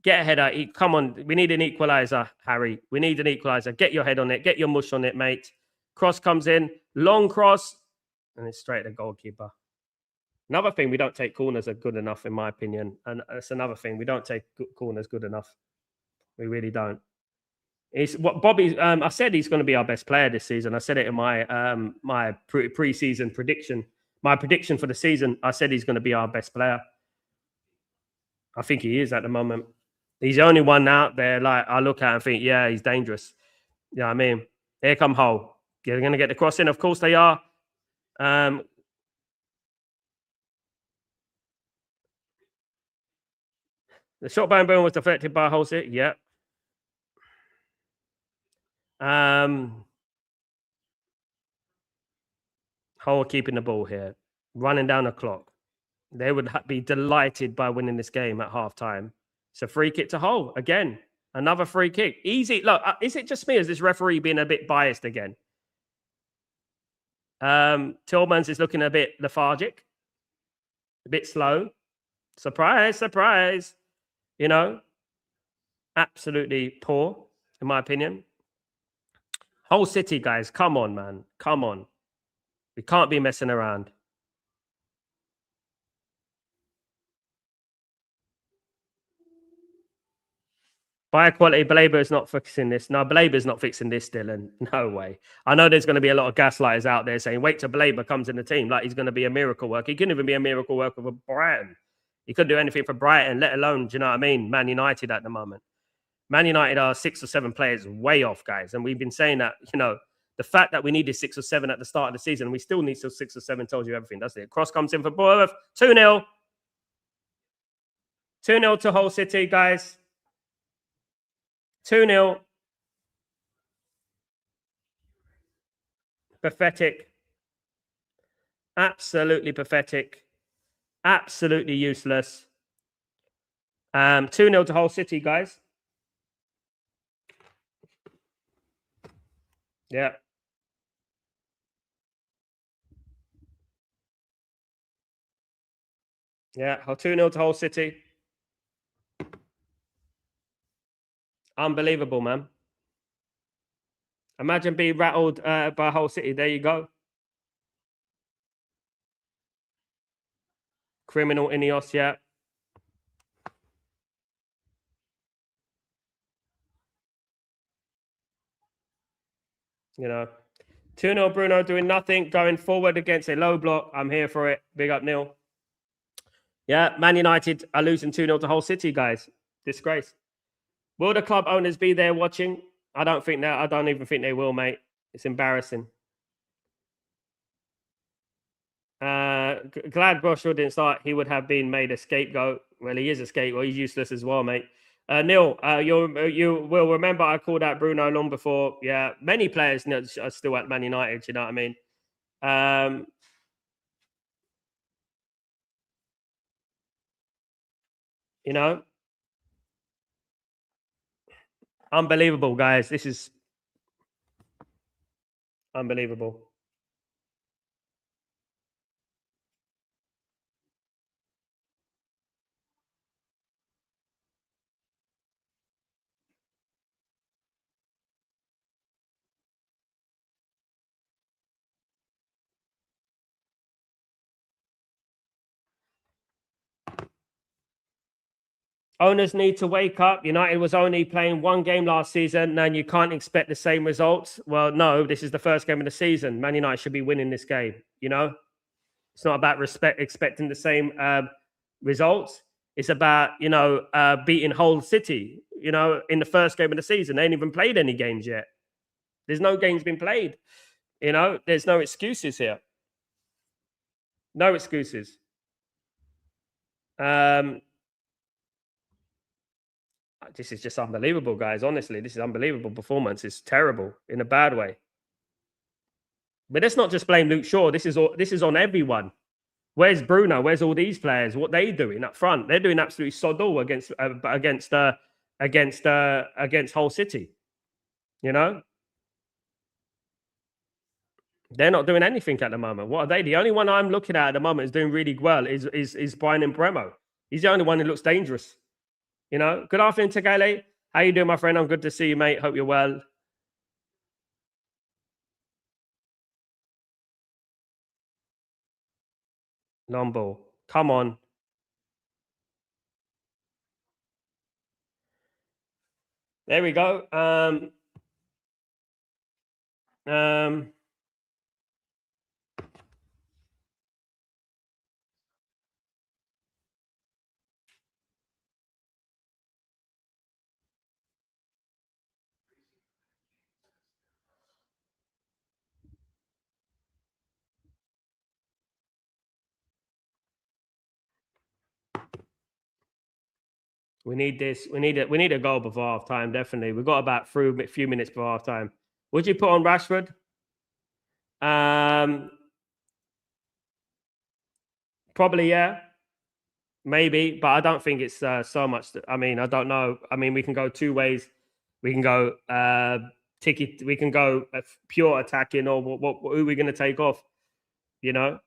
Get a header. Come on. We need an equaliser, Harry. We need an equaliser. Get your head on it. Get your mush on it, mate. Cross comes in. Long cross. And it's straight to the goalkeeper. Another thing, we don't take corners are good enough, in my opinion. And that's another thing. We don't take corners good enough. We really don't. It's what Bobby. I said he's going to be our best player this season. I said it in my my pre-season prediction. My prediction for the season. I said he's going to be our best player. I think he is at the moment. He's the only one out there. Like I look at and think, yeah, he's dangerous. You know what I mean? Here come Hull. They're going to get the cross in. Of course they are. The shot by Boom was deflected by Hull City. Yeah. Hull keeping the ball here, running down the clock. They would be delighted by winning this game at halftime. It's a free kick to Hull again. Another free kick. Easy. Look, is it just me? Is this referee being a bit biased again? Tillmans is looking a bit lethargic, a bit slow. Surprise, surprise. You know, absolutely poor, in my opinion. Hull City, guys, come on, man. Come on. We can't be messing around. By quality, Belaber is not fixing this. No, Belaber's not fixing this, Dylan. No way. I know there's going to be a lot of gaslighters out there saying, wait till Belaber comes in the team. Like he's going to be a miracle worker. He couldn't even be a miracle worker for Brighton. He couldn't do anything for Brighton, let alone, do you know what I mean? Man United at the moment. Man United are 6 or 7 players way off, guys. And we've been saying that, you know, the fact that we needed 6 or 7 at the start of the season, we still need 6 or 7 tells you everything, doesn't it? Cross comes in for Bournemouth. 2-0. 2-0 to Hull City, guys. 2-0. Pathetic. Absolutely pathetic. Absolutely useless. 2-0 to Hull City, guys. Yeah. Yeah, 2-0 to Hull City. Unbelievable, man. Imagine being rattled by Hull City. There you go. Criminal Ineos, yeah. You know, 2-0 Bruno doing nothing, going forward against a low block. I'm here for it. Big up, Neil. Yeah, Man United are losing 2-0 to Hull City, guys. Disgrace. Will the club owners be there watching? I don't think that. I don't even think they will, mate. It's embarrassing. Glad Groshua didn't start. He would have been made a scapegoat. Well, he is a scapegoat. He's useless as well, mate. Neil, you will remember I called out Bruno long before. Yeah, many players are still at Man United. You know what I mean? You know, unbelievable, guys. This is unbelievable. Owners need to wake up. United was only playing one game last season, and you can't expect the same results. Well, no, this is the first game of the season. Man United should be winning this game. You know, it's not about expecting the same results. It's about beating Hull City. You know, in the first game of the season, they ain't even played any games yet. There's no games been played. You know, there's no excuses here. No excuses. This is just unbelievable, guys. Honestly, this is unbelievable performance. It's terrible in a bad way. But let's not just blame Luke Shaw. This is on everyone. Where's Bruno? Where's all these players? What they doing up front? They're doing absolutely sod all against Hull City. You know, they're not doing anything at the moment. What are they? The only one I'm looking at the moment is doing really well is Brian Bremo. He's the only one who looks dangerous. You know. Good afternoon, Tagale. How you doing, my friend? I'm good to see you, mate. Hope you're well. Long ball. Come on. There we go. We need this. We need it. We need a goal before half time. Definitely. We've got about through a few minutes before half time. Would you put on Rashford? Probably, yeah. Maybe, but I don't think it's so much. I mean, I don't know. I mean, we can go two ways. We can go ticky. We can go pure attacking, or who are we going to take off? You know.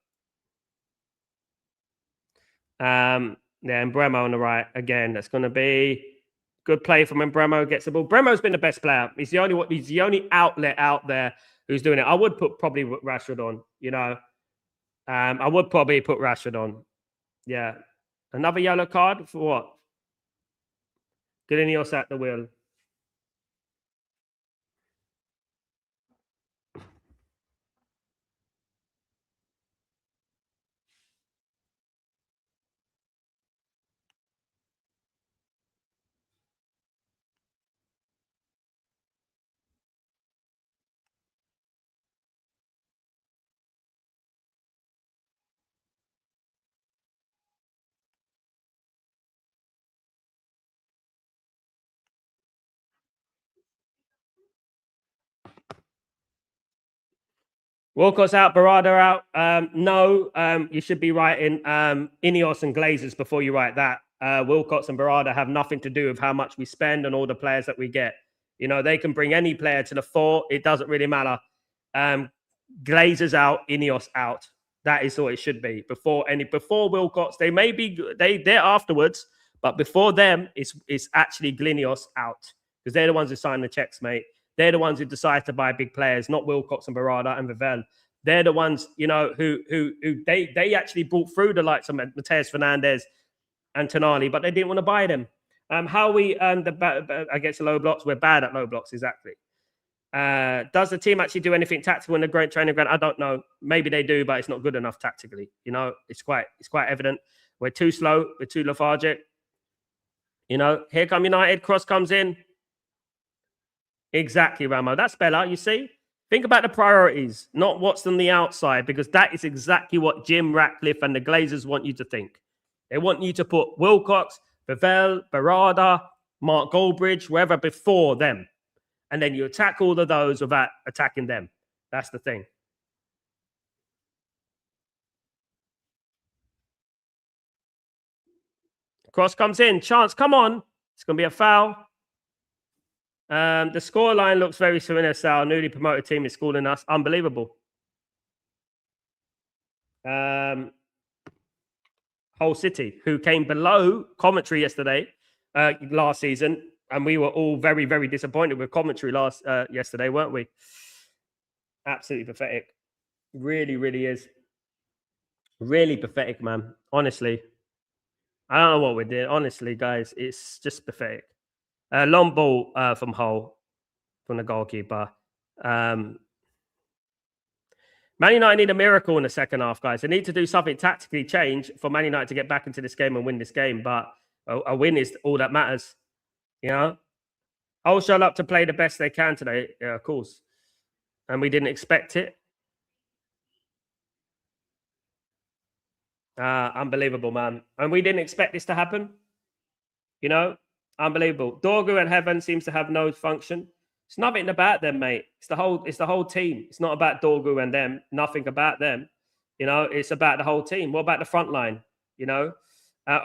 Yeah, and Bremo on the right again. That's going to be good play from when Bremo gets the ball. Bremo's been the best player. He's the only outlet out there who's doing it. I would probably put Rashford on. You know, I would probably put Rashford on. Yeah, another yellow card for what? Glinios at the wheel. Walcott's out, Barada out. No, you should be writing Ineos and Glazers before you write that. Wilcox and Barada have nothing to do with how much we spend and all the players that we get. You know, they can bring any player to the fore. It doesn't really matter. Glazers out, Ineos out. That is what it should be. Before Wilcox, they may be they're afterwards, but before them, it's actually Glinios out because they're the ones who sign the checks, mate. They're the ones who decide to buy big players, not Wilcox and Barada and Vivel. They're the ones, you know, who they actually brought through the likes of Mateus Fernandez and Tonali, but they didn't want to buy them. How we against the low blocks? We're bad at low blocks, exactly. Does the team actually do anything tactical in the great training ground? I don't know. Maybe they do, but it's not good enough tactically. You know, it's quite evident. We're too slow. We're too lethargic. You know, here come United. Cross comes in. Exactly, Ramo. That's better. You see? Think about the priorities, not what's on the outside, because that is exactly what Jim Ratcliffe and the Glazers want you to think. They want you to put Wilcox, Pavel, Barada, Mark Goldbridge, wherever before them. And then you attack all of those without attacking them. That's the thing. Cross comes in. Chance, come on. It's going to be a foul. The scoreline looks very similar. Our newly promoted team is schooling us. Unbelievable. Hull City, who came below Coventry yesterday, last season, and we were all very, very disappointed with Coventry yesterday, weren't we? Absolutely pathetic. Really, really is. Really pathetic, man. Honestly, I don't know what we did. Honestly, guys, it's just pathetic. Long ball from Hull, from the goalkeeper. Man United need a miracle in the second half, guys. They need to do something tactically change for Man United to get back into this game and win this game. But a win is all that matters, you know? Hull showed up to play the best they can today, yeah, of course. And we didn't expect it. Unbelievable, man. And we didn't expect this to happen. You know? Unbelievable. Dorgu and Heaven seems to have no function. It's nothing about them, mate. It's the whole team. It's not about Dorgu and them. Nothing about them. You know, it's about the whole team. What about the front line? You know,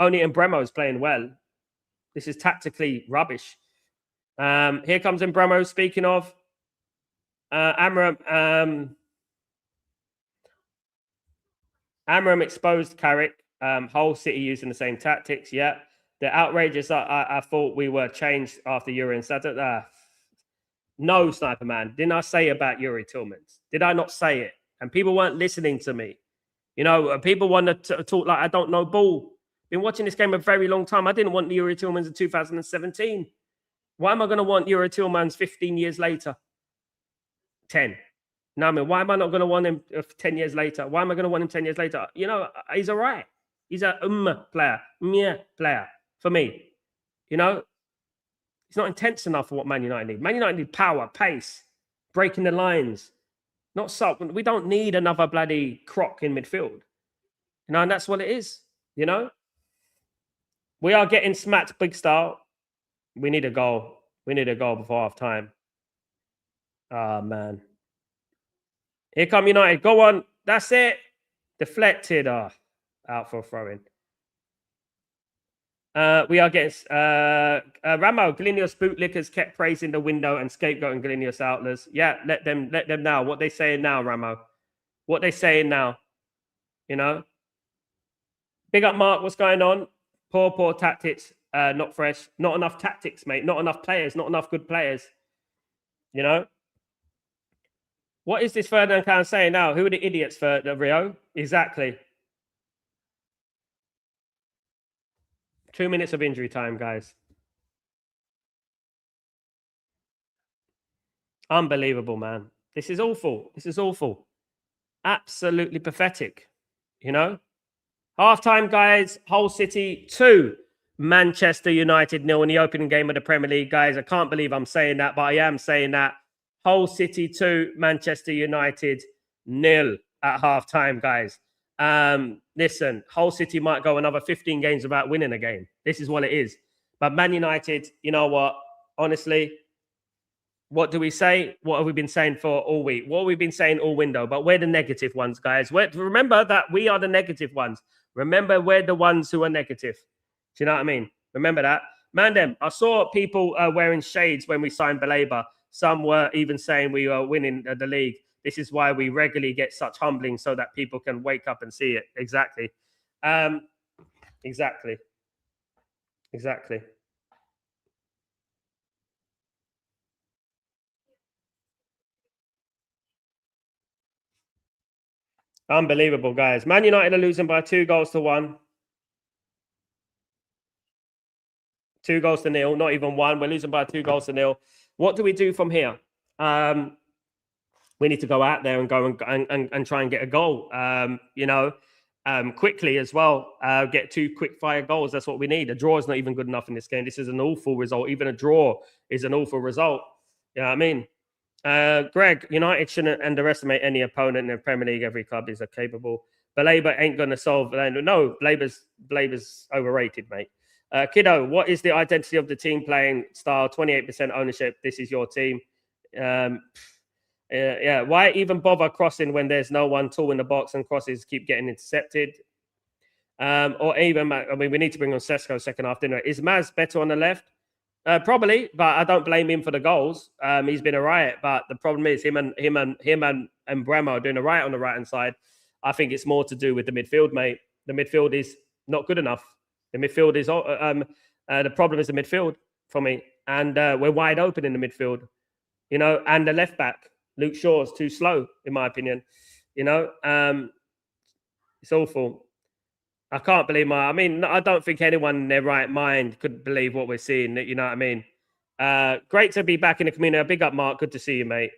only Mbremo's playing well. This is tactically rubbish. Here comes Mbremo. Speaking of Amram exposed Carrick. Hull City using the same tactics. Yeah, the outrageous. I thought we were changed after Yuri and Saturday. No, Sniper Man. Didn't I say about Yuri Tillmans? Did I not say it? And people weren't listening to me. You know, people want to talk like I don't know ball. Been watching this game a very long time. I didn't want Yuri Tillmans in 2017. Why am I going to want Yuri Tillmans 15 years later? 10. No, I mean, why am I not going to want him 10 years later? Why am I going to want him 10 years later? You know, he's all right. He's a player. Player for me. You know, he's not intense enough for what Man United need. Man United need power, pace, breaking the lines. Not so. We don't need another bloody croc in midfield. You know, and that's what it is. You know, we are getting smacked big style. We need a goal. We need a goal before half time. Oh, man. Here come United. Go on. That's it. Deflected. Out for a throw-in. We are getting Ramo. Glinius bootlickers kept praising the window and scapegoating Glinius outlers. Yeah, let them now. What they saying now, Ramo? What they saying now? You know. Big up, Mark. What's going on? Poor tactics. Not fresh. Not enough tactics, mate. Not enough players. Not enough good players. You know. What is this Ferdinand Khan saying now? Who are the idiots for the Rio? Exactly. 2 minutes of injury time, guys. Unbelievable, man. This is awful. This is awful. Absolutely pathetic. You know? Halftime, guys. Hull City 2. Manchester United 0 in the opening game of the Premier League, guys. I can't believe I'm saying that, but I am saying that. Hull City 2, Manchester United 0 at halftime, guys. Listen, Hull City might go another 15 games without winning a game. This is what it is. But Man United, you know what? Honestly, what do we say? What have we been saying for all week? What have we been saying all window? But we're the negative ones, guys. Remember that we are the negative ones. Remember, we're the ones who are negative. Do you know what I mean? Remember that. Man, I saw people wearing shades when we signed Baleba. Some were even saying we are winning the league. This is why we regularly get such humbling so that people can wake up and see it. Exactly. Exactly. Unbelievable, guys. Man United are losing by 2-1. 2-0, not even one. We're losing by 2-0. What do we do from here? We need to go out there and go and try and get a goal. You know, quickly as well. Get 2 quick fire goals. That's what we need. A draw is not even good enough in this game. This is an awful result. Even a draw is an awful result. You know what I mean? Greg, United shouldn't underestimate any opponent in the Premier League. Every club is capable. But Labour ain't going to solve. No, Labour's overrated, mate. Kiddo, what is the identity of the team playing style? 28% ownership. This is your team. Yeah. Why even bother crossing when there's no one tall in the box and crosses keep getting intercepted? Or even, I mean, we need to bring on Sesko second half, didn't we? Is Maz better on the left? Probably, but I don't blame him for the goals. He's been a riot, but the problem is him and Bremo are doing a riot on the right hand side. I think it's more to do with the midfield, mate. The midfield is not good enough. The midfield is the problem is the midfield for me, and we're wide open in the midfield, and the left back Luke Shaw's too slow, in my opinion. It's awful. I can't believe I don't think anyone in their right mind could believe what we're seeing. You know what I mean? Great to be back in the community. Big up, Mark. Good to see you, mate.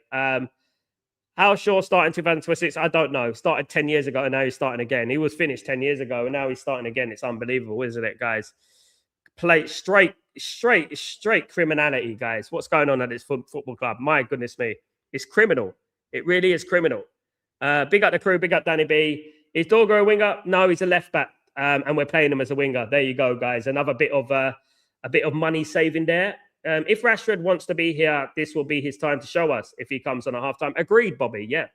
How Shaw starting 2026? I don't know. Started 10 years ago and now he's starting again. He was finished 10 years ago and now he's starting again. It's unbelievable, isn't it, guys? Play straight criminality, guys. What's going on at this football club? My goodness me. It's criminal. It really is criminal. Big up the crew. Big up Danny B. Is Dorgo a winger? No, he's a left back. And we're playing him as a winger. There you go, guys. Another bit of money saving there. If Rashford wants to be here, this will be his time to show us if he comes on a half time. Agreed, Bobby. Yeah,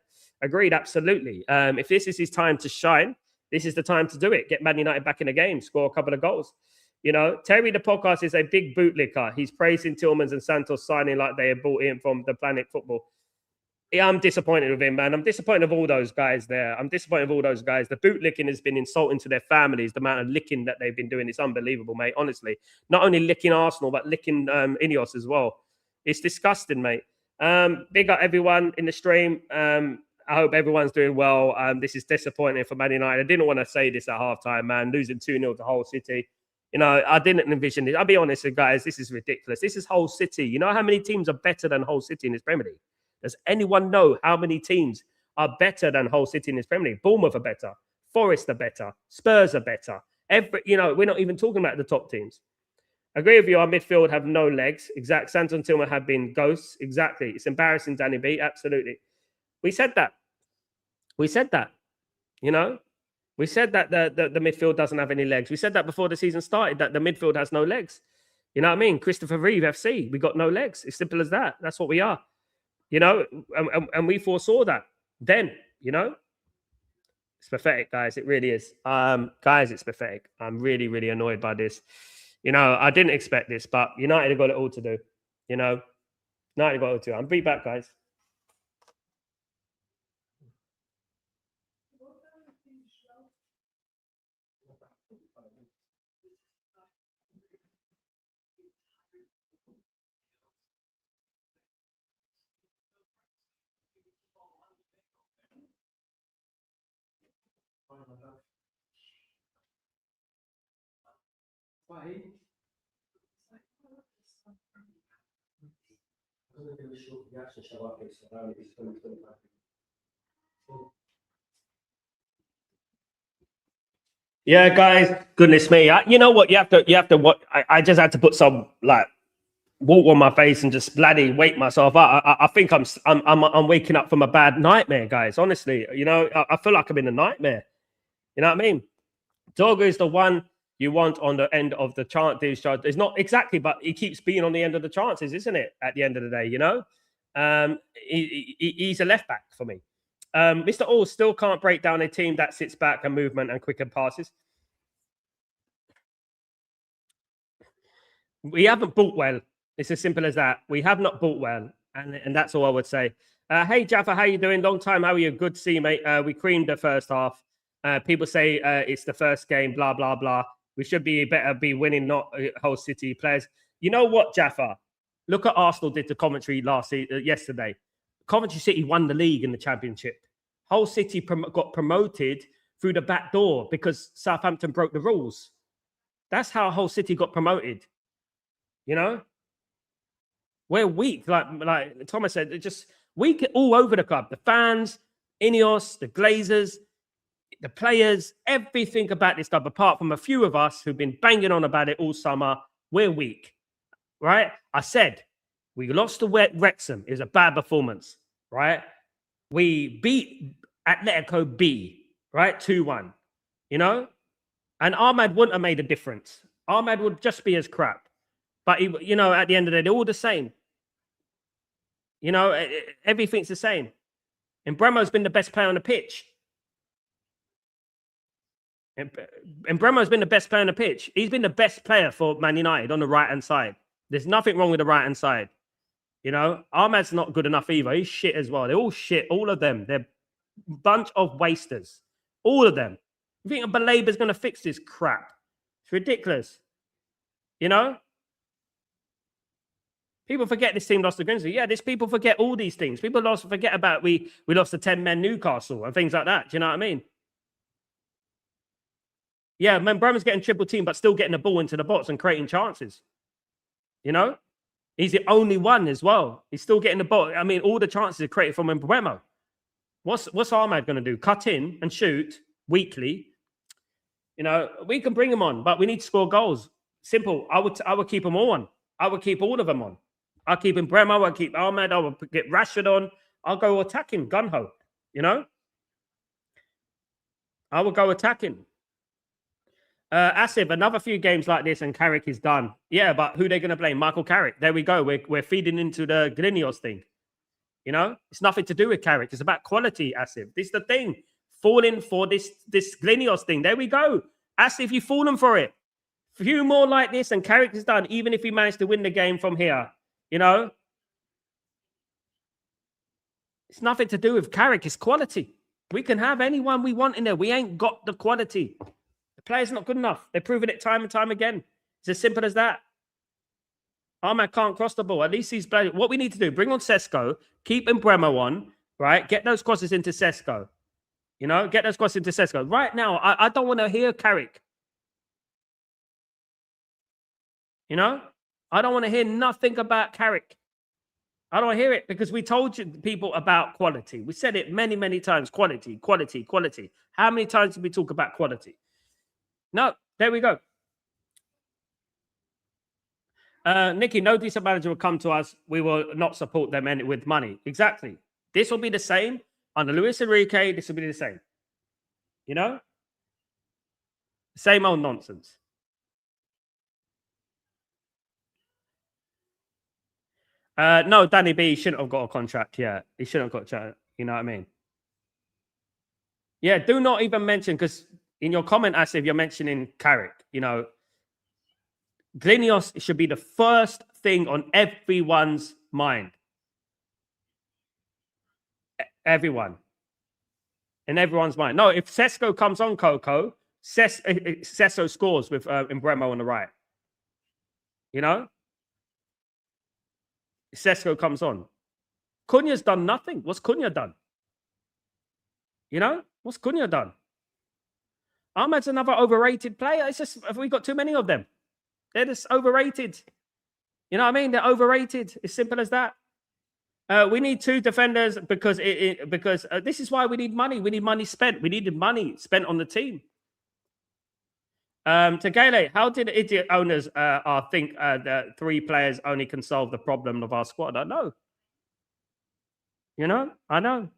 agreed. Absolutely. If this is his time to shine, this is the time to do it. Get Man United back in the game, score a couple of goals. Terry the podcast is a big bootlicker. He's praising Tillmans and Santos signing like they have bought in from the Planet Football. Yeah, I'm disappointed with him, man. I'm disappointed with all those guys there. I'm disappointed with all those guys. The bootlicking has been insulting to their families. The amount of licking that they've been doing is unbelievable, mate. Honestly, not only licking Arsenal, but licking Ineos as well. It's disgusting, mate. Big up everyone in the stream. I hope everyone's doing well. This is disappointing for Man United. I didn't want to say this at halftime, man. Losing 2-0 to Hull City. I didn't envision it. I'll be honest, guys. This is ridiculous. This is Hull City. You know how many teams are better than Hull City in this Premier League? Does anyone know how many teams are better than Hull City in this Premier League? Bournemouth are better. Forest are better. Spurs are better. We're not even talking about the top teams. Agree with you. Our midfield have no legs. Exact. Santos and Tillman have been ghosts. Exactly. It's embarrassing, Danny B. Absolutely. We said that. We said that. We said that the midfield doesn't have any legs. We said that before the season started, that the midfield has no legs. You know what I mean? Christopher Reeve FC. We got no legs. It's simple as that. That's what we are. And we foresaw that then, it's pathetic, guys. It really is. Guys, it's pathetic. I'm really, really annoyed by this. I didn't expect this, but United have got it all to do. United have got it all to do. I'll be back, guys. Yeah, guys. Goodness me. You know what? You have to. What? I just had to put some water on my face and just bloody wake myself up. I think I'm waking up from a bad nightmare, guys. Honestly, I feel like I'm in a nightmare. You know what I mean? Dorgo is the one you want on the end of the chance. It's not exactly, but he keeps being on the end of the chances, isn't it? At the end of the day, he's a left back for me. Mr. All still can't break down a team that sits back and movement and quicker passes. We haven't bought well. It's as simple as that. We have not bought well, and that's all I would say. Hey Jaffa, how you doing? Long time. How are you? Good to see you, mate. We creamed the first half. People say it's the first game. Blah blah blah. We should be winning, not Hull City players. You know what, Jaffa? Look at Arsenal did to Coventry yesterday. Coventry City won the league in the Championship. Hull City got promoted through the back door because Southampton broke the rules. That's how Hull City got promoted. We're weak. Like Thomas said, just weak all over the club. The fans, Ineos, the Glazers. the players, everything about this club, apart from a few of us who've been banging on about it all summer, we're weak, right? I said we lost to Wrexham. It was a bad performance, right? We beat Atletico B, right? 2-1, you know? And Ahmad wouldn't have made a difference. Ahmad would just be as crap. But, at the end of the day, they're all the same. Everything's the same. And Bremo's been the best player on the pitch. And Bremo's been the best player on the pitch. He's been the best player for Man United on the right-hand side. There's nothing wrong with the right-hand side. Ahmad's not good enough either. He's shit as well. They're all shit. All of them. They're a bunch of wasters. All of them. You think a Balaba's going to fix this crap? It's ridiculous. People forget this team lost to Grimsby. Yeah, people forget all these things. People forget about we lost to 10-men Newcastle and things like that. Do you know what I mean? Yeah, man, Bremer's getting triple team, but still getting the ball into the box and creating chances. He's the only one as well. He's still getting the ball. I mean, all the chances are created from Bremo. What's Ahmad going to do? Cut in and shoot weekly. We can bring him on, but we need to score goals. Simple. I would keep them all on. I would keep all of them on. I'll keep him Bremo. I'll keep Ahmad. I will get Rashford on. I'll go attacking, gun-ho. I will go attacking. Asif, another few games like this and Carrick is done. Yeah, but who they're going to blame? Michael Carrick. There we go. We're feeding into the Glinios thing. It's nothing to do with Carrick. It's about quality, Asif. This is the thing. Falling for this Glinios thing. There we go. Asif, you've fallen for it. A few more like this and Carrick is done, even if he managed to win the game from here. It's nothing to do with Carrick. It's quality. We can have anyone we want in there. We ain't got the quality. The player's not good enough. They've proven it time and time again. It's as simple as that. Ahmad can't cross the ball. At least he's playing. What we need to do, bring on Sesko, keep Bremo on, right? Get those crosses into Sesko. Get those crosses into Sesko. Right now, I don't want to hear Carrick. I don't want to hear nothing about Carrick. I don't hear it because we told you people about quality. We said it many, many times. Quality, quality, quality. How many times did we talk about quality? No, there we go. Nikki, no decent manager will come to us. We will not support them with money. Exactly. This will be the same. Under Luis Enrique, this will be the same. Same old nonsense. No, Danny B shouldn't have got a contract yet. He shouldn't have got a contract. You know what I mean? Yeah, do not even mention, because in your comment, Asif, you're mentioning Carrick. Glinios should be the first thing on everyone's mind. Everyone. In everyone's mind. No, if Sesko comes on, Coco, Sesko scores with Bremo on the right. Sesko comes on. Cunha's done nothing. What's Cunha done? What's Cunha done? Ahmad's another overrated player. It's just, have we got too many of them? They're just overrated. You know what I mean? They're overrated. It's simple as that. We need two defenders because this is why we need money. We need money spent. We needed money spent on the team. Tegele, how did idiot owners think that 3 players only can solve the problem of our squad? I know. I know.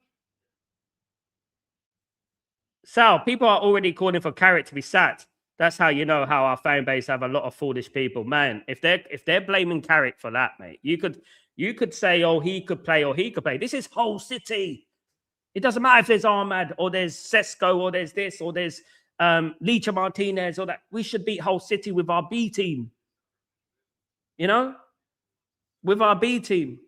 Sal, people are already calling for Carrick to be sacked. That's how you know how our fan base have a lot of foolish people. Man, if they're blaming Carrick for that, mate, you could say, oh, he could play or he could play. This is Hull City. It doesn't matter if there's Ahmad or there's Sesko or there's this or there's Licha Martinez or that. We should beat Hull City with our B team. With our B team.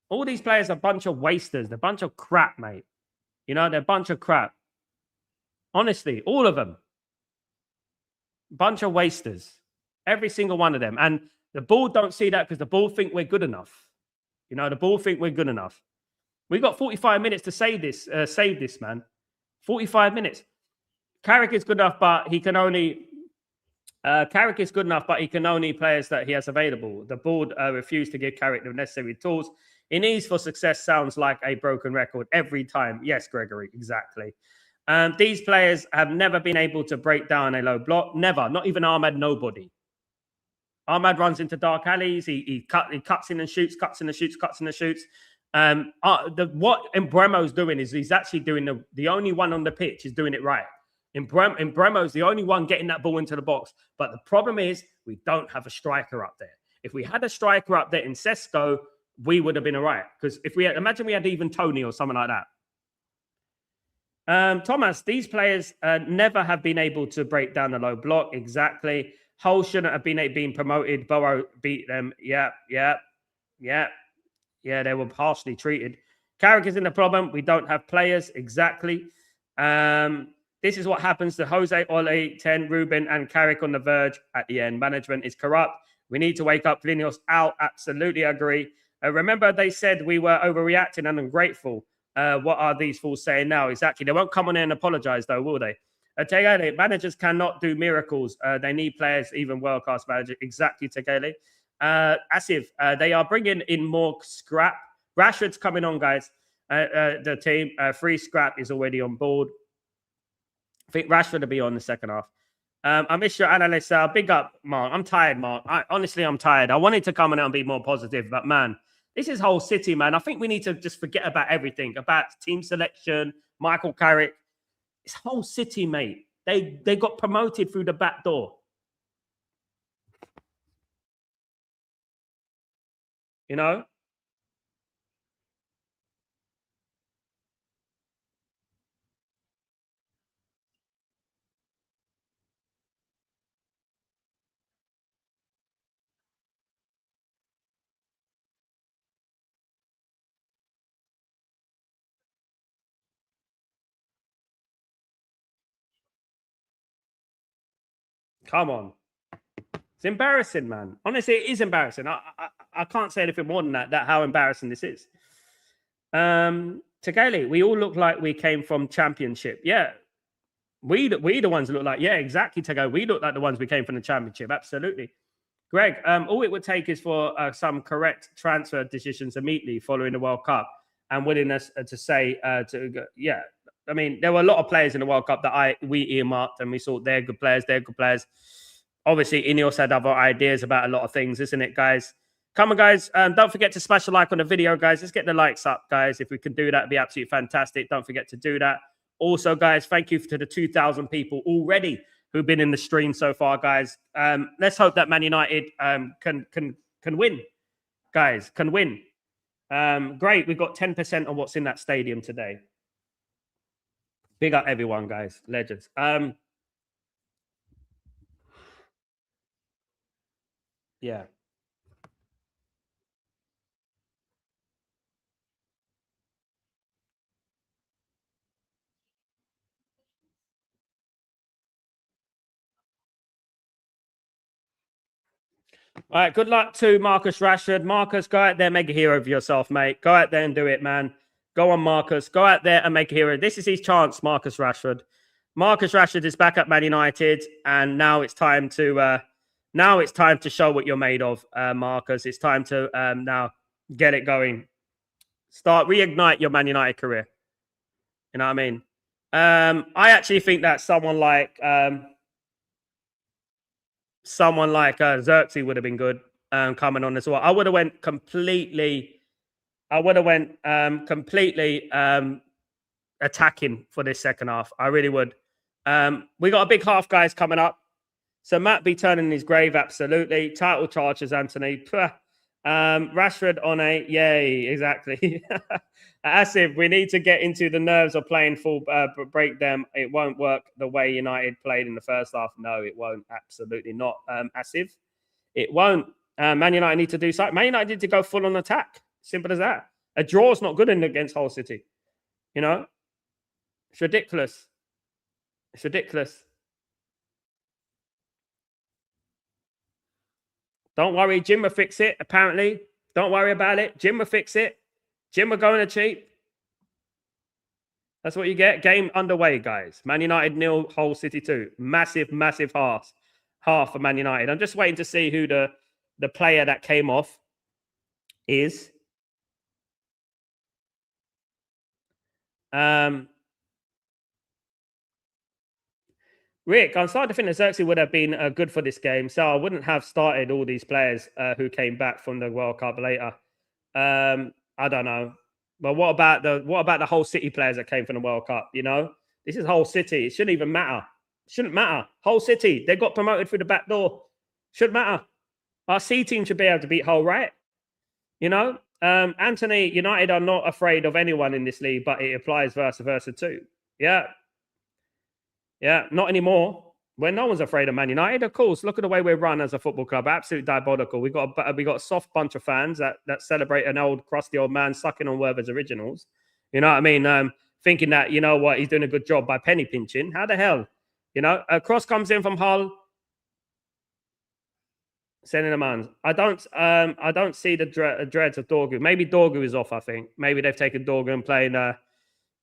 All these players are a bunch of wasters. They're a bunch of crap, mate. They're a bunch of crap. Honestly, all of them. Bunch of wasters. Every single one of them. And the board don't see that because the board think we're good enough. The board think we're good enough. We got 45 minutes to save this, man. 45 minutes. Carrick is good enough, but he can only... Carrick is good enough, but he can only players that he has available. The board refused to give Carrick the necessary tools. In ease for success sounds like a broken record every time. Yes, Gregory, exactly. These players have never been able to break down a low block. Never. Not even Ahmad, nobody. Ahmad runs into dark alleys. He cuts in and shoots, cuts in and shoots, cuts in and shoots. What Mbremo's doing is he's actually doing the only one on the pitch is doing it right. Mbremo's the only one getting that ball into the box. But the problem is we don't have a striker up there. If we had a striker up there in Sesko, we would have been all right. Because imagine we had even Tony or something like that. Thomas, these players never have been able to break down the low block. Exactly. Hull shouldn't have been promoted. Borough beat them. Yeah. They were harshly treated. Carrick is in the problem. We don't have players. Exactly. This is what happens to Jose, Ole, Ten, Ruben, and Carrick on the verge at the end. Management is corrupt. We need to wake up. Plinios out. Absolutely agree. Remember, they said we were overreacting and ungrateful. What are these fools saying now? Exactly. They won't come on in and apologize, though, will they? Tegele, managers cannot do miracles. They need players, even world-class managers. Exactly, Tegele. Asif, they are bringing in more scrap. Rashford's coming on, guys. The team, free scrap is already on board. I think Rashford will be on the second half. I miss your analyst. Big up, Mark. I'm tired, Mark. Honestly, I'm tired. I wanted to come on and be more positive, but man, this is whole City, man. I think we need to just forget about everything, about team selection, Michael Carrick. It's whole City, mate. They got promoted through the back door. You know? Come on. It's embarrassing, man. Honestly, it is embarrassing. I can't say anything more than that how embarrassing this is. Tegale, we all look like we came from championship. Yeah. We the ones that look like, yeah, exactly, Tegale. We look like the ones we came from the championship. Absolutely. Greg, all it would take is for some correct transfer decisions immediately following the World Cup and willingness to say, yeah. I mean, there were a lot of players in the World Cup that we earmarked and we thought they're good players. Obviously, Ineos had other ideas about a lot of things, isn't it, guys? Come on, guys. Don't forget to smash a like on the video, guys. Let's get the likes up, guys. If we can do that, it'd be absolutely fantastic. Don't forget to do that. Also, guys, thank you to the 2,000 people already who've been in the stream so far, guys. Let's hope that Man United can win, guys. Can win. Great. We've got 10% on what's in that stadium today. Big up everyone, guys. Legends. Yeah. All right, good luck to Marcus Rashford. Marcus, go out there, make a hero of yourself, mate. Go out there and do it, man. Go on, Marcus. Go out there and make a hero. This is his chance, Marcus Rashford. Marcus Rashford is back at Man United, and now it's time to show what you're made of, Marcus. It's time to now get it going. Reignite your Man United career. You know what I mean? I actually think that someone like Xerxes would have been good coming on as well. I would have went completely attacking for this second half. I really would. We got a big half, guys, coming up. So Matt be turning in his grave, absolutely. Title charges, Anthony. Rashford on a yay, exactly. Asif, we need to get into the nerves of playing full break them. It won't work the way United played in the first half. No, it won't. Absolutely not. Asif, it won't. Man United need to do something. Man United need to go full on attack. Simple as that. A draw is not good against Hull City. You know, it's ridiculous. It's ridiculous. Don't worry, Jim will fix it, apparently. Don't worry about it. Jim will fix it. Jim will go in a cheap. That's what you get. Game underway, guys. Man United 0, Hull City 2. Massive, massive half for Man United. I'm just waiting to see who the player that came off is. Rick, I'm starting to think that Xerxes would have been good for this game, so I wouldn't have started all these players who came back from the World Cup later. I don't know, but what about the whole City players that came from the World Cup? You know, this is whole City. It shouldn't even matter. It shouldn't matter. Whole City, they got promoted through the back door. Shouldn't matter. Our C team should be able to beat Hull, right? You know, Anthony, United are not afraid of anyone in this league, but it applies vice versa too. Yeah, yeah, not anymore. When no one's afraid of Man United, of course. Look at the way we're run as a football club. Absolutely diabolical. We got a soft bunch of fans that celebrate an old crusty old man sucking on Werther's originals. You know what I mean? Thinking that you know what he's doing a good job by penny pinching. How the hell? You know, a cross comes in from Hull. Sending them on. I don't see the dreads of Dorgu. Maybe Dorgu is off. I think maybe they've taken Dorgu and playing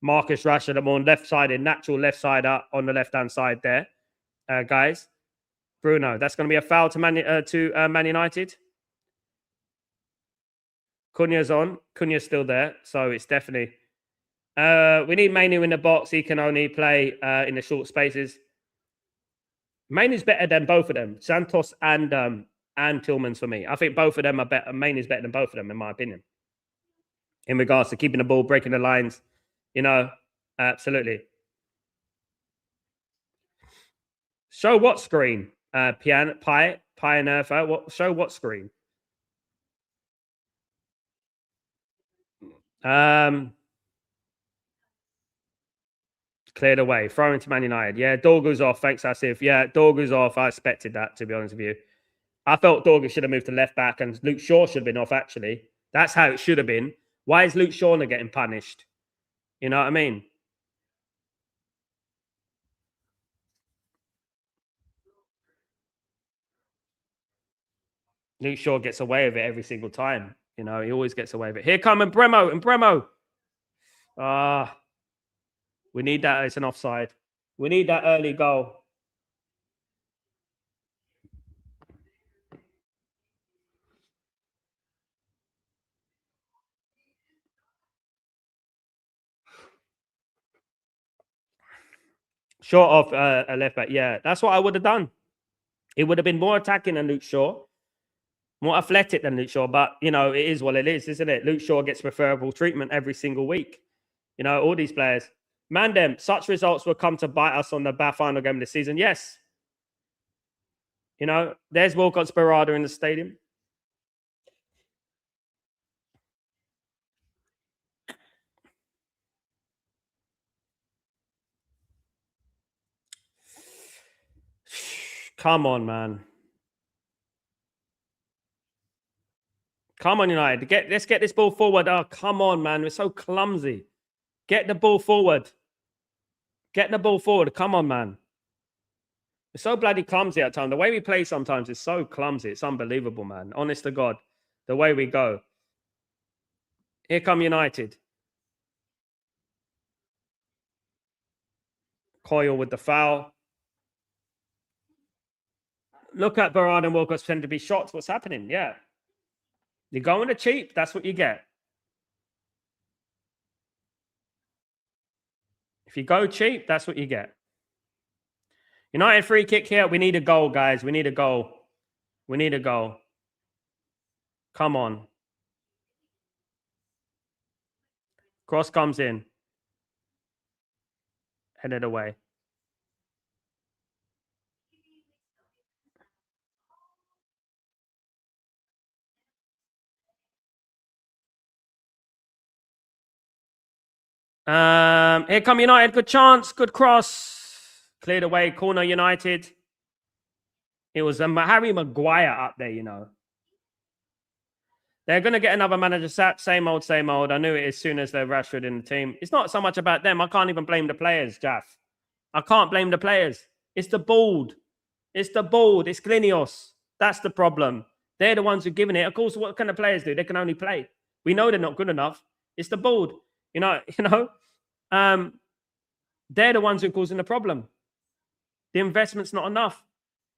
Marcus Rashford more on left sided, natural left side up on the left hand side there, guys. Bruno, that's going to be a foul to Man United. Cunha's on. Cunha's still there, so it's definitely. We need Mainu in the box. He can only play in the short spaces. Mainu's better than both of them, Santos and Tillmans for me. I think both of them are better. Mainu's better than both of them, in my opinion. In regards to keeping the ball, breaking the lines, you know, absolutely. Show what screen? Pioneer. What? Show what screen? Cleared away. Throw into Man United. Yeah, Dorgu's off. Thanks, Asif. Yeah, Dorgu's off. I expected that, to be honest with you. I felt Dorgu should have moved to left back and Luke Shaw should have been off, actually. That's how it should have been. Why is Luke Shaw not getting punished? You know what I mean? Luke Shaw gets away with it every single time. You know, he always gets away with it. Here come Bremo. We need that. It's an offside. We need that early goal. Short of a left back. Yeah, that's what I would have done. It would have been more attacking than Luke Shaw, more athletic than Luke Shaw. But, you know, it is what it is, isn't it? Luke Shaw gets preferable treatment every single week. You know, all these players. Mandem, such results will come to bite us on the final game of the season. Yes. You know, there's Walcott's Berardi in the stadium. Come on, man. Come on, United. Let's get this ball forward. Oh, come on, man. We're so clumsy. Get the ball forward. Get the ball forward. Come on, man. We're so bloody clumsy at times. The way we play sometimes is so clumsy. It's unbelievable, man. Honest to God. The way we go. Here come United. Coyle with the foul. Look at Berard and Wilcox pretend to be shots. What's happening? Yeah. You're going to cheap. That's what you get. If you go cheap, that's what you get. United free kick here. We need a goal, guys. We need a goal. We need a goal. Come on. Cross comes in. Headed away. Here come United. Good chance. Good cross. Cleared away. Corner United. It was Harry Maguire up there, you know. They're going to get another manager sacked. Same old, same old. I knew it as soon as they're Rashford in the team. It's not so much about them. I can't even blame the players, Jaff. I can't blame the players. It's the board. It's the board. It's Glinios. That's the problem. They're the ones who're giving it. Of course, what can the players do? They can only play. We know they're not good enough. It's the board. They're the ones who are causing the problem. The investment's not enough.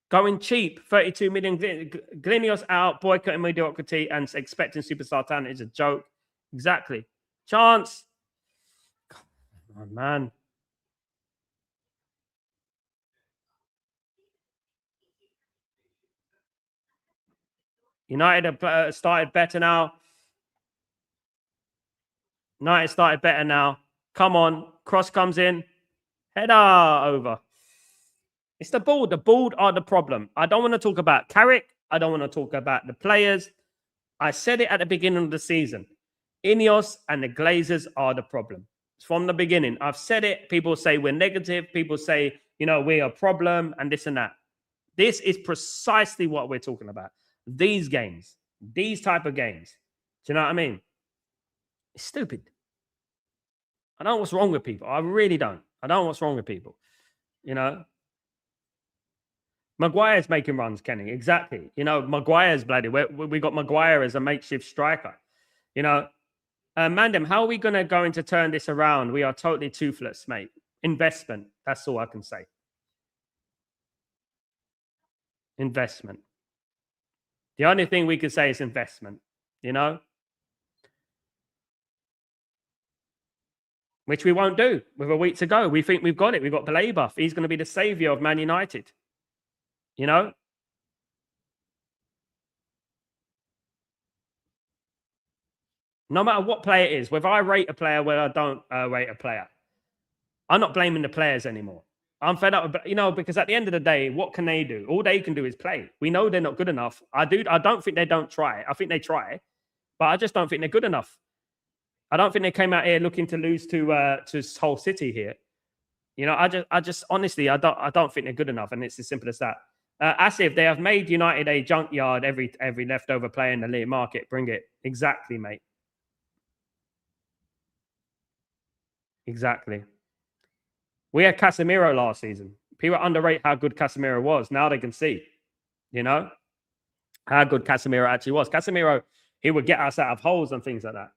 Going cheap, 32 million. Glinios out, boycotting mediocrity and expecting superstar talent is a joke. Exactly. Chance. Oh, man. United have started better now. United started better now. Come on. Cross comes in. Header over. It's the ball. The ball are the problem. I don't want to talk about Carrick. I don't want to talk about the players. I said it at the beginning of the season. Ineos and the Glazers are the problem. From the beginning, I've said it. People say we're negative. People say, we're a problem and this and that. This is precisely what we're talking about. These games, these type of games. Do you know what I mean? It's stupid. I don't know what's wrong with people. I really don't. I don't know what's wrong with people. You know, Maguire's making runs, Kenny. Exactly. Maguire's bloody. We got Maguire as a makeshift striker. Mandem, how are we going to turn this around? We are totally toothless, mate. Investment. That's all I can say. Investment. The only thing we can say is investment, which we won't do with a week to go. We think we've got it. We've got Baleba. He's going to be the savior of Man United. No matter what player it is, whether I rate a player, whether I don't rate a player, I'm not blaming the players anymore. I'm fed up, because at the end of the day, what can they do? All they can do is play. We know they're not good enough. I don't think they don't try. I think they try, but I just don't think they're good enough. I don't think they came out here looking to lose to Hull City here. I just honestly, I don't think they're good enough, and it's as simple as that. Asif, they have made United a junkyard. Every leftover player in the league market, bring it. Exactly, mate. Exactly. We had Casemiro last season. People underrate how good Casemiro was. Now they can see, how good Casemiro actually was. Casemiro, he would get us out of holes and things like that,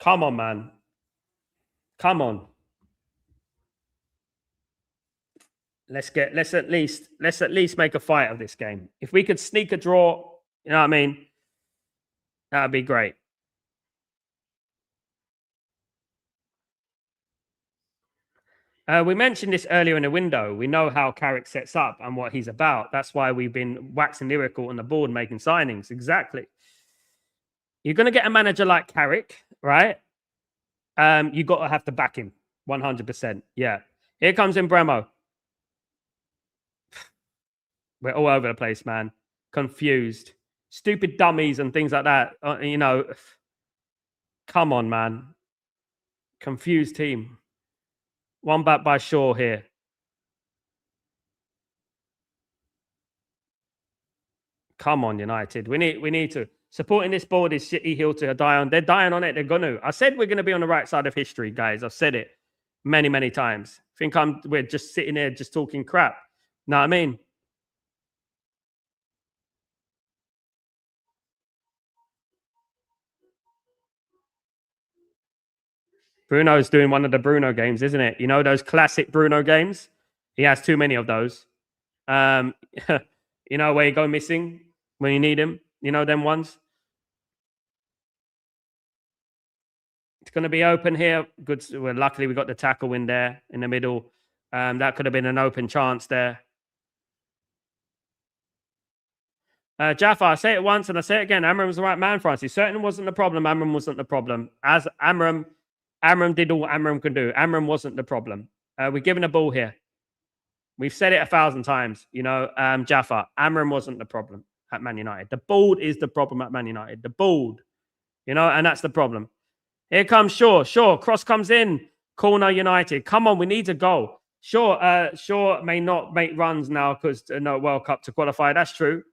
Come on, man. Come on. Let's at least make a fight of this game. If we could sneak a draw, you know what I mean? That'd be great. We mentioned this earlier in the window. We know how Carrick sets up and what he's about. That's why we've been waxing lyrical on the board, making signings. Exactly. You're going to get a manager like Carrick, right? You got to have to back him 100%. Yeah. Here comes Bremo. We're all over the place, man. Confused. Stupid dummies and things like that. Come on, man. Confused team. One back by Shaw here. Come on, United. We need to. Supporting this board is shitty hill to die on. They're dying on it. They're going to. I said we're going to be on the right side of history, guys. I've said it many, many times. We're just sitting here just talking crap. Know what I mean? Bruno's doing one of the Bruno games, isn't it? Those classic Bruno games? He has too many of those. Where you go missing when you need him. Them ones. It's going to be open here. Good. Well, luckily, we got the tackle in there in the middle. That could have been an open chance there. Jaffa, I say it once and I say it again. Amram was the right man for us. He certainly wasn't the problem. Amram wasn't the problem. As Amram did all Amram can do. Amram wasn't the problem. We're giving a ball here. We've said it 1,000 times. Jaffa, Amram wasn't the problem at Man United. The ball is the problem at Man United. The ball, and that's the problem. Here comes Shaw. Cross comes in. Corner United. Come on, we need a goal. Shaw may not make runs now because no World Cup to qualify. That's true.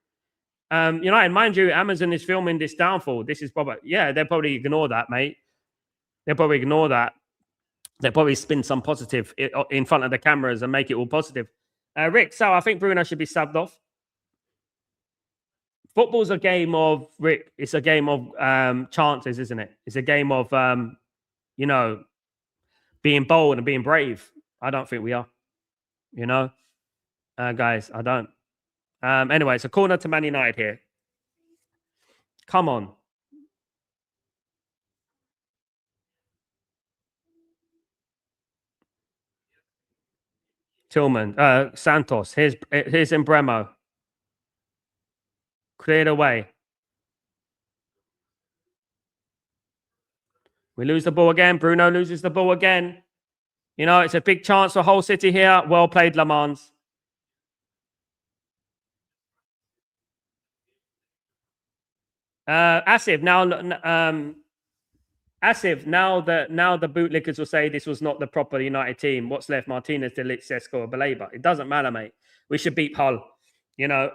United, mind you, Amazon is filming this downfall. This is probably, they'll probably ignore that, mate. They'll probably ignore that. They'll probably spin some positive in front of the cameras and make it all positive. Rick, so I think Bruno should be subbed off. Football's a game of, Rick, it's a game of chances, isn't it? It's a game of, being bold and being brave. I don't think we are, guys, I don't. Anyway, it's a corner to Man United here. Come on. Tillman. Santos. Here's Embremo. Cleared away. We lose the ball again. Bruno loses the ball again. You know, it's a big chance for Hull City here. Well played, Le Mans. Asif, now the bootlickers will say this was not the proper United team. What's left? Martinez, Delic, Sesko, or Baleba. It doesn't matter, mate. We should beat Hull. You know,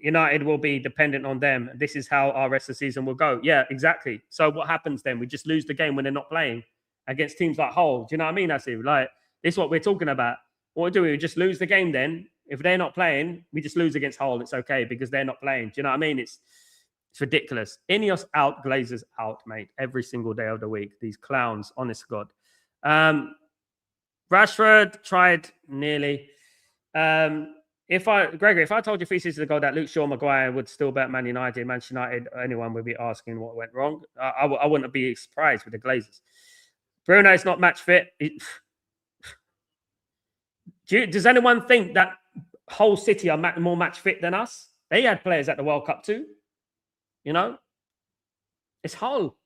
United will be dependent on them. This is how our rest of the season will go. Yeah, exactly. So what happens then? We just lose the game when they're not playing against teams like Hull. Do you know what I mean, Asif? Like, this is what we're talking about. What do we? We just lose the game then. If they're not playing, we just lose against Hull. It's okay because they're not playing. Do you know what I mean? It's ridiculous. Ineos out, Glazers out, mate. Every single day of the week. These clowns, honest to God. Rashford tried nearly. Gregory, if I told you 3 seasons ago that Luke Shaw, Maguire would still bet Man United, Manchester United, anyone would be asking what went wrong. I wouldn't be surprised with the Glazers. Bruno is not match fit. Does anyone think that Hull City are more match fit than us? They had players at the World Cup too. You know, it's Hull.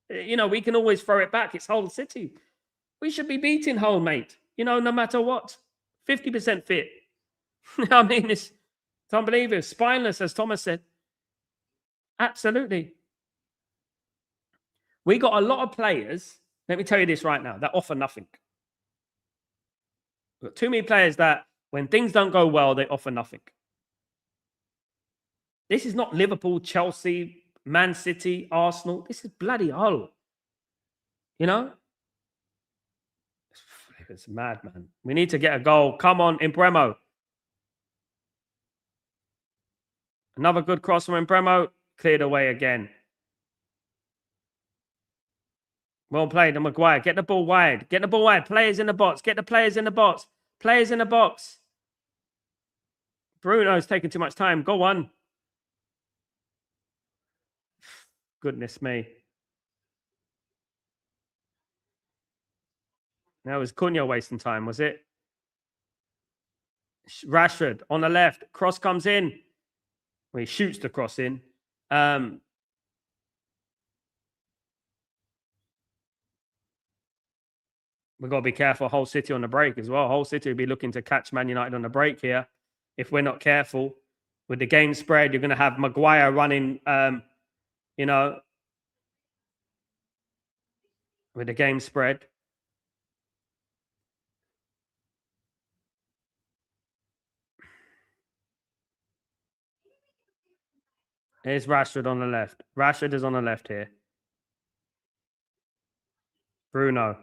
You know, we can always throw it back. It's Hull City. We should be beating Hull, mate. You know, no matter what. 50% fit. I mean, it's unbelievable. Spineless, as Thomas said. Absolutely. We got a lot of players, let me tell you this right now, that offer nothing. We've got too many players that when things don't go well, they offer nothing. This is not Liverpool, Chelsea, Man City, Arsenal. This is bloody Hull. You know? It's mad, man. We need to get a goal. Come on, Embremo. Another good cross from Embremo. Cleared away again. Well played, Maguire. Get the ball wide. Get the ball wide. Players in the box. Get the players in the box. Players in the box. Bruno's taking too much time. Go on. Goodness me. That was Cunha wasting time, was it? Rashford on the left. Cross comes in. Well, he shoots the cross in. We've got to be careful. Hull City on the break as well. Hull City will be looking to catch Man United on the break here. If we're not careful with the game spread, you're going to have Maguire running, you know, with the game spread. Here's Rashford on the left. Rashford is on the left here. Bruno.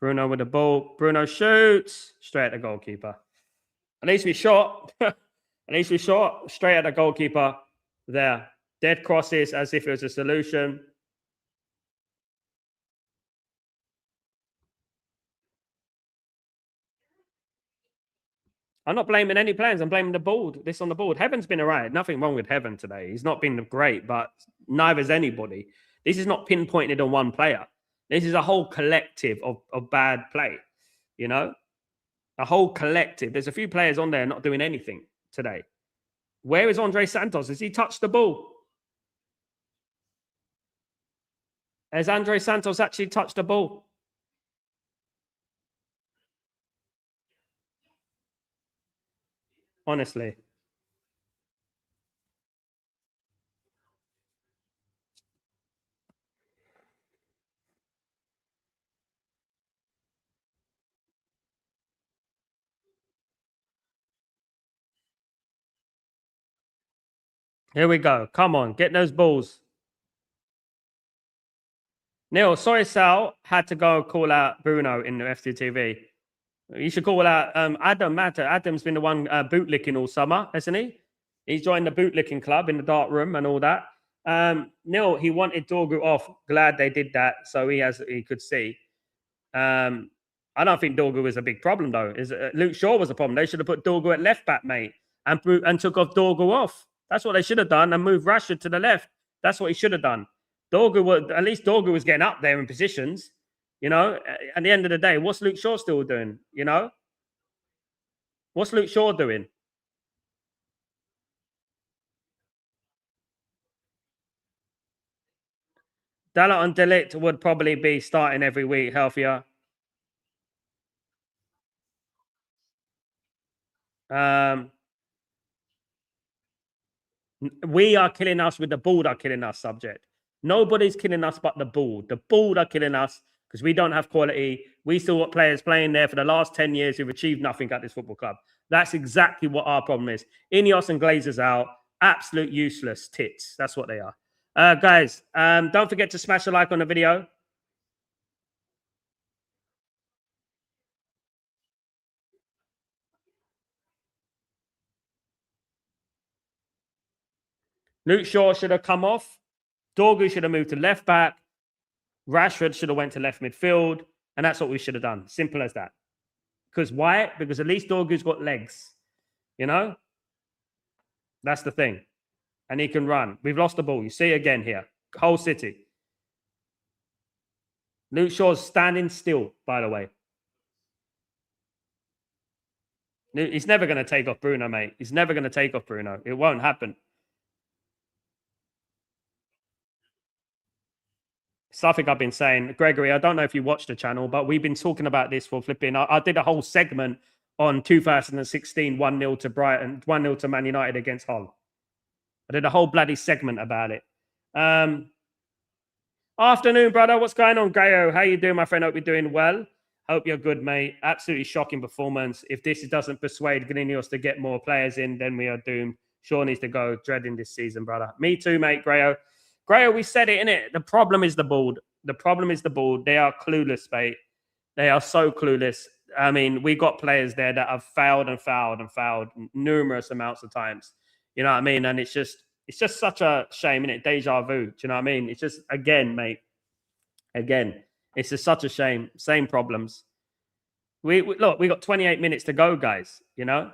Bruno with the ball. Bruno shoots straight at the goalkeeper. At least we shot. At least we shot straight at the goalkeeper there. Dead crosses as if it was a solution. I'm not blaming any players. I'm blaming the board. This on the board. Heaven's been all right. Nothing wrong with Heaven today. He's not been great, but neither's anybody. This is not pinpointed on one player. This is a whole collective of bad play, you know? A whole collective. There's a few players on there not doing anything today. Where is Andre Santos? Has he touched the ball? Has Andre Santos actually touched the ball? Honestly. Here we go. Come on, get those balls. Neil, sorry, Sal had to go call out Bruno in the FCTV. You should call out Adam Matter. Adam's been the one bootlicking all summer, hasn't he? He's joined the bootlicking club in the dark room and all that. Neil, he wanted Dorgu off. Glad they did that, so he could see. I don't think Dorgu is a big problem though. Luke Shaw was a problem. They should have put Dorgu at left back, mate, and took off Dorgu off. That's what they should have done and moved Rashford to the left. That's what he should have done. At least Dorgu was getting up there in positions. You know, at the end of the day, what's Luke Shaw still doing? You know, what's Luke Shaw doing? Dalot and Delict would probably be starting every week healthier. We are killing us with the ball are killing us subject. Nobody's killing us but the ball. The ball are killing us because we don't have quality. We still got players playing there for the last 10 years who've achieved nothing at this football club. That's exactly what our problem is. Ineos and Glazers out. Absolute useless tits. That's what they are. Guys, don't forget to smash a like on the video. Luke Shaw should have come off. Dorgu should have moved to left back. Rashford should have went to left midfield. And that's what we should have done. Simple as that. Because why? Because at least Dorgu's got legs. You know? That's the thing. And he can run. We've lost the ball. You see again here. Whole City. Luke Shaw's standing still, by the way. He's never going to take off Bruno, mate. He's never going to take off Bruno. It won't happen. Something I've been saying, Gregory, I don't know if you watched the channel, but we've been talking about this for flipping. I did a whole segment on 2016 1-0 to Brighton, 1-0 to Man United against Hull. I did a whole bloody segment about it. Afternoon, brother. What's going on, Gayo? How you doing, my friend? Hope you're doing well. Hope you're good, mate. Absolutely shocking performance. If this doesn't persuade Ineos to get more players in, then we are doomed. Shaw needs to go. Dreading this season, brother. Me too, mate, Grayo. Grayo, we said it, innit? The problem is the board. The problem is the board. They are clueless, mate. They are so clueless. I mean, we got players there that have failed and failed and failed numerous amounts of times. You know what I mean? And it's just such a shame, innit? Deja vu. Do you know what I mean? It's just, again, mate. Again, it's just such a shame. Same problems. We look, we got 28 minutes to go, guys, you know?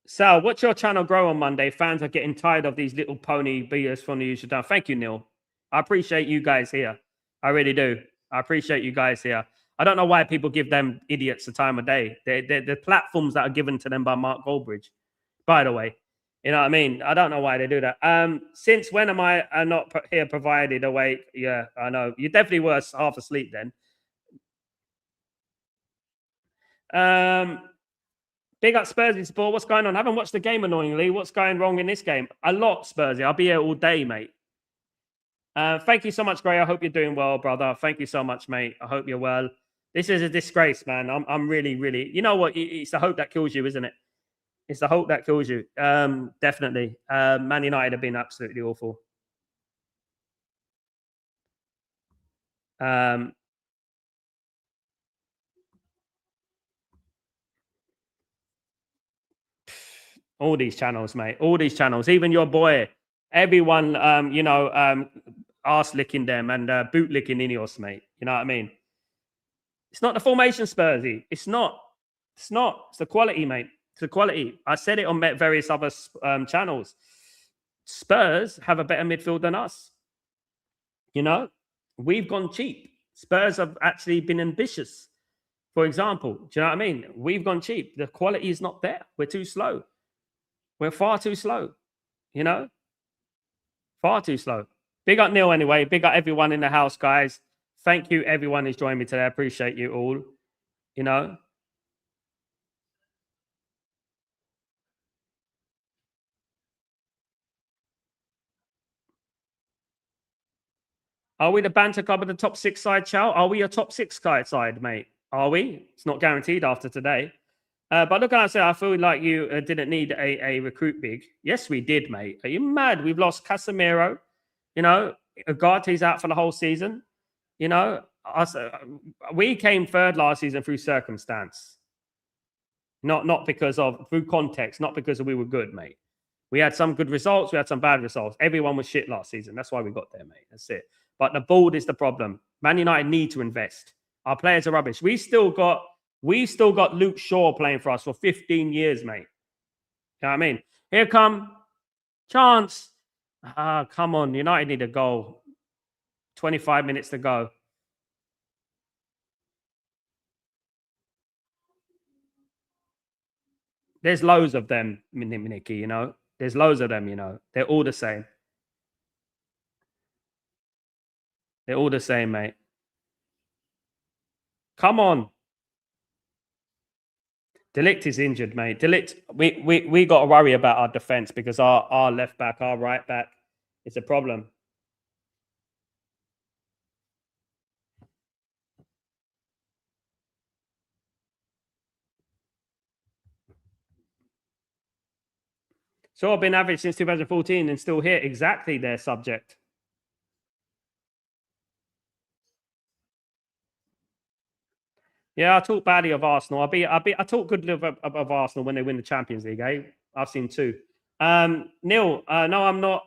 Sal, watch your channel grow on Monday. Fans are getting tired of these little pony BS from the usual down. Thank you, Neil. I appreciate you guys here. I really do. I appreciate you guys here. I don't know why people give them idiots the time of day. They're the platforms that are given to them by Mark Goldbridge, by the way. You know what I mean? I don't know why they do that. Since when am I not here provided awake? Yeah, I know. You definitely were half asleep then. Big up Spursy support. What's going on? I haven't watched the game, annoyingly. What's going wrong in this game? A lot, Spursy. I'll be here all day, mate. Thank you so much, Gray. I hope you're doing well, brother. Thank you so much, mate. I hope you're well. This is a disgrace, man. I'm really, really... You know what? It's the hope that kills you, isn't it? It's the hope that kills you. Definitely. Man United have been absolutely awful. All these channels, mate. All these channels. Even your boy. Everyone, arse licking them and boot licking Ineos, mate. You know what I mean? It's not the formation, Spursy. It's not. It's not. It's the quality, mate. It's the quality. I said it on various other channels. Spurs have a better midfield than us. You know, we've gone cheap. Spurs have actually been ambitious. For example, do you know what I mean? We've gone cheap. The quality is not there. We're too slow. We're far too slow. You know, far too slow. Big up Neil anyway. Big up everyone in the house, guys. Thank you, everyone who's joined me today. I appreciate you all. You know. Are we the banter club of the top 6 side, Chow? Are we a top 6 side, mate? Are we? It's not guaranteed after today. But look, I say, I feel like you didn't need a recruit big. Yes, we did, mate. Are you mad? We've lost Casemiro. You know, Ugarte's out for the whole season. You know, we came third last season through circumstance. Not because of, through context, not because we were good, mate. We had some good results. We had some bad results. Everyone was shit last season. That's why we got there, mate. That's it. But the board is the problem. Man United need to invest. Our players are rubbish. We still got We've still got Luke Shaw playing for us for 15 years, mate. You know what I mean? Here come chance. Come on. United need a goal. 25 minutes to go. There's loads of them, Nicky, you know. There's loads of them, you know. They're all the same. They're all the same, mate. Come on. Delict is injured, mate. Delict, we got to worry about our defense because our left back, our right back is a problem. So I've been average since 2014 and still here. Exactly their subject. Yeah, I talk badly of Arsenal. I talk good of Arsenal when they win the Champions League. Eh? I've seen two. Neil, no, I'm not.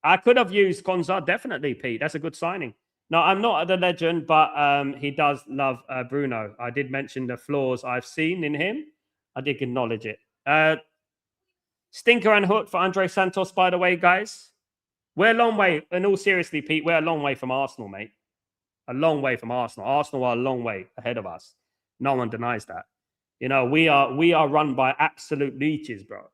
I could have used Konza, definitely, Pete. That's a good signing. No, I'm not the legend, but he does love Bruno. I did mention the flaws I've seen in him. I did acknowledge it. Stinker and Hook for Andre Santos, by the way, guys. We're a long way, in all seriously, Pete, we're a long way from Arsenal, mate. A long way from Arsenal. Arsenal are a long way ahead of us. No one denies that. You know, we are run by absolute leeches, bro.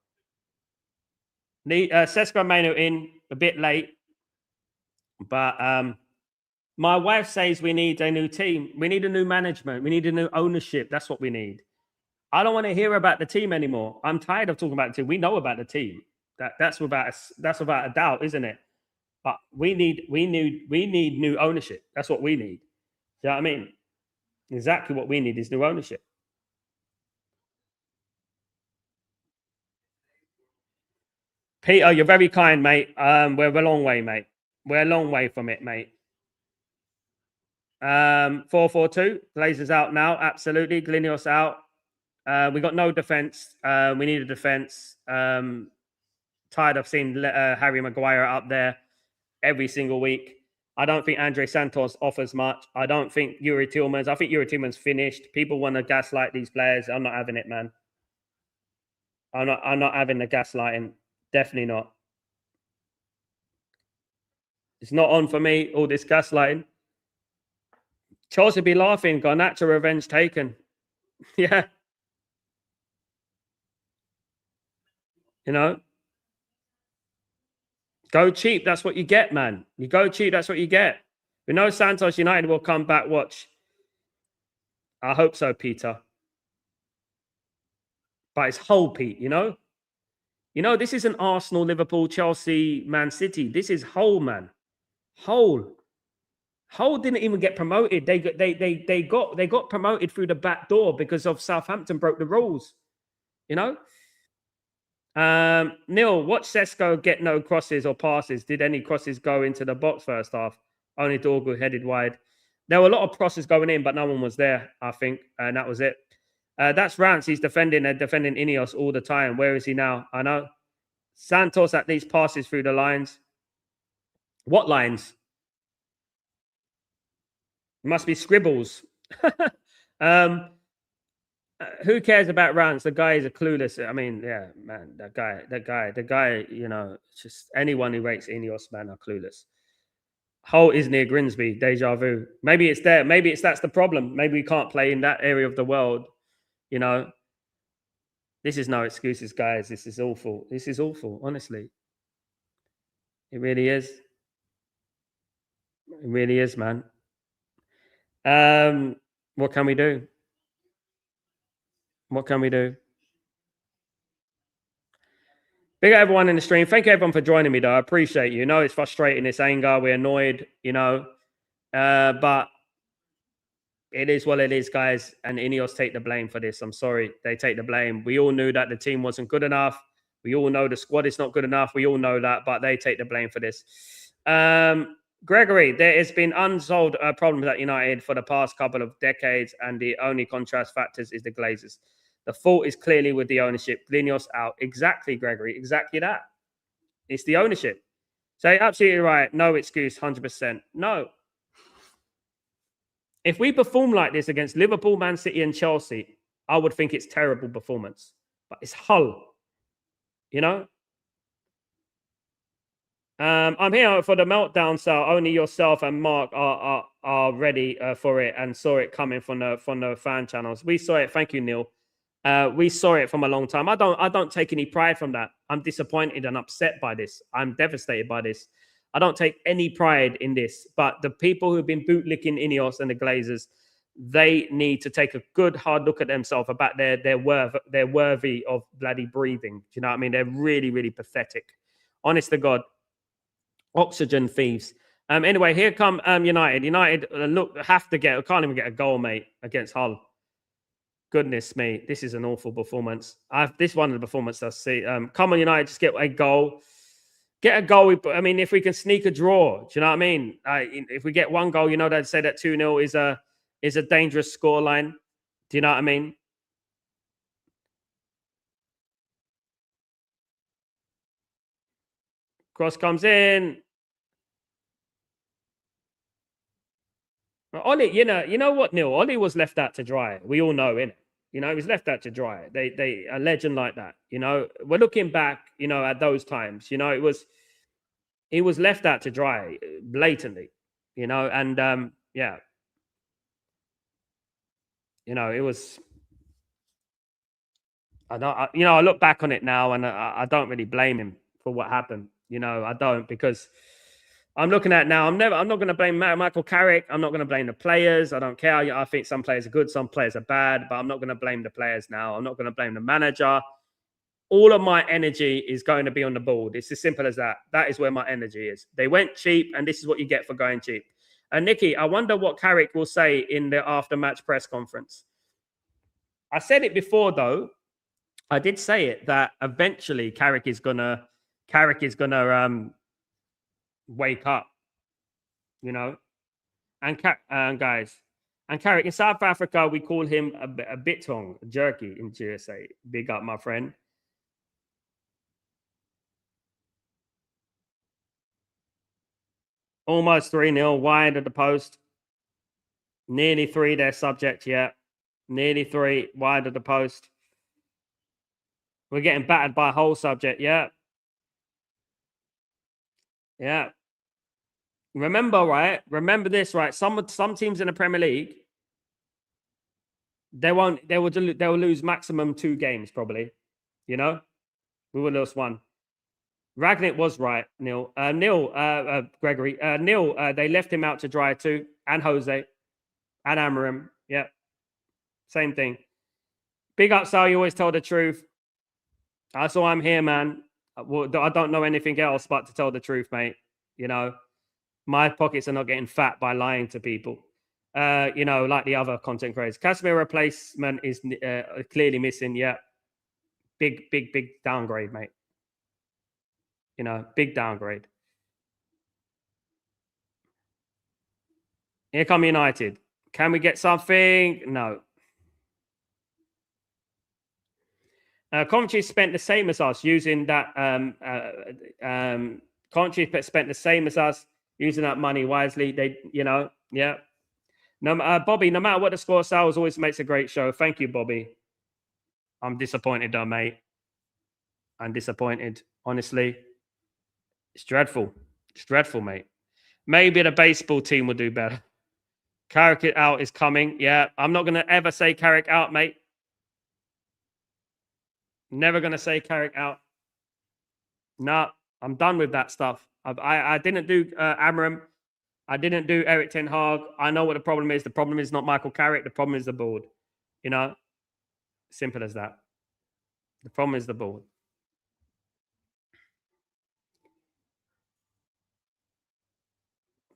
Sesko Manu in a bit late, but my wife says we need a new team. We need a new management. We need a new ownership. That's what we need. I don't want to hear about the team anymore. I'm tired of talking about the team. We know about the team. That's without a doubt, isn't it? But we need new ownership. That's what we need. You know what I mean? Exactly what we need is new ownership. Peter, you're very kind, mate. We're a long way, mate. We're a long way from it, mate. 4-4-2. Glazers out now. Absolutely. Glinios out. We got no defense. We need a defense. Tired of seeing Harry Maguire up there every single week. I don't think Andre Santos offers much. I don't think Yuri Tillmans. I think Yuri Tillmans finished. People want to gaslight these players. I'm not having it, man. I'm not having the gaslighting. Definitely not. It's not on for me, all this gaslighting. Chelsea be laughing. Garnacho revenge taken. Yeah. You know? Go cheap. That's what you get, man. You go cheap. That's what you get. We know Santos United will come back. Watch. I hope so, Peter. But it's whole, Pete, you know? You know, this isn't Arsenal, Liverpool, Chelsea, Man City. This is whole, man. Whole. Hull didn't even get promoted. They got promoted through the back door because of Southampton broke the rules. You know? Neil, watch Sesko get no crosses or passes. Did any crosses go into the box first half? Only Dorgu headed wide. There were a lot of crosses going in, but no one was there, I think. And that was it. That's Rance. He's defending Ineos all the time. Where is he now? I know. Santos at least passes through the lines. What lines? It must be scribbles. Who cares about Rance? The guy is a clueless. I mean, yeah, man, the guy, you know, just anyone who rates Ineos, man, are clueless. Hull is near Grimsby, deja vu. Maybe it's there. Maybe that's the problem. Maybe we can't play in that area of the world. You know, this is no excuses, guys. This is awful. This is awful, honestly. It really is. It really is, man. What can we do? What can we do? Big up everyone in the stream. Thank you everyone for joining me, though. I appreciate you. You know, it's frustrating, this anger. We're annoyed, you know. But it is what it is, guys. And Ineos take the blame for this. I'm sorry. They take the blame. We all knew that the team wasn't good enough. We all know the squad is not good enough. We all know that, but they take the blame for this. Gregory, there has been unsolved problems at United for the past couple of decades, and the only contrast factors is the Glazers. The fault is clearly with the ownership. Glinios out. Exactly, Gregory. Exactly that. It's the ownership. So absolutely right. No excuse, 100%. No. If we perform like this against Liverpool, Man City, and Chelsea, I would think it's terrible performance. But it's Hull, you know. I'm here for the meltdown, so only yourself and Mark are ready for it and saw it coming from the fan channels. We saw it. Thank you, Neil. We saw it from a long time. I don't take any pride from that. I'm disappointed and upset by this. I'm devastated by this. I don't take any pride in this. But the people who've been bootlicking Ineos and the Glazers, they need to take a good hard look at themselves about their worth. They're worthy of bloody breathing. Do you know what I mean? They're really, really pathetic. Honest to God. Oxygen thieves. Anyway, here come United. United look have to get. Can't even get a goal, mate, against Hull. Goodness me, this is an awful performance. This one of the performance I see. Come on, United, just get a goal. Get a goal. I mean, if we can sneak a draw, do you know what I mean? If we get one goal, you know they'd say that 2-0 is a dangerous scoreline. Do you know what I mean? Cross comes in. Ollie, you know what, Neil? Ollie was left out to dry. We all know, innit? You know, he was left out to dry. They a legend like that. You know, we're looking back, you know, at those times. You know, he was left out to dry blatantly. You know, and yeah, you know, it was. I look back on it now, and I don't really blame him for what happened. You know, I don't because I'm looking at now. I'm not going to blame Michael Carrick. I'm not going to blame the players. I don't care. I think some players are good, some players are bad, but I'm not going to blame the players now. I'm not going to blame the manager. All of my energy is going to be on the board. It's as simple as that. That is where my energy is. They went cheap, and this is what you get for going cheap. And Nikki, I wonder what Carrick will say in the after-match press conference. I said it before, though. I did say it that eventually Carrick is gonna wake up, you know. And guys, and Carrick in South Africa, we call him a bitong, a jerky in GSA. Big up, my friend. Almost 3-0 wide of the post. Nearly 3 their subject, yeah. Nearly 3 wide of the post. We're getting battered by a whole subject, yeah. Yeah. Remember, right? Remember this, right? Some teams in the Premier League, they'll lose maximum 2 games, probably. You know? We will lose 1. Ragnick was right, Neil. Gregory. Neil, they left him out to dry too. And Jose. And Amarim. Yeah. Same thing. Big up, Sal. You always tell the truth. That's why I'm here, man. I don't know anything else but to tell the truth, mate. You know, my pockets are not getting fat by lying to people. You know, like the other content creators. Casemiro replacement is clearly missing. Yeah. Big downgrade, mate. You know, big downgrade. Here come United. Can we get something? No. Coventry spent the same as us using that. Coventry spent the same as us using that money wisely. They, you know, yeah. No, Bobby. No matter what the score, Sales always makes a great show. Thank you, Bobby. I'm disappointed, though, mate. I'm disappointed. Honestly, it's dreadful. It's dreadful, mate. Maybe the baseball team will do better. Carrick out is coming. Yeah, I'm not going to ever say Carrick out, mate. Never going to say Carrick out. No, I'm done with that stuff. I didn't do Amarim. I didn't do Eric Ten Hag. I know what the problem is. The problem is not Michael Carrick. The problem is the board. You know, simple as that. The problem is the board.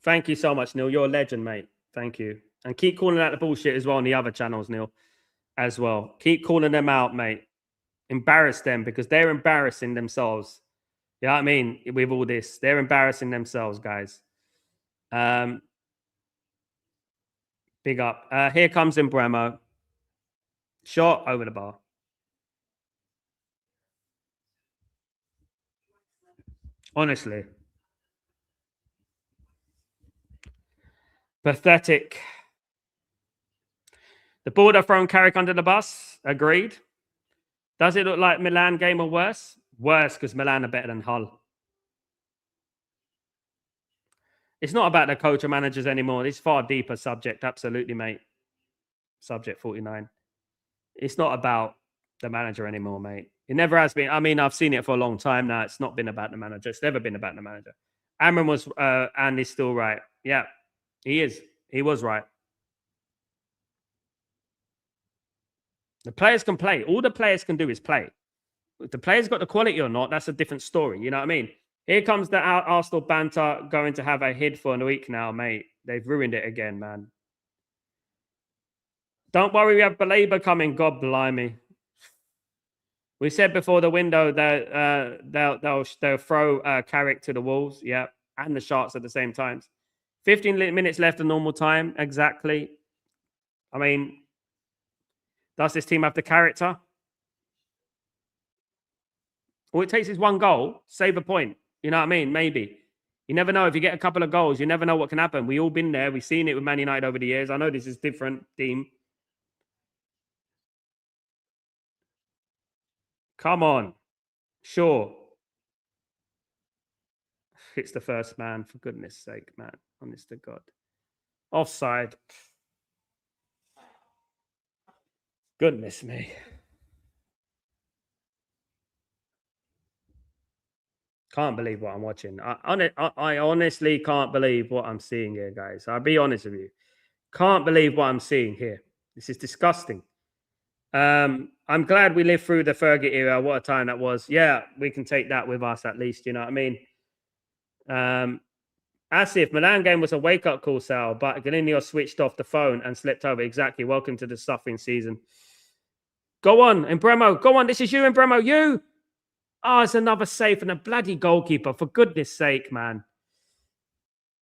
Thank you so much, Neil. You're a legend, mate. Thank you. And keep calling out the bullshit as well on the other channels, Neil, as well. Keep calling them out, mate. Embarrass them because they're embarrassing themselves. You know what I mean? With all this, they're embarrassing themselves, guys. Big up. Here comes Embremo. Shot over the bar. Honestly. Pathetic. The board have thrown Carrick under the bus. Agreed. Does it look like Milan game or worse? Worse, because Milan are better than Hull. It's not about the coach or managers anymore. It's far deeper subject. Absolutely, mate. Subject 49. It's not about the manager anymore, mate. It never has been. I mean, I've seen it for a long time now. It's not been about the manager. It's never been about the manager. Amram was, and he's still right. Yeah, he is. He was right. The players can play. All the players can do is play. If the players got the quality or not, that's a different story. You know what I mean? Here comes the Arsenal banter going to have a hid for a week now, mate. They've ruined it again, man. Don't worry, we have Baleba coming. God blimey. We said before the window that they'll throw Carrick to the Wolves, yeah, and the Sharks at the same time. 15 minutes left of normal time, exactly. I mean, does this team have the character? All it takes is one goal, save a point. You know what I mean? Maybe. You never know. If you get a couple of goals, you never know what can happen. We all been there. We've seen it with Man United over the years. I know this is different team. Come on. Sure. It's the first man, for goodness sake, man. Honest to God. Offside. Goodness me. Can't believe what I'm watching. I honestly can't believe what I'm seeing here, guys. I'll be honest with you. Can't believe what I'm seeing here. This is disgusting. I'm glad we lived through the Fergie era. What a time that was. Yeah, we can take that with us at least. You know what I mean? As if Milan game was a wake-up call, Sal, but Galinio switched off the phone and slipped over. Exactly. Welcome to the suffering season. Go on, Embremo. Go on. This is you, Embremo. You. Oh, it's another save and a bloody goalkeeper. For goodness sake, man.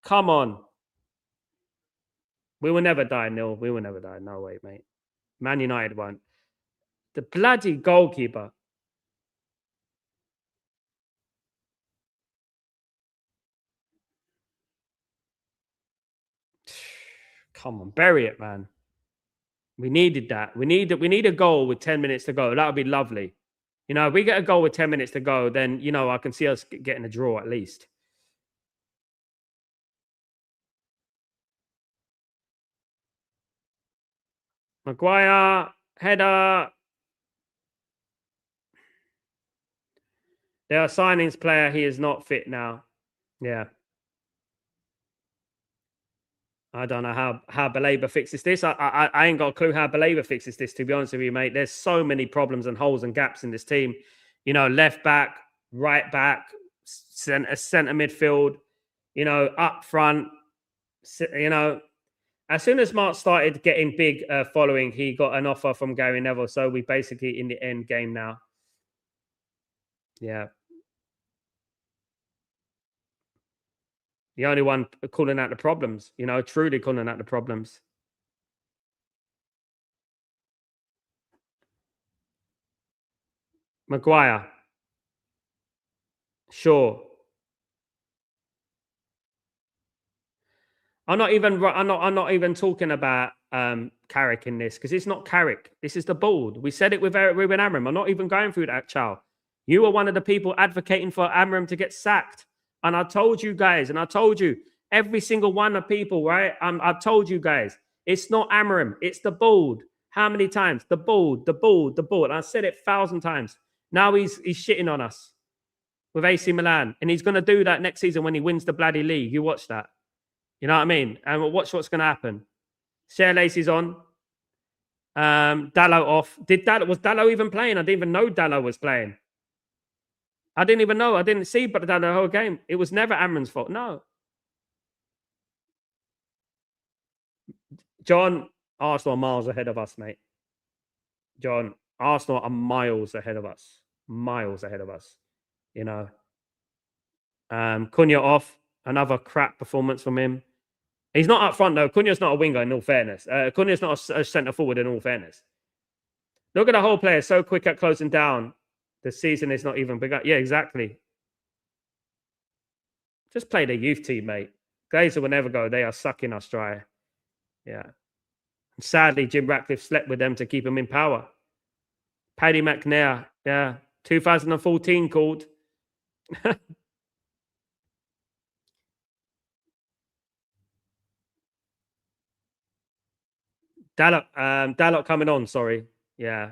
Come on. We will never die, nil. We will never die. No way, mate. Man United won't. The bloody goalkeeper. Come on, bury it, man. We needed that. We need a goal with 10 minutes to go. That would be lovely. You know, if we get a goal with 10 minutes to go, then, you know, I can see us getting a draw at least. Maguire, header. They are signings player. He is not fit now. Yeah. I don't know how Baleba fixes this. I ain't got a clue how Baleba fixes this, to be honest with you, mate. There's so many problems and holes and gaps in this team. You know, left back, right back, center midfield, you know, up front. You know, as soon as Mark started getting big following, he got an offer from Gary Neville. So we basically in the end game now. Yeah. The only one calling out the problems, you know, truly calling out the problems. Maguire. Sure. I'm not even talking about Carrick in this, because it's not Carrick. This is the board. We said it with Ruben Amram. I'm not even going through that, Chow. You were one of the people advocating for Amram to get sacked. And I told you guys, and I told you, every single one of people, right? I've told you guys, it's not Amram, it's the board. How many times? The board. And I said it 1,000 times. Now he's shitting on us with AC Milan. And he's going to do that next season when he wins the bloody league. You watch that. You know what I mean? And watch what's going to happen. Share Lacey's on. Dallo off. Was Dallo even playing? I didn't even know Dallo was playing. I didn't even know. I didn't see but Dallo the whole game. It was never Amram's fault. No. John, Arsenal are miles ahead of us, mate. John, Arsenal are miles ahead of us. Miles ahead of us. You know. Cunha off. Another crap performance from him. He's not up front, though. Cunha's not a winger, in all fairness. Cunha's not a centre forward, in all fairness. Look at the whole player, so quick at closing down. The season is not even begun. Yeah, exactly. Just play the youth team, mate. Glazer will never go. They are sucking us dry. Yeah. Sadly, Jim Ratcliffe slept with them to keep him in power. Paddy McNair, yeah, 2014 called. Dallock coming on, sorry. Yeah.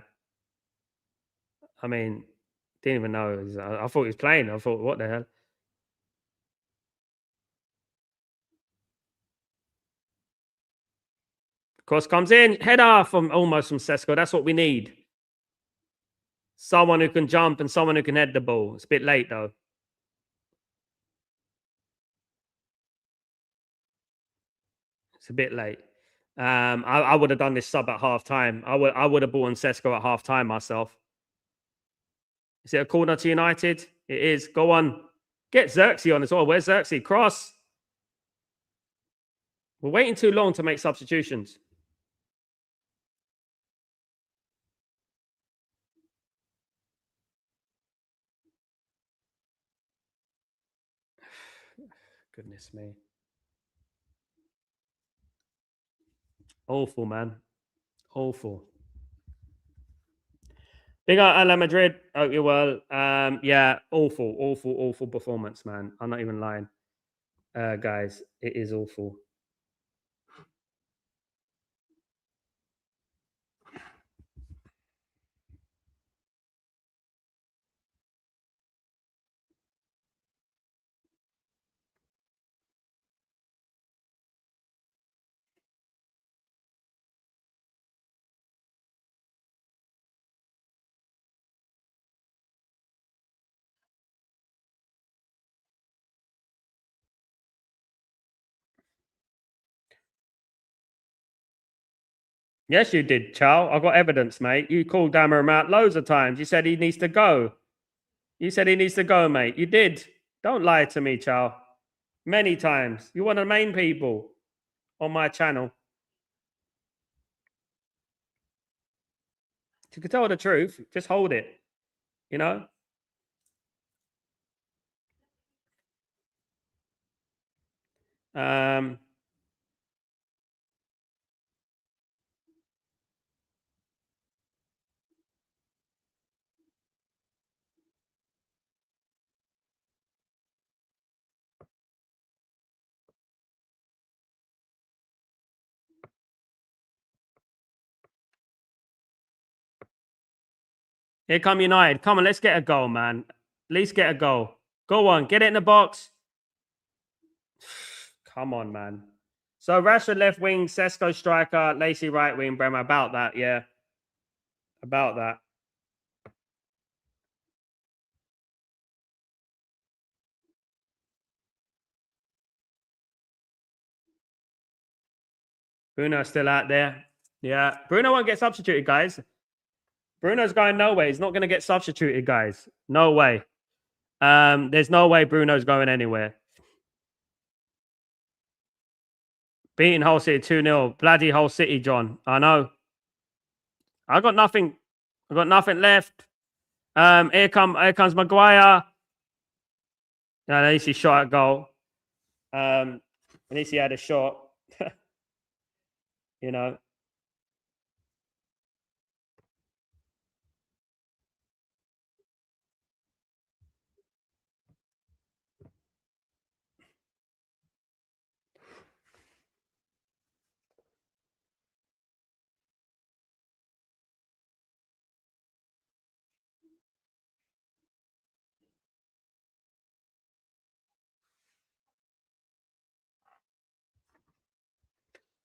I mean, didn't even know. I thought he was playing. I thought, what the hell? Cross comes in, header from almost from Sesko. That's what we need. Someone who can jump and someone who can head the ball. It's a bit late though. It's a bit late. I would have done this sub at half time. I would have bought on Sesko at half time myself. Is it a corner to United? It is. Go on. Get Xerxes on as well. Where's Xerxes? Cross. We're waiting too long to make substitutions. Goodness me. Awful, man. Awful. Big up Ala Madrid. Hope you're well. Yeah, awful performance, man. I'm not even lying. Guys, it is awful. Yes, you did, Chow. I've got evidence, mate. You called Dammer out loads of times. You said he needs to go. You said he needs to go, mate. You did. Don't lie to me, Chow. Many times. You're one of the main people on my channel. You can tell the truth. Just hold it. You know? Um, Here come United. Come on, let's get a goal, man. At least get a goal. Go on, get it in the box. Come on, man. So Rashford left wing, Sesko striker, Lacey right wing, Bremer. About that, yeah. About that. Bruno's still out there. Yeah. Bruno won't get substituted, guys. Bruno's going nowhere. He's not going to get substituted, guys. No way. There's no way Bruno's going anywhere. Beating Hull City 2-0. Bloody Hull City, John. I know. I got nothing. I got nothing left. Here comes Maguire. No, at least he shot at goal. At least he had a shot. You know.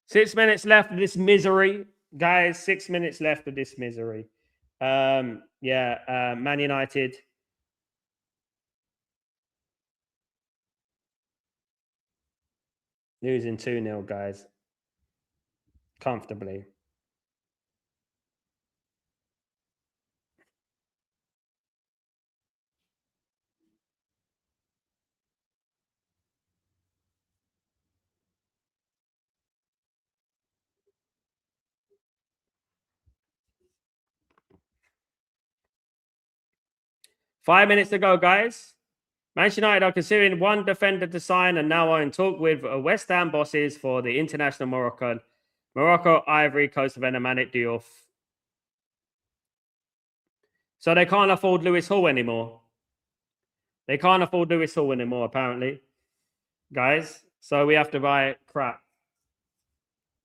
Six minutes left of this misery, guys. 6 minutes left of this misery. Man United. Losing 2-0, guys. Comfortably. Five minutes to go, guys. Manchester United are considering one defender to sign and now are in talk with West Ham bosses for the international Moroccan Morocco, Ivory Coast, Venomanic, Diouf. So they can't afford Lewis Hall anymore. They can't afford Lewis Hall anymore, apparently, guys. So we have to buy crap,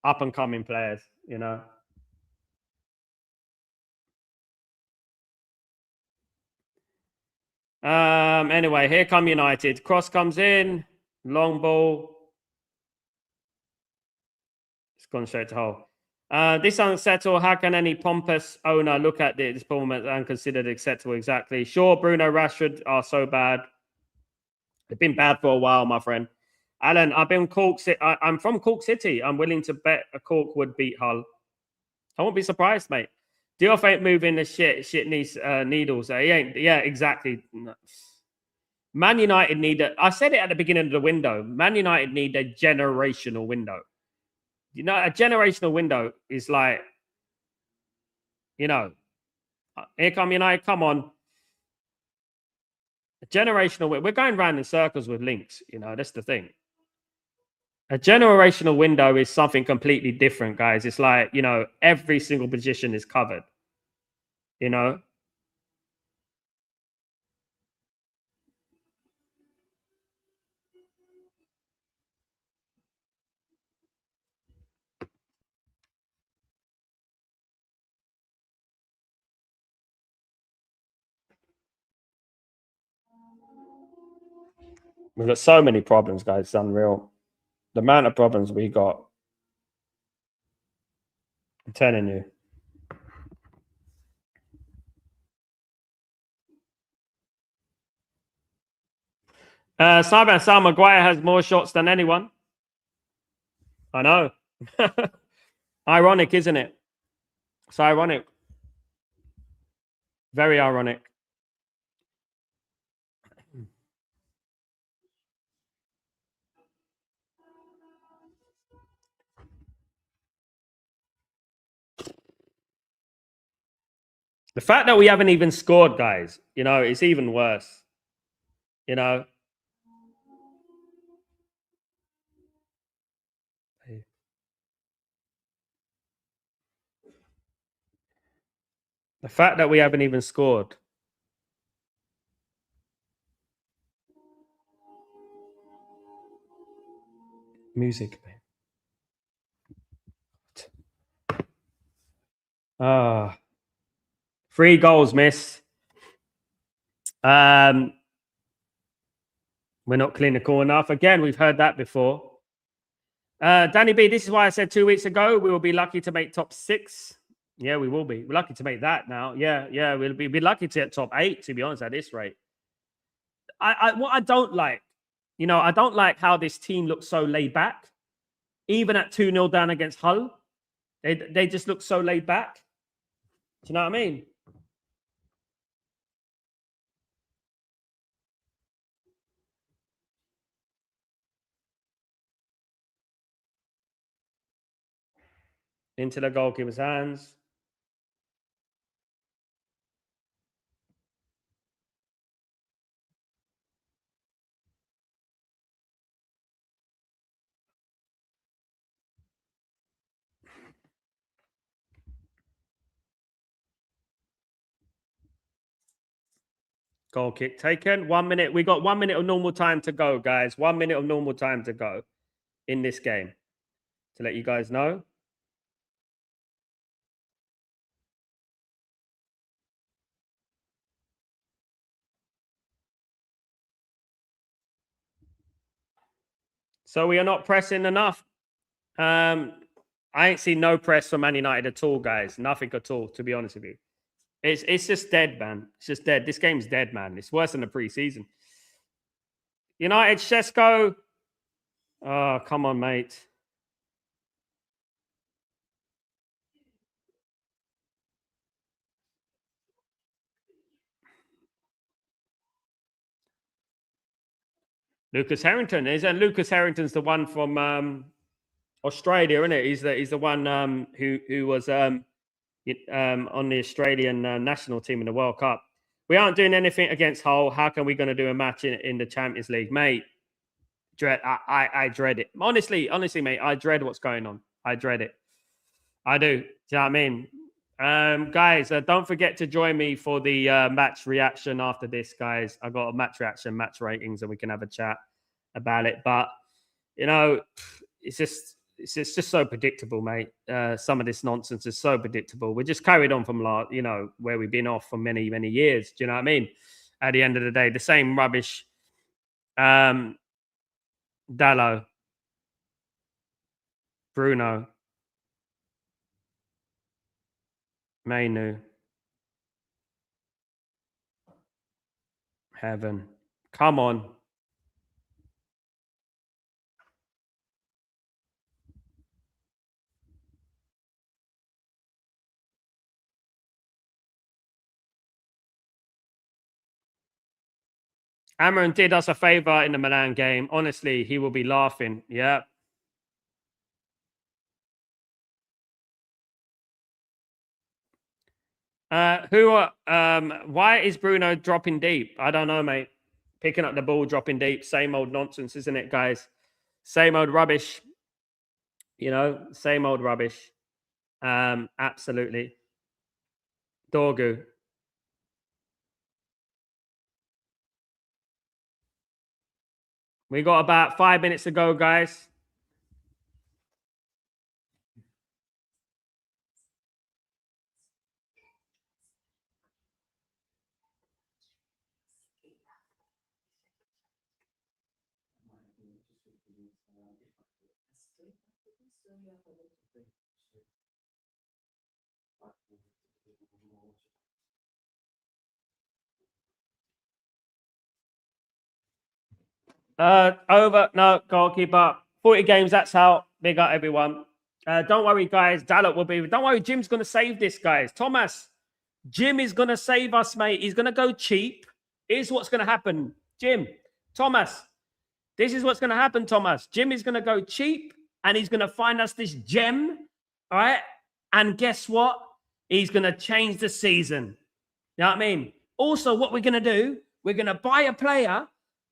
up and coming players, you know. Anyway, here come United. Cross comes in, long ball. It's gone straight to Hull. This unsettled. How can any pompous owner look at this performance and consider it acceptable? Exactly. Sure, Bruno, Rashford are so bad. They've been bad for a while, my friend. Alan, I'm from Cork City. I'm willing to bet a Cork would beat Hull. I won't be surprised, mate. Diouf ain't moving the shit needles. He ain't. Yeah, exactly. Man United need I said it at the beginning of the window. Man United need a generational window. You know, a generational window is like, you know, here come United. Come on. A generational window. We're going round in circles with links. You know, that's the thing. A generational window is something completely different, guys. It's like, you know, every single position is covered. You know, we've got so many problems, guys. It's unreal. The amount of problems we got. I'm telling you. Simon Sal Maguire has more shots than anyone. I know. Ironic, isn't it? It's ironic. Very ironic. The fact that we haven't even scored, guys, you know, it's even worse. You know. The fact that we haven't even scored. Music. Ah. 3 goals missed. We're not clinical enough. Again, we've heard that before. Danny B, this is why I said 2 weeks ago we will be lucky to make top 6. Yeah, we will be. We're lucky to make that now. Yeah, we'll be lucky to get top 8, to be honest, at this rate. What I don't like, you know, I don't like how this team looks so laid back. Even at 2-0 down against Hull, they just look so laid back. Do you know what I mean? Into the goalkeeper's hands. Goal kick taken. 1 minute. We got 1 minute of normal time to go, guys. 1 minute of normal time to go in this game. To let you guys know. So we are not pressing enough. I ain't seen no press from Man United at all, guys. Nothing at all, to be honest with you. It's just dead, man. It's just dead. This game's dead, man. It's worse than the preseason. United, Shesko. Oh, come on, mate. Lucas Harrington. Lucas Harrington's the one from Australia, isn't it? He's the one who was on the Australian national team in the World Cup. We aren't doing anything against Hull. How can we going to do a match in the Champions League, mate? I dread it. Honestly, mate, I dread what's going on. I dread it. I do. Do you know what I mean? Guys, don't forget to join me for the match reaction after this, guys. I got a match reaction, match ratings, and we can have a chat about it. But you know, it's just so predictable, mate. Some of this nonsense is so predictable. We just carried on from where we've been off for many, many years. Do you know what I mean? At the end of the day, the same rubbish. Dallo, Bruno, Mainu, Heaven. Come on. Amarin did us a favor in the Milan game. Honestly, he will be laughing. Yeah. Why is Bruno dropping deep? I don't know, mate. Picking up the ball, dropping deep. Same old nonsense, isn't it, guys? Same old rubbish. Same old rubbish. Absolutely. Dorgu. We got about 5 minutes to go, guys. Over. No, goalkeeper. 40 games, that's out. Big up, everyone. Don't worry, guys. Dalot will be. Don't worry, Jim's going to save this, guys. Thomas, Jim is going to save us, mate. He's going to go cheap. Here's what's going to happen. Jim, Thomas, this is what's going to happen, Thomas. Jim is going to go cheap and he's going to find us this gem. All right. And guess what? He's going to change the season. You know what I mean? Also, what we're going to do, we're going to buy a player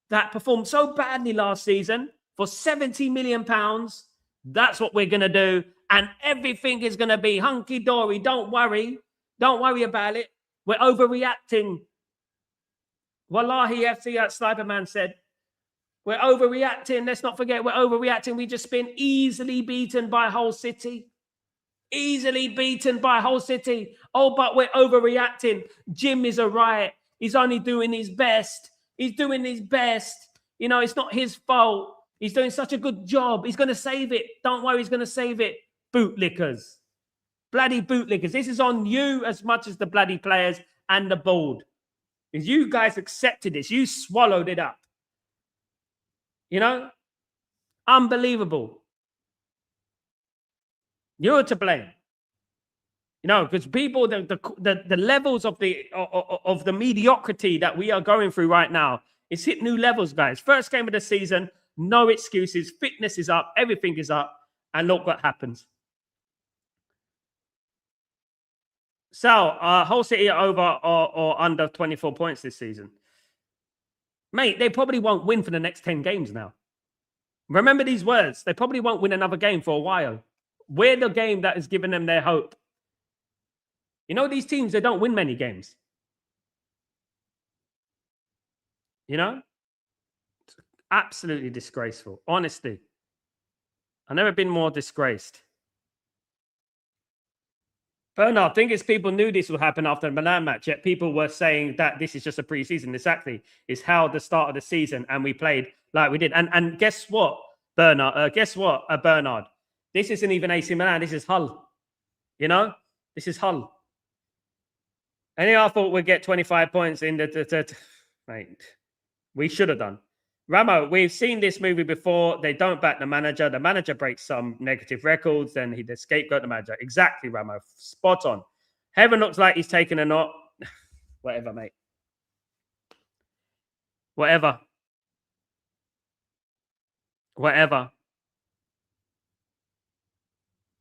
that performed so badly last season for 70 million pounds. That's what we're going to do. And everything is going to be hunky dory. Don't worry. Don't worry about it. We're overreacting. Wallahi, FC at Sniperman said, we're overreacting. Let's not forget, we're overreacting. We've just been easily beaten by Hull City. Easily beaten by Hull City. Oh, but we're overreacting. Jim is a riot. He's only doing his best. He's doing his best. It's not his fault. He's doing such a good job. He's going to save it. Don't worry, he's going to save it. Bootlickers. Bloody bootlickers. This is on you as much as the bloody players and the board. Because you guys accepted this. You swallowed it up. Unbelievable. You're to blame. Because people, the levels of the mediocrity that we are going through right now, it's hit new levels, guys. First game of the season, no excuses. Fitness is up. Everything is up. And look what happens. So, Hull City are over or under 24 points this season. Mate, they probably won't win for the next 10 games now. Remember these words. They probably won't win another game for a while. We're the game that has given them their hope. These teams, they don't win many games. It's absolutely disgraceful. Honestly. I've never been more disgraced. Bernard, I think it's people knew this would happen after the Milan match, yet people were saying that this is just a pre-season. Exactly. It's how the start of the season, and we played like we did. And guess what, Bernard? Bernard? This isn't even AC Milan. This is Hull. This is Hull. And I thought we'd get 25 points in the mate. We should have done. Ramo, we've seen this movie before. They don't back the manager. The manager breaks some negative records, then he scapegoat the manager. Exactly, Ramo. Spot on. Heaven looks like he's taken a knot. Whatever, mate. Whatever.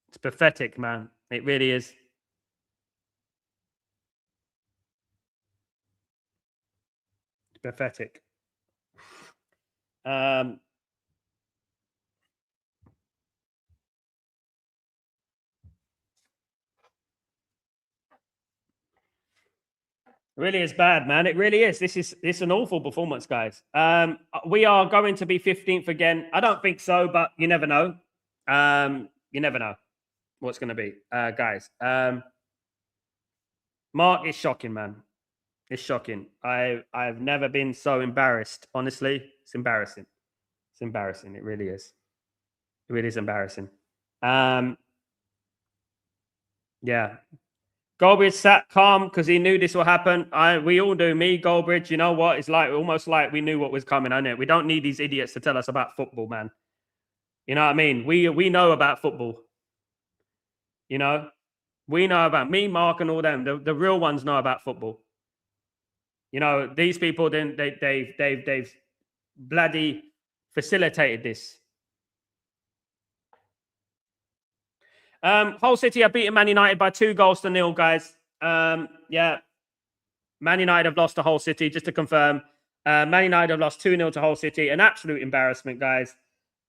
It's pathetic, man. It really is. It's pathetic. Really is bad, man. It really is. This is an awful performance, guys. We are going to be 15th again. I don't think so, but you never know. You never know what's going to be, guys. Mark is shocking, man. It's shocking. I've never been so embarrassed. Honestly, it's embarrassing. It's embarrassing. It really is. It really is embarrassing. Yeah. Goldbridge sat calm because he knew this will happen. We all do. Me, Goldbridge, you know what? It's like almost like we knew what was coming, I know. We don't need these idiots to tell us about football, man. You know what I mean? We know about football. You know? We know about me, Mark, and all them. The real ones know about football. You know, these people then they've bloody facilitated this. Hull City are beating Man United by 2-0, guys. Yeah. Man United have lost to Hull City, just to confirm. Man United have lost 2-0 to Hull City. An absolute embarrassment, guys.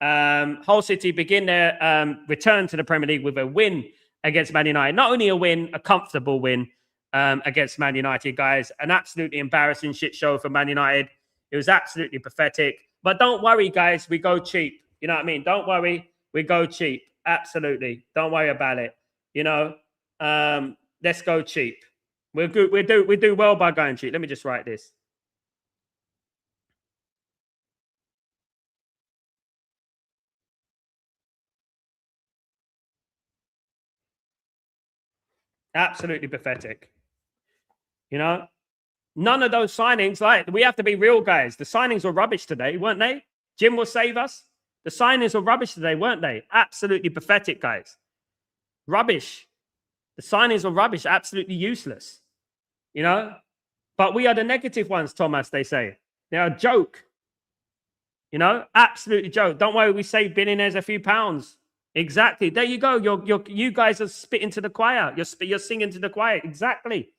Hull City begin their return to the Premier League with a win against Man United. Not only a win, a comfortable win against Man United, guys. An absolutely embarrassing shit show for Man United. It was absolutely pathetic. But don't worry, guys. We go cheap. You know what I mean? Don't worry. We go cheap. Absolutely. Don't worry about it. You know, let's go cheap. We're good. We do well by going cheap. Let me just write this. Absolutely pathetic. You know, none of those signings, like, we have to be real, guys. The signings were rubbish today, weren't they? Jim will save us. The signings were rubbish today, weren't they? Absolutely pathetic, guys. Rubbish. The signings were rubbish, absolutely useless. You know, but we are the negative ones, Thomas, they say. They're a joke. You know, absolutely joke. Don't worry, we save billionaires a few pounds. Exactly. There you go. You guys are spitting to the choir. You're singing to the choir. Exactly.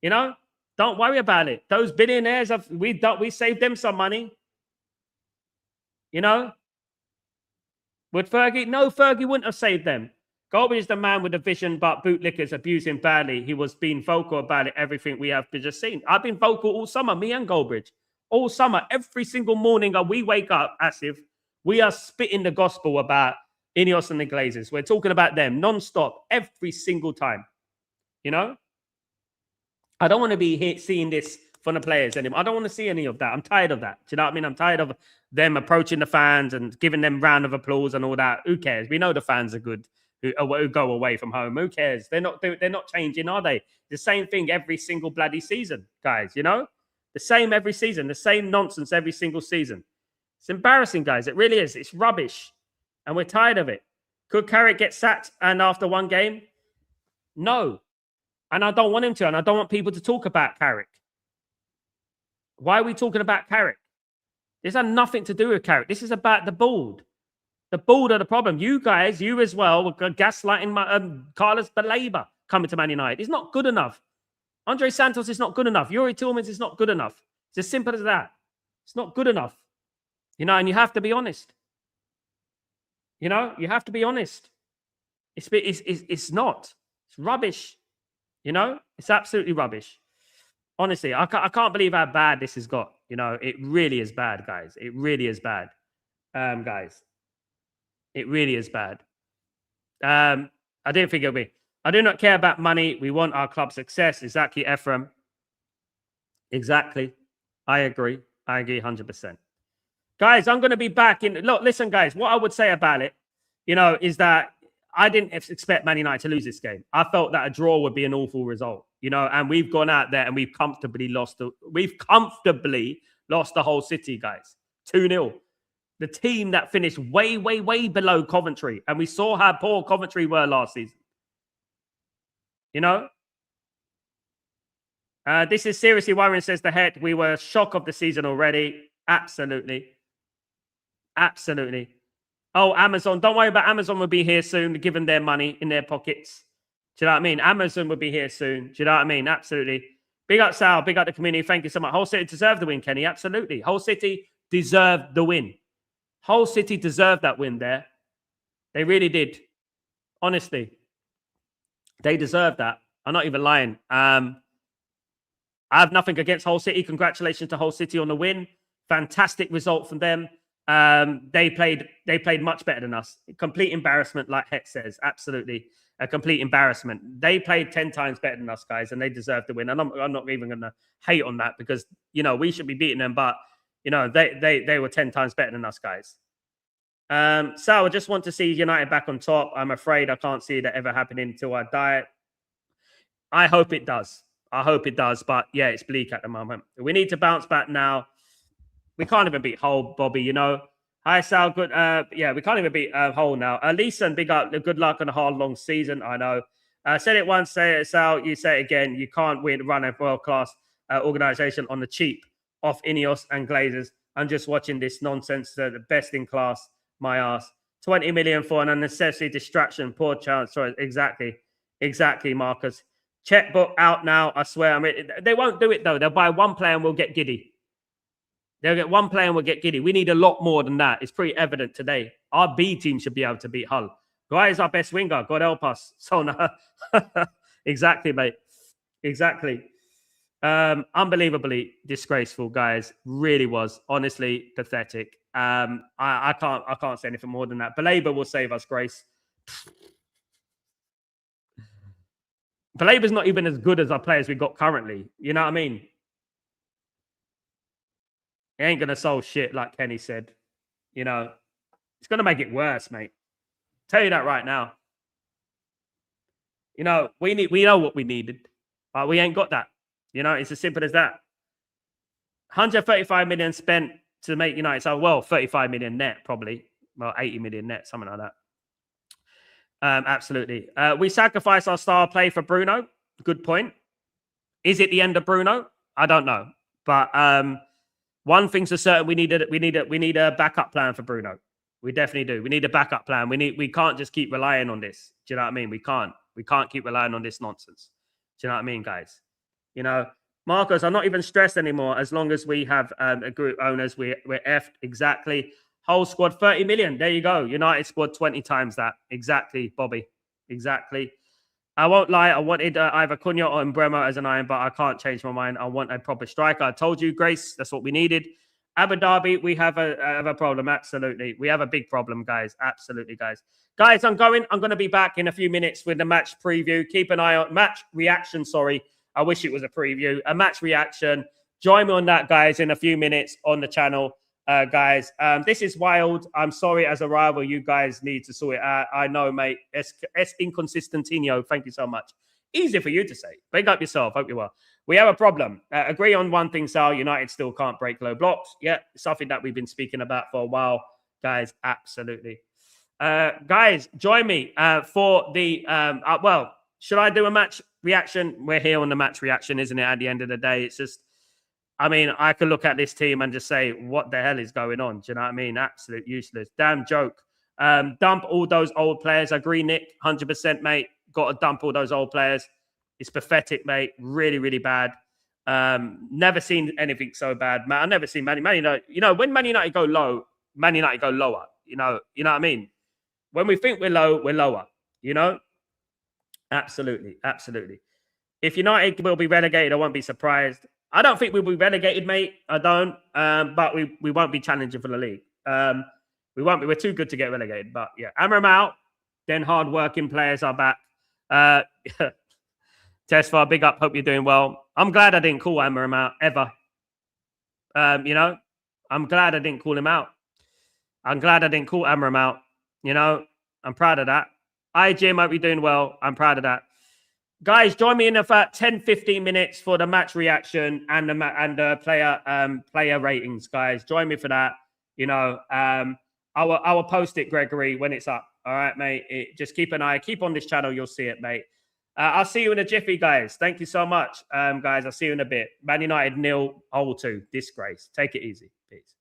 You know, don't worry about it. Those billionaires we saved them some money. You know, would Fergie? No, Fergie wouldn't have saved them. Goldberg is the man with the vision, but bootlickers abuse him badly. He was being vocal about it. Everything we have just seen. I've been vocal all summer. Me and Goldbridge, all summer, every single morning we wake up as if we are spitting the gospel about Ineos and the Glazers. We're talking about them non-stop every single time. You know, I don't want to be seeing this from the players anymore. I don't want to see any of that. I'm tired of that. Do you know what I mean? I'm tired of them approaching the fans and giving them round of applause and all that. Who cares? We know the fans are good who go away from home. Who cares? They're not changing, are they? The same thing every single bloody season, guys. You know, the same every season, the same nonsense every single season. It's embarrassing, guys. It really is. It's rubbish, and we're tired of it. Could Carrick get sacked and after one game? No. And I don't want him to, and I don't want people to talk about Carrick. Why are we talking about Carrick? This has nothing to do with Carrick. This is about the board. The board are the problem. You guys, you as well, were gaslighting Carlos Baleba coming to Man United. It's not good enough. Andre Santos is not good enough. Yuri Tillmans is not good enough. It's as simple as that. It's not good enough. You know, and you have to be honest. You know, you have to be honest. It's not. It's rubbish. You know, it's absolutely rubbish. Honestly, I can't believe how bad this has got. You know, it really is bad, guys. It really is bad, guys. It really is bad. I didn't think it would be. I do not care about money. We want our club success. Exactly, Ephraim. Exactly. I agree. I agree 100%. Guys, I'm going to be back in. Look, listen, guys, what I would say about it, you know, is that I didn't expect Man United to lose this game. I felt that a draw would be an awful result, you know, and we've gone out there and we've comfortably lost the whole City, guys. 2-0. The team that finished way, way, way below Coventry. And we saw how poor Coventry were last season. You know? This is seriously worrying, says the head. We were shock of the season already. Absolutely. Absolutely. Oh, Amazon. Don't worry about Amazon will be here soon, given their money in their pockets. Do you know what I mean? Amazon will be here soon. Do you know what I mean? Absolutely. Big up Sal. Big up the community. Thank you so much. Hull City deserved the win, Kenny. Absolutely. Hull City deserved the win. Hull City deserved that win there. They really did. Honestly. They deserved that. I'm not even lying. I have nothing against Hull City. Congratulations to Hull City on the win. Fantastic result from them. They played much better than us. Complete embarrassment, like Hex says. Absolutely. A complete embarrassment. They played 10 times better than us, guys, and they deserve to win. And I'm not even going to hate on that because, we should be beating them, but, they were 10 times better than us, guys. So I just want to see United back on top. I'm afraid I can't see that ever happening until I die. I hope it does. But yeah, it's bleak at the moment. We need to bounce back now. We can't even beat Hull, Bobby, Hi, Sal. Good. Yeah, we can't even beat Hull now. Leeson, big up. Good luck on a hard, long season. I know. Said it once, say it, Sal. You say it again. You can't run a world-class organization on the cheap off Ineos and Glazers. I'm just watching this nonsense. The best in class, my ass. 20 million for an unnecessary distraction. Poor chance. Sorry, exactly, Marcus. Checkbook out now. I swear. I mean, they won't do it, though. They'll buy one player and we'll get giddy. They'll get one player and we'll get giddy. We need a lot more than that. It's pretty evident today. Our B team should be able to beat Hull. Guy is our best winger. God help us. So, no. Exactly, mate. Exactly. Unbelievably disgraceful, guys. Really was. Honestly, pathetic. I can't say anything more than that. Belabor will save us, Grace. Belabor's not even as good as our players we got currently. You know what I mean? It ain't going to solve shit, like Kenny said. It's going to make it worse, mate. Tell you that right now. We know what we needed, but we ain't got that. It's as simple as that. 135 million spent to make United. So, 35 million net, probably. Well, 80 million net, something like that. Absolutely. We sacrificed our star play for Bruno. Good point. Is it the end of Bruno? I don't know. But one thing's for certain, we need a backup plan for Bruno. We definitely do. We need a backup plan. We can't just keep relying on this. Do you know what I mean? We can't keep relying on this nonsense. Do you know what I mean, guys? Marcos, I'm not even stressed anymore. As long as we have a group owners, we're effed. Exactly. Whole squad, 30 million. There you go. United squad 20 times that. Exactly, Bobby. Exactly. I won't lie. I wanted either Cunha or Mbremo as an iron, but I can't change my mind. I want a proper striker. I told you, Grace, that's what we needed. Abu Dhabi, we have a problem. Absolutely. We have a big problem, guys. Absolutely, guys. Guys, I'm going to be back in a few minutes with the match preview. Keep an eye on match reaction. Sorry. I wish it was a preview. A match reaction. Join me on that, guys, in a few minutes on the channel. Guys, this is wild. I'm sorry, as a rival, you guys need to sort it out. I know, mate. Es inconsistentino. Thank you so much. Easy for you to say. Big up yourself. Hope you well. We have a problem. Agree on one thing, Sal. United still can't break low blocks. Yeah, something that we've been speaking about for a while, guys. Absolutely. Guys, join me for the should I do a match reaction? We're here on the match reaction, isn't it? At the end of the day, it's just. I mean, I could look at this team and just say, what the hell is going on? Do you know what I mean? Absolute useless. Damn joke. Dump all those old players. I agree, Nick. 100%, mate. Got to dump all those old players. It's pathetic, mate. Really, really bad. Never seen anything so bad, man. I've never seen Man United. When Man United go low, Man United go lower. You know what I mean? When we think we're low, we're lower. Absolutely. Absolutely. If United will be relegated, I won't be surprised. I don't think we'll be relegated, mate. I don't. But we won't be challenging for the league. We won't be. We're too good to get relegated. But yeah, Amram out. Then hard-working players are back. Tesfa, big up. Hope you're doing well. I'm glad I didn't call Amram out ever. I'm glad I didn't call him out. I'm glad I didn't call Amram out. I'm proud of that. Jim, hope you're doing well. I'm proud of that. Guys, join me in about 10-15 minutes for the match reaction and the player ratings, guys. Join me for that. I will post it, Gregory, when it's up. All right, mate. Just keep an eye. Keep on this channel. You'll see it, mate. I'll see you in a jiffy, guys. Thank you so much, guys. I'll see you in a bit. Man United 0, Hull 2. Disgrace. Take it easy. Peace.